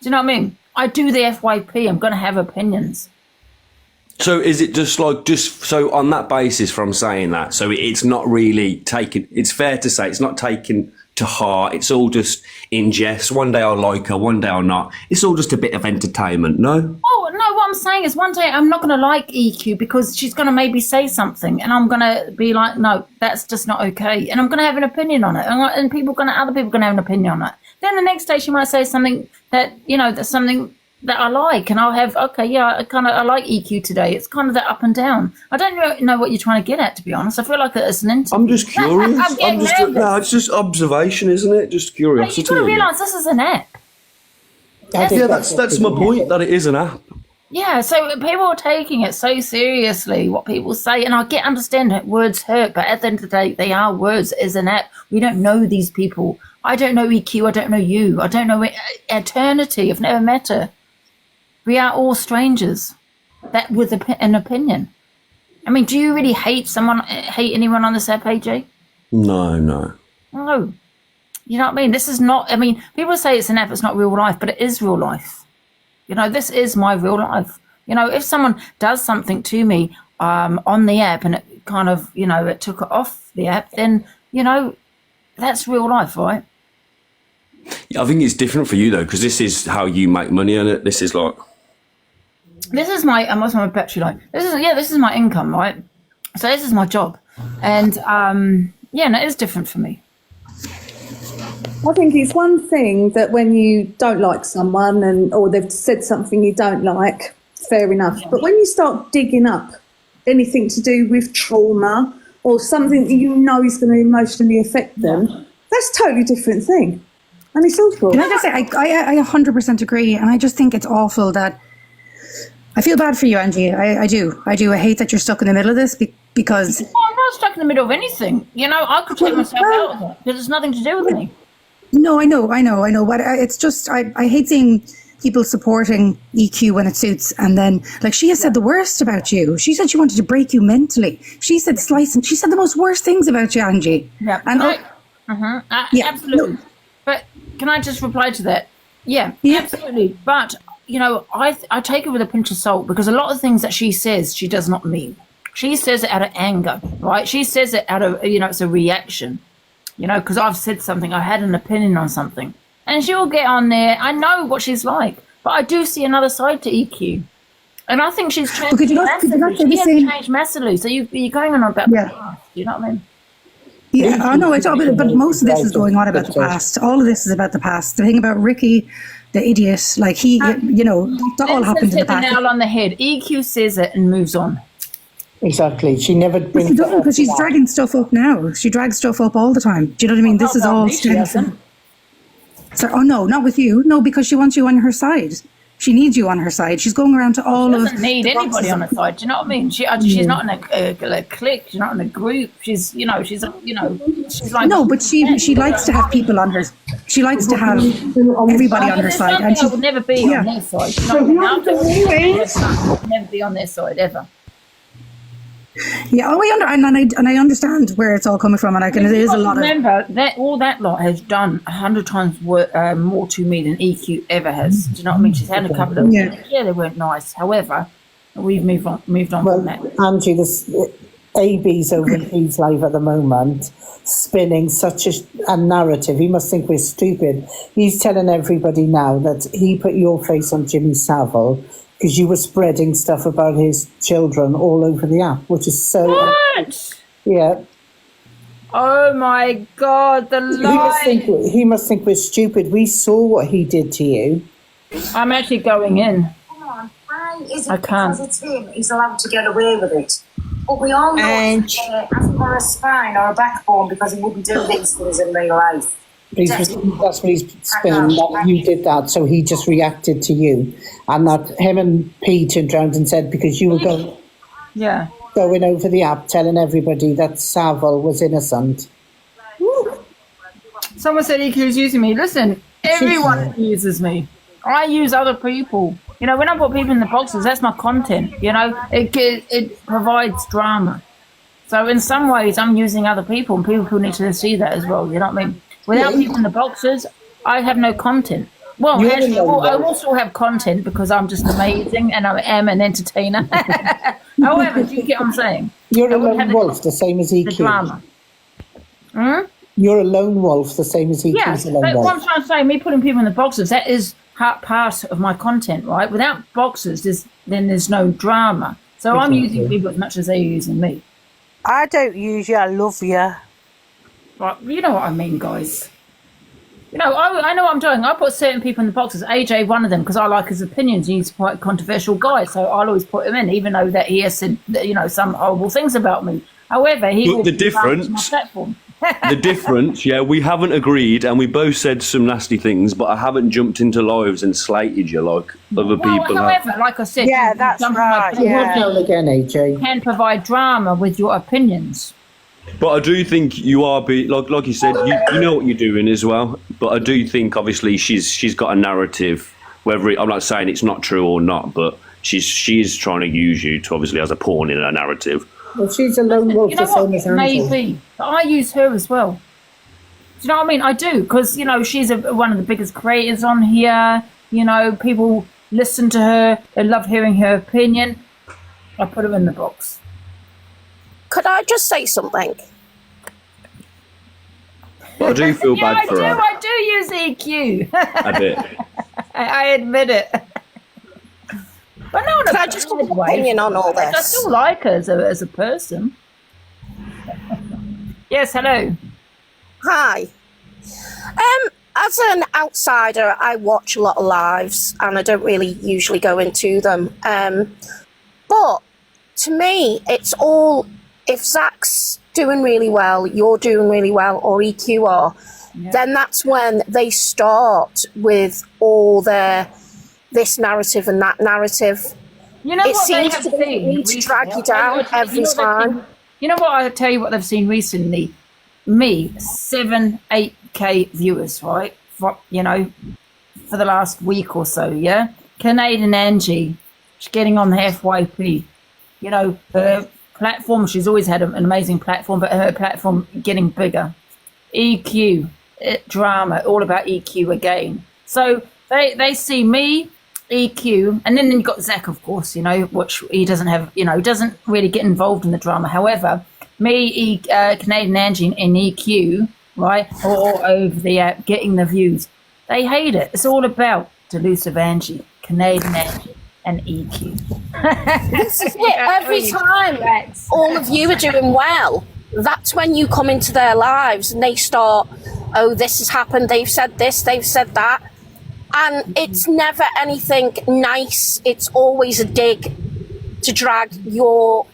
you know what I mean? I do the FYP. I'm going to have opinions. So is it so on that basis from saying that, so it's not really taken, it's fair to say it's not taken to heart, it's all just in jest. One day I'll like her, one day I'll not. It's all just a bit of entertainment, no? Oh, no, what I'm saying is one day I'm not going to like EQ because she's going to maybe say something and I'm going to be like, no, that's just not okay. And I'm going to have an opinion on it. And other people are going to have an opinion on it. Then the next day she might say something that, you know, that's something that I like, and I'll have, okay, yeah, I like EQ today. It's kind of that up and down. I don't know what you're trying to get at, to be honest. I feel like it's an interview. I'm just curious. It's just observation, isn't it? Just curiosity. You've got to realise this is an app. Yeah, that's my point, that it is an app. Yeah, so people are taking it so seriously, what people say, and I understand that words hurt, but at the end of the day, they are words. It is an app. We don't know these people. I don't know EQ. I don't know you. I don't know Eternity. I've never met her. We are all strangers that with an opinion. I mean, do you really hate anyone on this app, AJ? No. No. You know what I mean? This is not, I mean, people say it's an app, it's not real life, but it is real life. You know, this is my real life. You know, if someone does something to me on the app and it kind of, you know, it took it off the app, then, you know, that's real life, right? Yeah, I think it's different for you, though, because this is how you make money on it. This is like... This is my, what's my battery like? This is my income, right? So this is my job. And, no, it is different for me. I think it's one thing that when you don't like someone or they've said something you don't like, fair enough. But when you start digging up anything to do with trauma or something that you know is going to emotionally affect them, that's a totally different thing. And it's awful. Can I just say, I 100% agree. And I just think it's awful that I feel bad for you, Angie. I do. I hate that you're stuck in the middle of this because... I'm not stuck in the middle of anything. You know, I could take myself out of it because it's nothing to do with me. No, I know. But it's just, I hate seeing people supporting EQ when it suits. And then, like, she has said the worst about you. She said she wanted to break you mentally. She said she said the most worst things about you, Angie. Yeah. And absolutely. No. But can I just reply to that? Yeah, absolutely. But, you know, I take it with a pinch of salt because a lot of things that she says, she does not mean. She says it out of anger, right? She says it out of, you know, it's a reaction, you know, because I've said something, I had an opinion on something. And she'll get on there. I know what she's like, but I do see another side to EQ. And I think she's changed massively. She has changed massively. So you're going on about the past, you know what I mean? Yeah, I know, but most of this is going on about the past. All of this is about the past. The thing about Ricky, the idiot, like he, you know, that all happened in the past. The nail on the head. EQ says it and moves on. Exactly. She never brings she doesn't because she's dragging stuff up now. She drags stuff up all the time. Do you know what I mean? This is all stems. So, oh no, not with you. No, because she wants you on her side. She needs you on her side. She's going around to all of. She doesn't need anybody on her side. Do you know what I mean? She's not in a clique. She's not in a group. She's like. No, but she likes to have people on her. She likes to have everybody on her side, and she would never be on their side. You know what I mean? Never be on their side ever. Yeah, I understand where it's all coming from, and it is a lot of. Remember that all that lot has done 100 times more to me than EQ ever has. Do you know what I mean? She's had a couple of they weren't nice. However, we've moved on from that. Angie, AB's over in P's live at the moment, spinning such a narrative. He must think we're stupid. He's telling everybody now that he put your face on Jimmy Savile because you were spreading stuff about his children all over the app, which is so... What? Yeah. Oh my God, the lie. He must think we're stupid. We saw what he did to you. I'm actually going in. Come on, why is I it can't. because it's him he's allowed to get away with it? But we all know he hasn't got a spine or a backbone because he wouldn't do these things in real life. That's what he's spinning, that you did that, so he just reacted to you. And that him and P turned around and said, because you were going over the app telling everybody that Savile was innocent. Someone said EQ's using me. Listen, everyone uses me. I use other people. You know, when I put people in the boxes, that's my content. You know, it provides drama. So in some ways, I'm using other people, and people need to see that as well. You know what I mean? Without people in the boxes, I have no content. Well, actually, I also have content because I'm just amazing and I am an entertainer. However, do you get what I'm saying? You're a lone wolf, the same as EQ. The drama. You're a lone wolf, the same as EQ. Yeah, but what I'm trying to say, me putting people in the boxes, that is part of my content, right? Without boxes, then there's no drama. So I'm using people as much as they're using me. I don't use you, I love you. Right, you know what I mean, guys. You know, I know what I'm doing. I put certain people in the boxes. AJ, one of them, because I like his opinions. He's quite a controversial guy, so I'll always put him in, even though that he has said, you know, some horrible things about me. However, he will the difference. My platform. The difference, we haven't agreed, and we both said some nasty things, but I haven't jumped into lives and slated you like other people however, have. like I said, that's right. Again, AJ. Can provide drama with your opinions. But I do think you are, like you said, you know what you're doing as well. But I do think, obviously, she's got a narrative. I'm not saying it's not true or not, but she's trying to use you to obviously as a pawn in her narrative. Well, she's a lone wolf, the same as Angie. Maybe, but I use her as well. Do you know what I mean? I do, because you know she's one of the biggest creators on here. You know, people listen to her. They love hearing her opinion. I put her in the box. Could I just say something? But I do feel bad for her. I do use EQ. A bit. I admit it. But no, Can I just have an opinion on all this? I still like her as a person. Yes, hello. Hi. As an outsider, I watch a lot of lives, and I don't really usually go into them. But to me, it's all, if Zach's doing really well, you're doing really well, or EQ are, then that's when they start with all this narrative and that narrative. You know it what seems they have seen to drag you down every time. You know what? I'll tell you what they've seen recently. Me, 7-8K viewers, right? For the last week or so, yeah? Canadian Angie, she's getting on the FYP. You know, her platform, she's always had an amazing platform, but her platform getting bigger. EQ, drama, all about EQ again. So they see me, EQ, and then you've got Zach, of course, you know, which he doesn't have, you know, doesn't really get involved in the drama. However, me, Canadian Angie in EQ, right, or over the app, getting the views. They hate it. It's all about Delusive Angie, Canadian Angie, and EQ. This is it. Every time all of you are doing well, that's when you come into their lives and they start, oh, this has happened, they've said this, they've said that. And it's never anything nice. It's always a dig to drag your,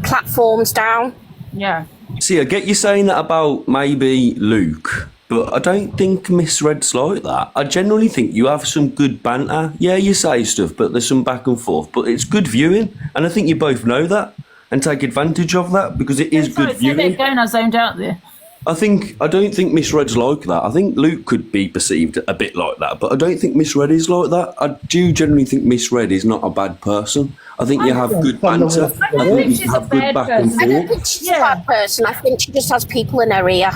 platforms down. Yeah. See, I get you saying that about maybe Luke, but I don't think Miss Red's like that. I generally think you have some good banter. Yeah, you say stuff, but there's some back and forth. But it's good viewing, and I think you both know that and take advantage of that because it is good viewing. Again, I zoned out there. I don't think Miss Red's like that. I think Luke could be perceived a bit like that, but I don't think Miss Red is like that. I do generally think Miss Red is not a bad person. I think you have good banter. I think you have good back and forth. I don't think she's a bad person. I think she just has people in her ear.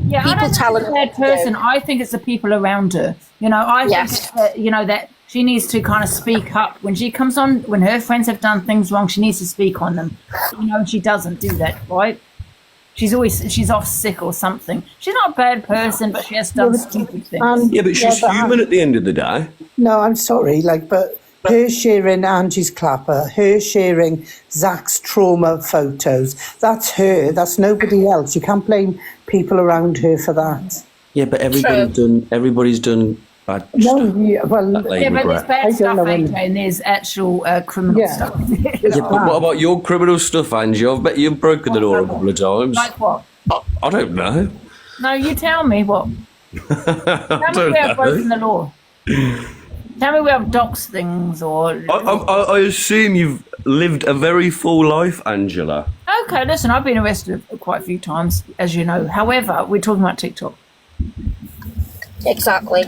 Yeah, people telling her. Bad person. I think it's the people around her. You know, I think it's that, that she needs to kind of speak up when she comes on. When her friends have done things wrong, she needs to speak on them. And she doesn't do that, right? She's off sick or something. She's not a bad person, but she has done stupid things. Yeah, but she's human at the end of the day. No, I'm sorry, but her sharing Angie's clapper, her sharing Zach's trauma photos, that's her, that's nobody else. You can't blame people around her for that. Yeah, but everybody's done bad stuff. Yeah, but there's bad stuff, AJ, and there's actual criminal stuff. Yeah, but what about your criminal stuff, Angie? I bet you've broken the law a couple of times. Like what? I don't know. No, you tell me what. Tell me we have broken the law. Tell me we have doxed things or... I assume you've lived a very full life, Angela. Okay, listen, I've been arrested quite a few times, as you know. However, we're talking about TikTok. Exactly.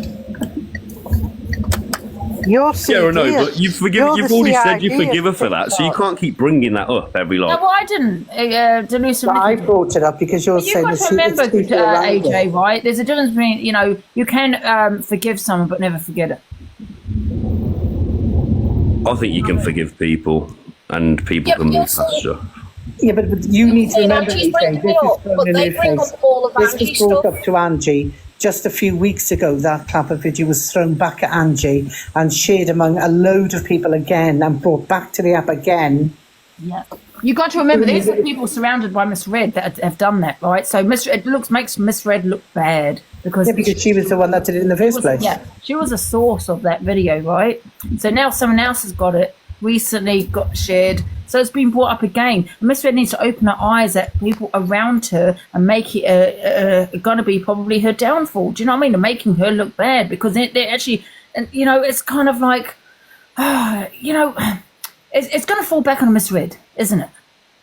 Yeah, I know, but you've already said you forgive her for that, so you can't keep bringing that up every No, lot. well, I didn't. I brought it up because you're saying You've got to remember, AJ, right? There's a difference between, you can forgive someone but never forget it. I think you can forgive people, and people can move past stuff. Yeah, but you need to remember, Angie's AJ, bringing it up, but they bring up all of This Angie's was brought stuff. up to Angie just a few weeks ago. That clapper video was thrown back at Angie and shared among a load of people again and brought back to the app again. Yeah. You got to remember, these are people surrounded by Miss Red that have done that, right? So makes Miss Red look bad because she was the one that did it in the first place. Yeah, she was the source of that video, right? So now someone else has got it. Recently got shared, so it's been brought up again. Miss Red needs to open her eyes at people around her and make it gonna be probably her downfall. Do you know what I mean? They're making her look bad because they're actually, and it's kind of like, it's gonna fall back on Miss Red, isn't it?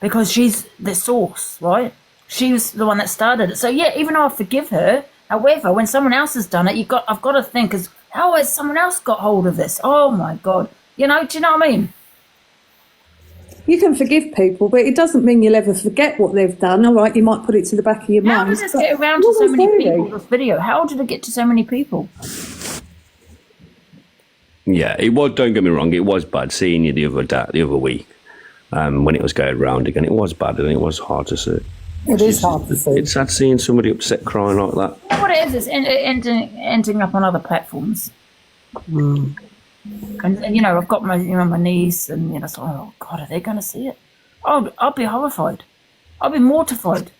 Because she's the source, right? She was the one that started it. So yeah, even though I forgive her, however, when someone else has done it, I've got to think, how has someone else got hold of this? Oh my God. Do you know what I mean? You can forgive people, but it doesn't mean you'll ever forget what they've done. All right, you might put it to the back of your mind. How does this get around to so many people, this video? How did it get to so many people? Yeah, it was. Don't get me wrong, it was bad seeing you the other week when it was going round again. It was bad and it was hard to see. It is hard to see. It's sad seeing somebody upset crying like that. You know what it is? It's ending up on other platforms. And I've got my niece, and it's like, oh God, are they going to see it? I'll be horrified. I'll be mortified.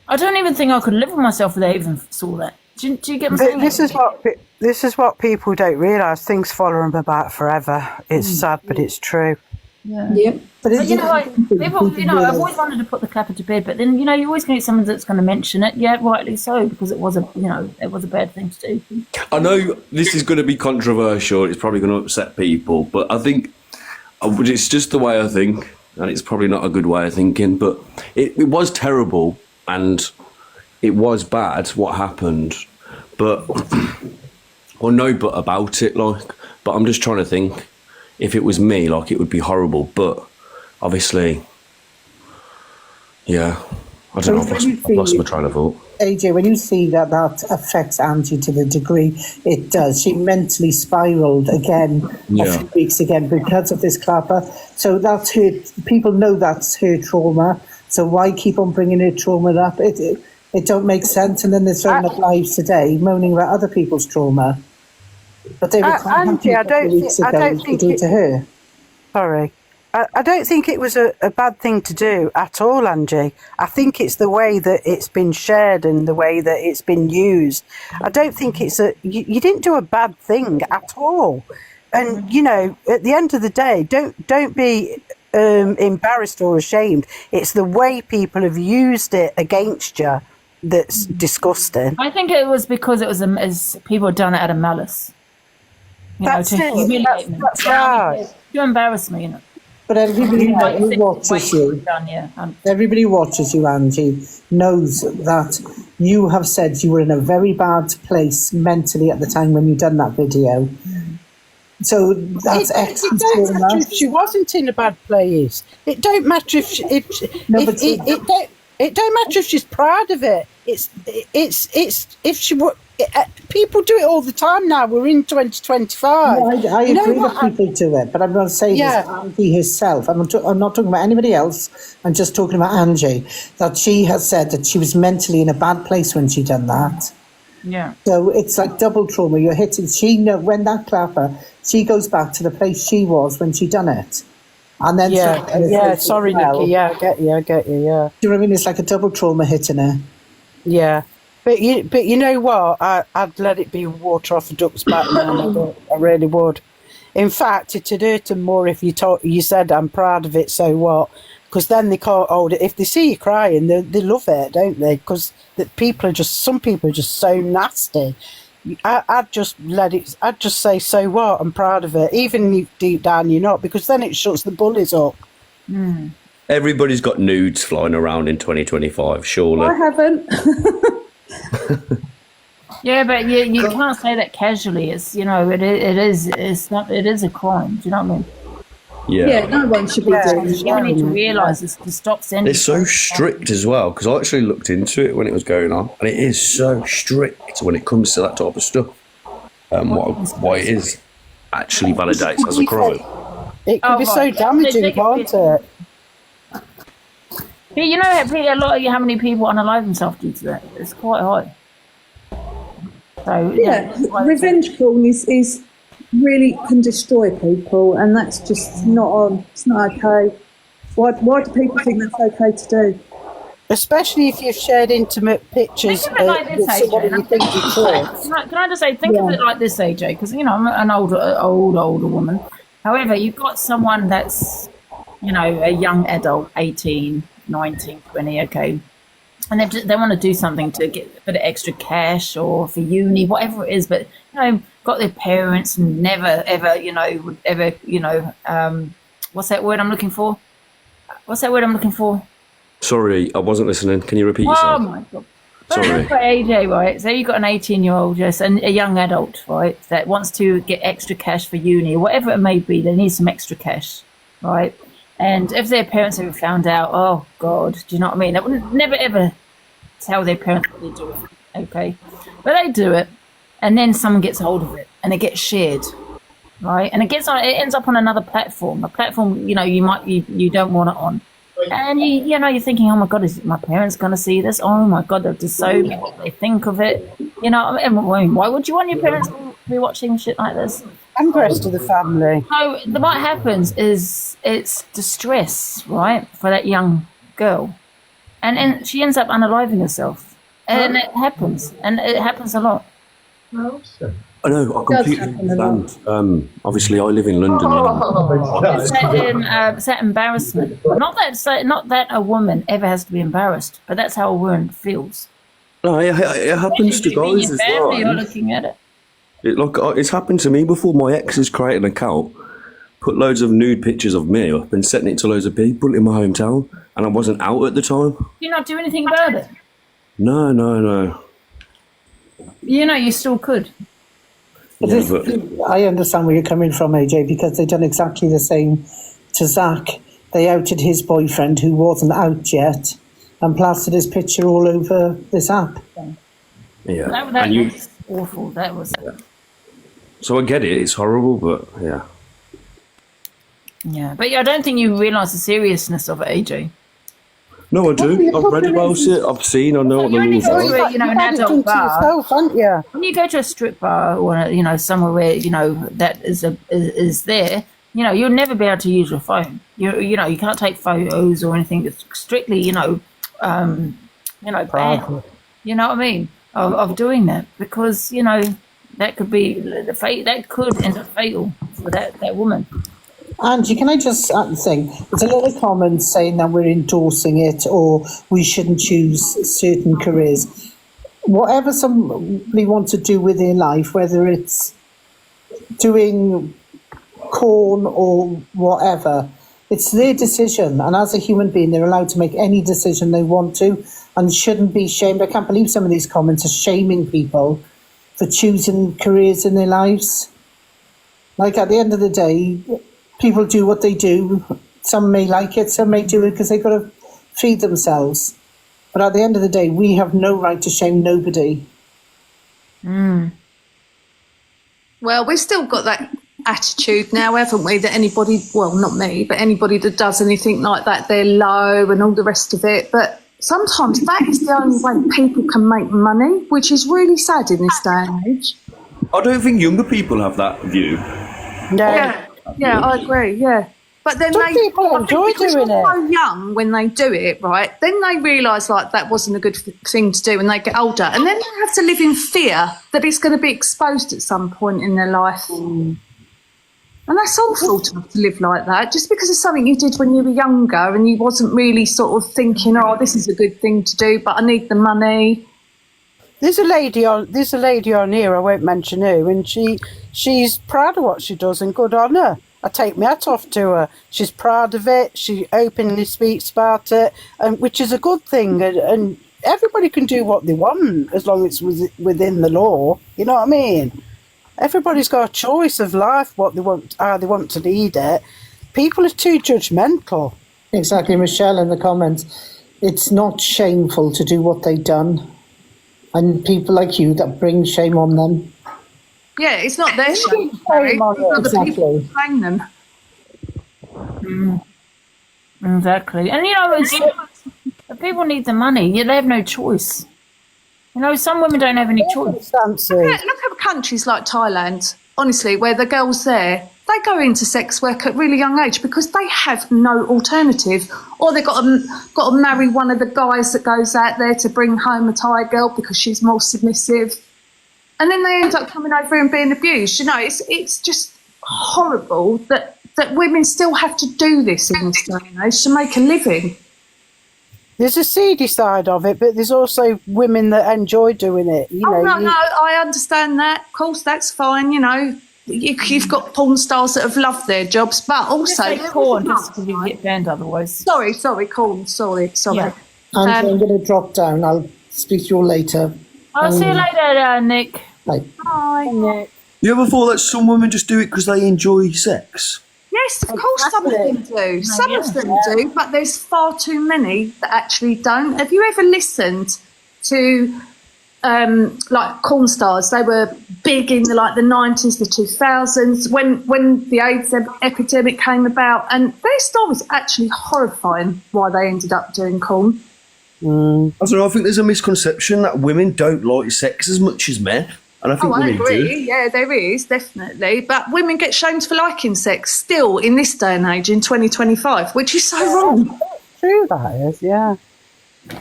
I don't even think I could live with myself if they even saw that. Do you get me saying? This is what people don't realise. Things follow them about forever. It's sad, but it's true. Yeah. Yep. But I've always wanted to put the clapper to bed, but then you're always going to get someone that's going to mention it. Yeah, rightly so, because it was a bad thing to do. I know this is going to be controversial. It's probably going to upset people, but I think it's just the way I think, and it's probably not a good way of thinking. But it was terrible, and it was bad what happened. But about it, but I'm just trying to think. If it was me, it would be horrible. But obviously, yeah, I don't know. I've lost my train of thought. AJ, when you see that affects Angie to the degree it does, she mentally spiraled again a few weeks again because of this clapper. So that's her. People know that's her trauma. So why keep on bringing her trauma up? It don't make sense. And then they're throwing up lives today, moaning about other people's trauma. But they were Angie, I don't think it to her. Sorry. I don't think it was a bad thing to do at all, Angie. I think it's the way that it's been shared and the way that it's been used. I don't think it's you didn't do a bad thing at all. And, at the end of the day, don't be embarrassed or ashamed. It's the way people have used it against you that's disgusting. I think it was because it was as people had done it out of malice. That's to humiliate me. That's right. You embarrass me, But everybody who watches you, everybody who watches you, Angie, knows that you have said you were in a very bad place mentally at the time when you done that video. So that's it don't matter if she wasn't in a bad place. It don't matter if it don't matter if she's proud of it. It's if she people do it all the time now. We're in 2025. No, I You know agree what? that people do it, but I'm not saying it's Angie herself. I'm not talking about anybody else. I'm just talking about Angie, that she has said that she was mentally in a bad place when she done that. Yeah. So it's like double trauma. You're hitting. She know when that clapper, she goes back to the place she was when she done it, and then Sorry, Nikki. Yeah, I get you. Yeah. Do you know what I mean? It's like a double trauma hitting her. Yeah, but you know what? I'd let it be water off a duck's back, man. I really would. In fact, it'd hurt them more if you said, "I'm proud of it." So what? Because then they can't hold it. If they see you crying, they love it, don't they? Because some people are just so nasty. I'd just let it. I'd just say, "So what? I'm proud of it," even if deep down you're not, because then it shuts the bullies up. Everybody's got nudes flying around in 2025, surely. I haven't. Yeah, but you can't say that casually. It's it is a crime. Do you know what I mean? Yeah. No one should be doing it. You need to realise this to stop sending. It's so strict as well, because I actually looked into it when it was going on, and it is so strict when it comes to that type of stuff. What it is actually validates as a crime. It could be so damaging, can't it? Yeah, you know, how many people unalive themselves due to that? It's quite high. So revenge porn is really can destroy people, and that's just not on. It's not okay. Why do people think that's okay to do? Especially if you've shared intimate pictures with somebody you think you trust. Can I just say, think of it like this, AJ, because I'm an older woman. However, you've got someone that's a young adult, 18, 19, 20, okay, and they want to do something to get a bit of extra cash or for uni, whatever it is, but got their parents and never ever what's that word I'm looking for? Sorry, I wasn't listening. Can you repeat yourself? Oh my god. Sorry. For AJ, right? So you've got an 18-year-old, yes, and a young adult, right, that wants to get extra cash for uni, or whatever it may be. They need some extra cash, right? And if their parents ever found out, oh God, do you know what I mean? They would never ever tell their parents what they're doing, okay? But they do it, and then someone gets hold of it, and it gets shared, right? And it ends up on another platform, a platform you don't want it on. And you're thinking, oh my God, is my parents going to see this? Oh my God, they'll disown me. What they think of it? Why would you want your parents to be watching shit like this? And the rest of the family. So what happens is it's distress, right, for that young girl, and she ends up unaliving herself, and it happens a lot. I know, I completely understand. Obviously, I live in London. It's that embarrassment. Not that a woman ever has to be embarrassed, but that's how a woman feels. No, it happens to guys as well. You're looking at it. It's happened to me before. My ex has created an account, put loads of nude pictures of me up, and sent it to loads of people in my hometown, and I wasn't out at the time. Do you not do anything about it? No. You still could. I understand where you're coming from, AJ, because they've done exactly the same to Zach. They outed his boyfriend, who wasn't out yet, and plastered his picture all over this app. Yeah, that was awful. That was. So I get it; it's horrible, but yeah. Yeah, but I don't think you realise the seriousness of it, AJ. No, I do. I've read about it. I've seen. I know what the rules are. An adult bar. Yourself, aren't you? When you go to a strip bar or somewhere where that is there, you'll never be able to use your phone. You can't take photos or anything. It's strictly banned. You know what I mean? Of doing that, because that could be that could end up fatal for that woman. Angie, can I just think, there's a lot of comments saying that we're endorsing it or we shouldn't choose certain careers. Whatever somebody wants to do with their life, whether it's doing corn or whatever, it's their decision. And as a human being, they're allowed to make any decision they want to and shouldn't be shamed. I can't believe some of these comments are shaming people for choosing careers in their lives. Like, at the end of the day, people do what they do. Some may like it, some may do it because they've got to feed themselves. But at the end of the day, we have no right to shame nobody. Well, we've still got that attitude now, haven't we? That anybody, well, not me, but anybody that does anything like that, they're low and all the rest of it. But sometimes that is the only way people can make money, which is really sad in this day and age. I don't think younger people have that view. Yeah, I agree. Yeah, but then Some people enjoy doing it. So young when they do it, right? Then they realise like that wasn't a good thing to do when they get older, and then they have to live in fear that it's going to be exposed at some point in their life. And that's awful to have to live like that, just because of something you did when you were younger and you wasn't really sort of thinking, oh, this is a good thing to do, but I need the money. There's a lady on here, I won't mention who, and she's proud of what she does and good on her. I take my hat off to her. She's proud of it. She openly speaks about it, and which is a good thing. And everybody can do what they want as long as it's within the law. You know what I mean? Everybody's got a choice of life, what they want, how they want to lead it. People are too judgmental. Exactly, Michelle in the comments. It's not shameful to do what they've done. And people like you that bring shame on them. Yeah, it's not their shame. It's other people who blame them. Exactly. And, you know, if people need the money, they have no choice. You know, some women don't have any choice. Look at countries like Thailand, honestly, where the girls there, they go into sex work at a really young age because they have no alternative. Or they've got to marry one of the guys that goes out there to bring home a Thai girl because she's more submissive. And then they end up coming over and being abused. You know, it's just horrible that women still have to do this in this day and age to make a living. There's a seedy side of it, but there's also women that enjoy doing it. You know, no, I understand that. Of course, that's fine, you know. You've got porn stars that have loved their jobs, but also corn, just because you get banned otherwise. Sorry, corn. Sorry. Yeah. I'm going to drop down. I'll speak to you all later. I'll see you later, Nick. Bye. Bye, Nick. You ever thought that some women just do it because they enjoy sex? Yes, of course some of them do. Some of them do, but there's far too many that actually don't. Have you ever listened to like porn stars? They were big in the 90s, the 2000s, when the AIDS epidemic came about, and their stories actually horrifying why they ended up doing porn. I don't know, I think there's a misconception that women don't like sex as much as men. And I think I women agree. do. Yeah, there is, definitely. But women get shamed for liking sex still in this day and age in 2025, which is so wrong. True, that is, yeah. The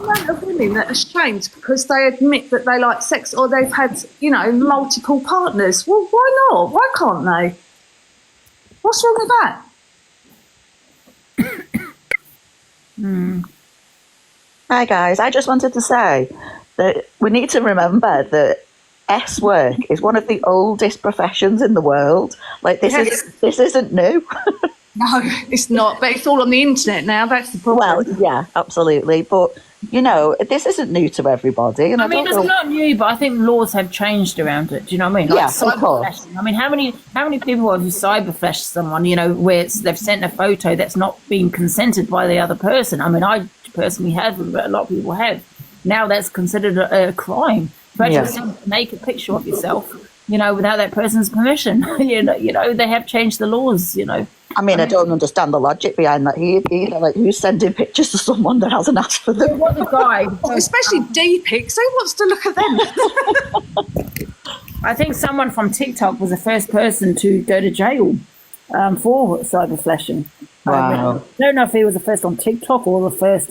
amount of women that are shamed because they admit that they like sex or they've had, multiple partners. Well, why not? Why can't they? What's wrong with that? Hi guys, I just wanted to say that we need to remember that S work is one of the oldest professions in the world. Like this isn't new. No, it's not. But it's all on the internet now. That's the problem. Well, yeah, absolutely. But this isn't new to everybody. And I mean, it's not new, but I think laws have changed around it. Do you know what I mean? Like yeah, of course. I mean, how many people have cyberflashed someone? Where they've sent a photo that's not been consented by the other person. I mean, I personally have, but a lot of people have. Now that's considered a crime. To actually send a naked picture of yourself, without that person's permission. They have changed the laws. I mean, I don't understand the logic behind that either. Like, who's sending pictures to someone that hasn't asked for them? What the guy, especially D-pics. Who wants to look at them? I think someone from TikTok was the first person to go to jail for cyber flashing. Wow. I don't know if he was the first on TikTok or the first,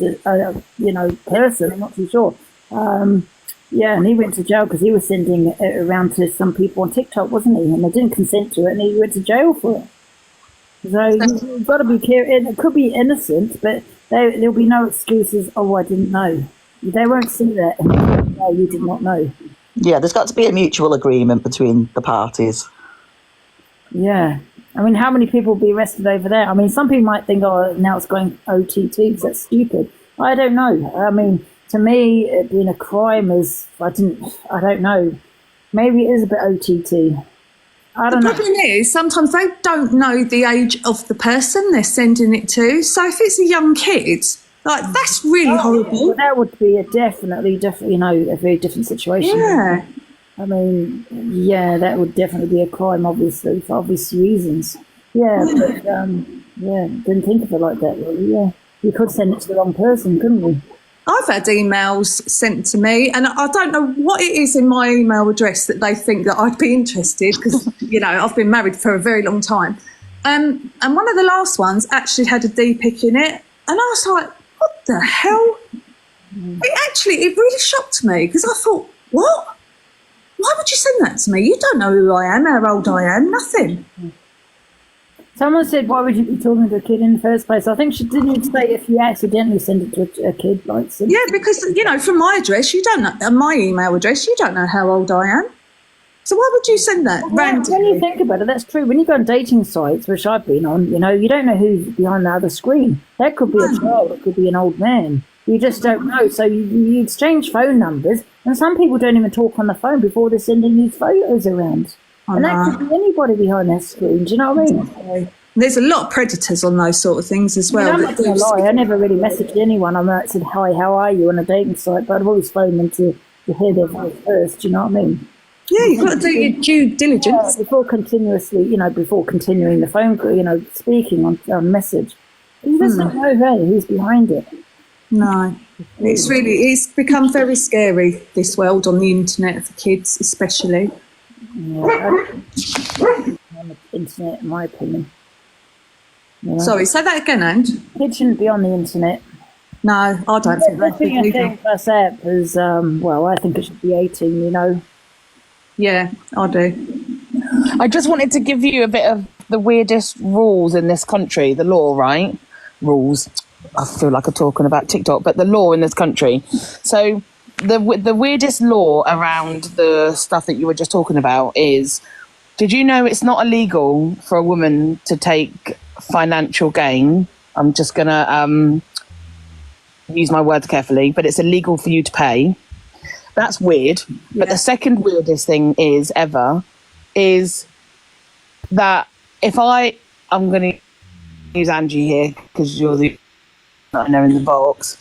person. I'm not too sure. And he went to jail because he was sending it around to some people on TikTok, wasn't he? And they didn't consent to it, and he went to jail for it. So you've got to be careful. It could be innocent, but there'll be no excuses. Oh, I didn't know. They won't see that. No, you did not know. Yeah, there's got to be a mutual agreement between the parties. Yeah. I mean, how many people will be arrested over there? I mean, some people might think, oh, now it's going OTT, because that's stupid. I don't know. I mean, to me, it being a crime is, I don't know. Maybe it is a bit OTT. I don't know. The problem is, sometimes they don't know the age of the person they're sending it to. So if it's a young kid, Like, that's really horrible. Well, that would be definitely, a very different situation. Yeah. I mean, yeah, that would definitely be a crime, obviously, for obvious reasons. Yeah, but, didn't think of it like that, really, yeah. You could send it to the wrong person, couldn't you? I've had emails sent to me, and I don't know what it is in my email address that they think that I'd be interested, because, I've been married for a very long time. And one of the last ones actually had a D pic in it, and I was like, what the hell? It really shocked me, because I thought, what? Why would you send that to me? You don't know who I am, how old I am, nothing. Someone said, why would you be talking to a kid in the first place? I think she didn't say if you accidentally send it to a kid. Yeah, because, from my address, you don't know, my email address, you don't know how old I am. So why would you send that randomly? When you think about it, that's true. When you go on dating sites, which I've been on, you don't know who's behind the other screen. That could be a child, it could be an old man. You just don't know. So you exchange phone numbers, and some people don't even talk on the phone before they're sending these photos around. And that could be anybody behind that screen. Do you know what I mean? There's a lot of predators on those sort of things as well. I'm not going to lie, I never really messaged anyone. I might said, hi, how are you, on a dating site, but I've always phoned them to hear their voice first. Do you know what I mean? Yeah, you've got to do your due diligence. Before continuing the phone call, speaking on message. You just don't know who's behind it. No. It's become very scary, this world on the internet, for kids especially. Yeah, on the internet, in my opinion. Sorry, say that again, Ange. Kids shouldn't be on the internet. No, I don't think they should either. think that's it, because, I think it should be 18, Yeah, I do. I just wanted to give you a bit of the weirdest rules in this country, the law, right? Rules. I feel like I'm talking about TikTok, but the law in this country. So the weirdest law around the stuff that you were just talking about is, did you know it's not illegal for a woman to take financial gain? I'm just going to use my words carefully, but it's illegal for you to pay. That's weird. Yeah. But the second weirdest thing is that if I'm going to use Angie here because you're the partner in the box.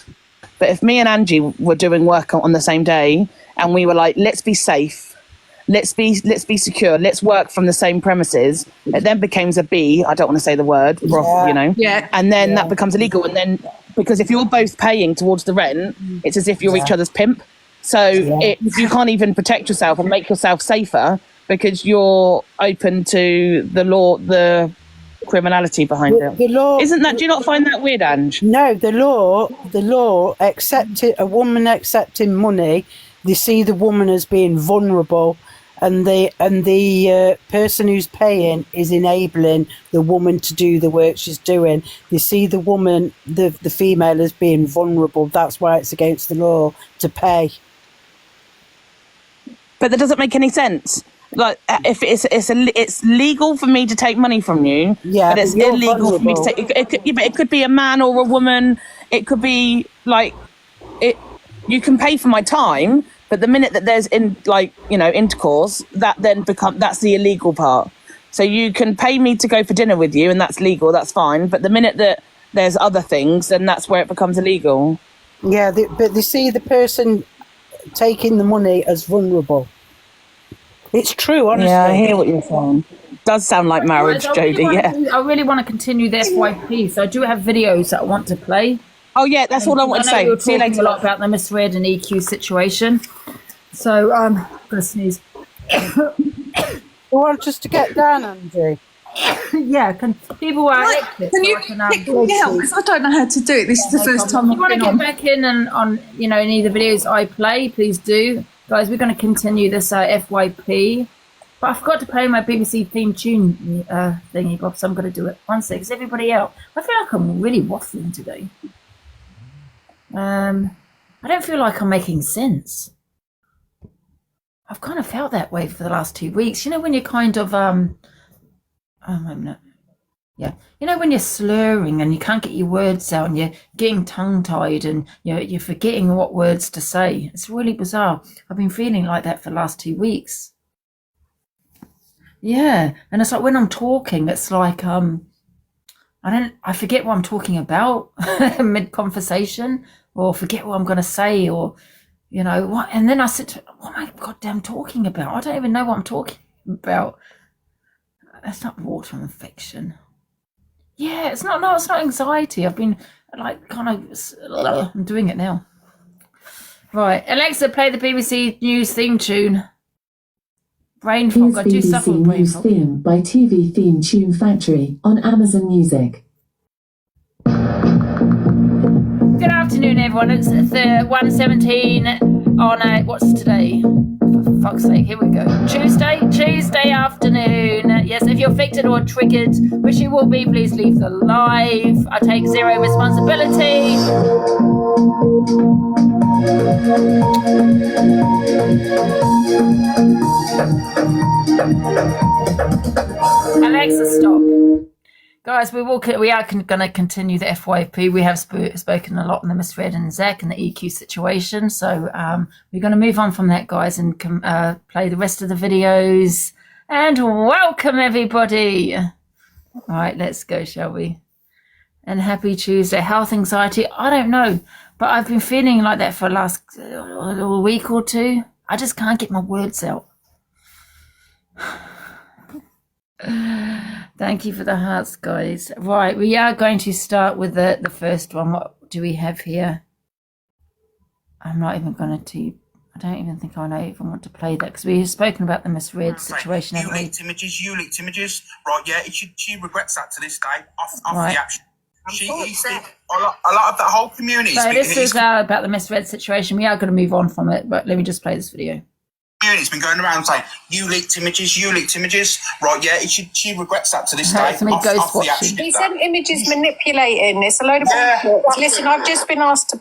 But if me and Angie were doing work on the same day and we were like, let's be safe, let's be secure, let's work from the same premises, it then becomes a B. I don't want to say the word, Yeah. And then that becomes illegal. And then because if you're both paying towards the rent, it's as if you're each other's pimp. So you can't even protect yourself and make yourself safer because you're open to the law, the criminality behind it. The law, isn't that? Do you not find that weird, Ange? No, the law accepted a woman accepting money. They see the woman as being vulnerable, and the person who's paying is enabling the woman to do the work she's doing. They see the woman, the female, as being vulnerable. That's why it's against the law to pay. But that doesn't make any sense. Like, if it's legal for me to take money from you, but it's illegal for me to take. It could be a man or a woman. It could be like it. You can pay for my time, but the minute that there's intercourse, that's the illegal part. So you can pay me to go for dinner with you, and that's legal. That's fine. But the minute that there's other things, then that's where it becomes illegal. Yeah, but they see the person taking the money as vulnerable. It's true, honestly. Yeah, I hear what you're saying. Does sound like marriage, Jodie, I really want to continue the FYP, so I do have videos that I want to play. Oh, yeah, that's all I want to say. We were talking a lot about the misread and EQ situation. So, I'm going to sneeze. You want just to get down, Angie? Yeah, people are Can you pick me out? Because I don't know how to do it. This is the first time If you want to get back in and on, any of the videos I play, please do. Guys, we're going to continue this FYP. But I forgot to play my BBC theme tune thingy, Bob, so I'm going to do it. 1 second. Is everybody out? I feel like I'm really waffling today. I don't feel like I'm making sense. I've kind of felt that way for the last 2 weeks. When you're kind of, yeah. When you're slurring and you can't get your words out and you're getting tongue-tied and you're forgetting what words to say. It's really bizarre. I've been feeling like that for the last 2 weeks. Yeah. And it's like when I'm talking, it's like, I forget what I'm talking about mid-conversation, or forget what I'm going to say, or, you know, what, and then I said, what am I goddamn talking about? I don't even know what I'm talking about. That's not water infection. Yeah, it's not anxiety. I've been, like, kind of, I'm doing it now. Right, Alexa, play the BBC News theme tune. Brain fog. I do suffer with brain fog. Theme by TV Theme Tune Factory on Amazon Music. Good afternoon, everyone. It's the 1:17 on what's today? For fuck's sake, here we go. Tuesday afternoon. Yes, if you're affected or triggered, which you will be, please leave the live. I take zero responsibility. Alexa, stop. Guys, we are going to continue the FYP. We have spoken a lot on the misread and Zach and the EQ situation. So we're going to move on from that, guys, and play the rest of the videos. And welcome, everybody. All right, let's go, shall we? And happy Tuesday. Health anxiety, I don't know. But I've been feeling like that for the last week or two. I just can't get my words out. Thank you for the hearts, guys. Right, we are going to start with the first one. What do we have here? I'm not even going to... I don't even think I even want to play that, because we've spoken about the misread situation. You leaked images. Right, yeah, she regrets that to this day, off Right. the action. A lot of that whole community. So this is about the misread situation. We are going to move on from it, but let me just play this video. It's been going around saying, you leaked images. Right, yeah, she regrets that to this day. Off the action. He sent images manipulating. It's a load of bullshit. Listen, I've just been asked to...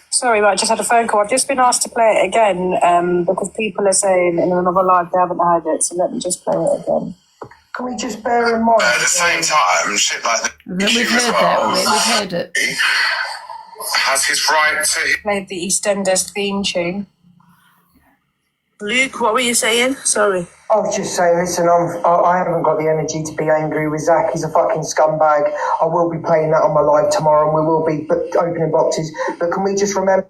Sorry, I just had a phone call. I've just been asked to play it again because people are saying in another live they haven't heard it, so let me just play it again. Can we just bear in mind... At the same time, shit like that. We've heard that. We've heard it. Has his right to... Played the EastEnders theme tune. Luke, what were you saying? Sorry. I was just saying, listen, I haven't got the energy to be angry with Zach. He's a fucking scumbag. I will be playing that on my live tomorrow, and we will be opening boxes. But can we just remember...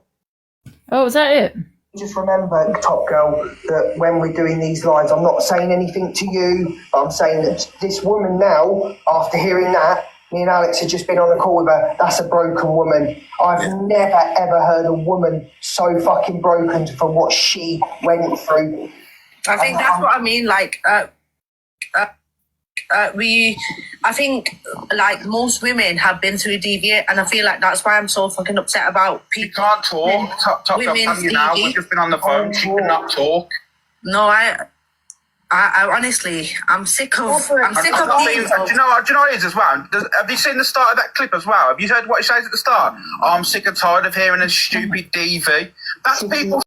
Oh, was that it? Just remember, Top Girl, that when we're doing these lives, I'm not saying anything to you, but I'm saying that this woman now, after hearing that, me and Alex have just been on a call with her, that's a broken woman. I've never, ever heard a woman so fucking broken for what she went through. I think that's what I mean, like, I think, like, most women have been through DV, and I feel like that's why I'm so fucking upset about people. You can't talk. Top Girl, can you now? We've just been on the phone. She cannot talk. No, I honestly, I'm sick of people. Do you know what it is as well? Have you seen the start of that clip as well? Have you heard what he says at the start? Oh, I'm sick and tired of hearing a stupid DV. That's people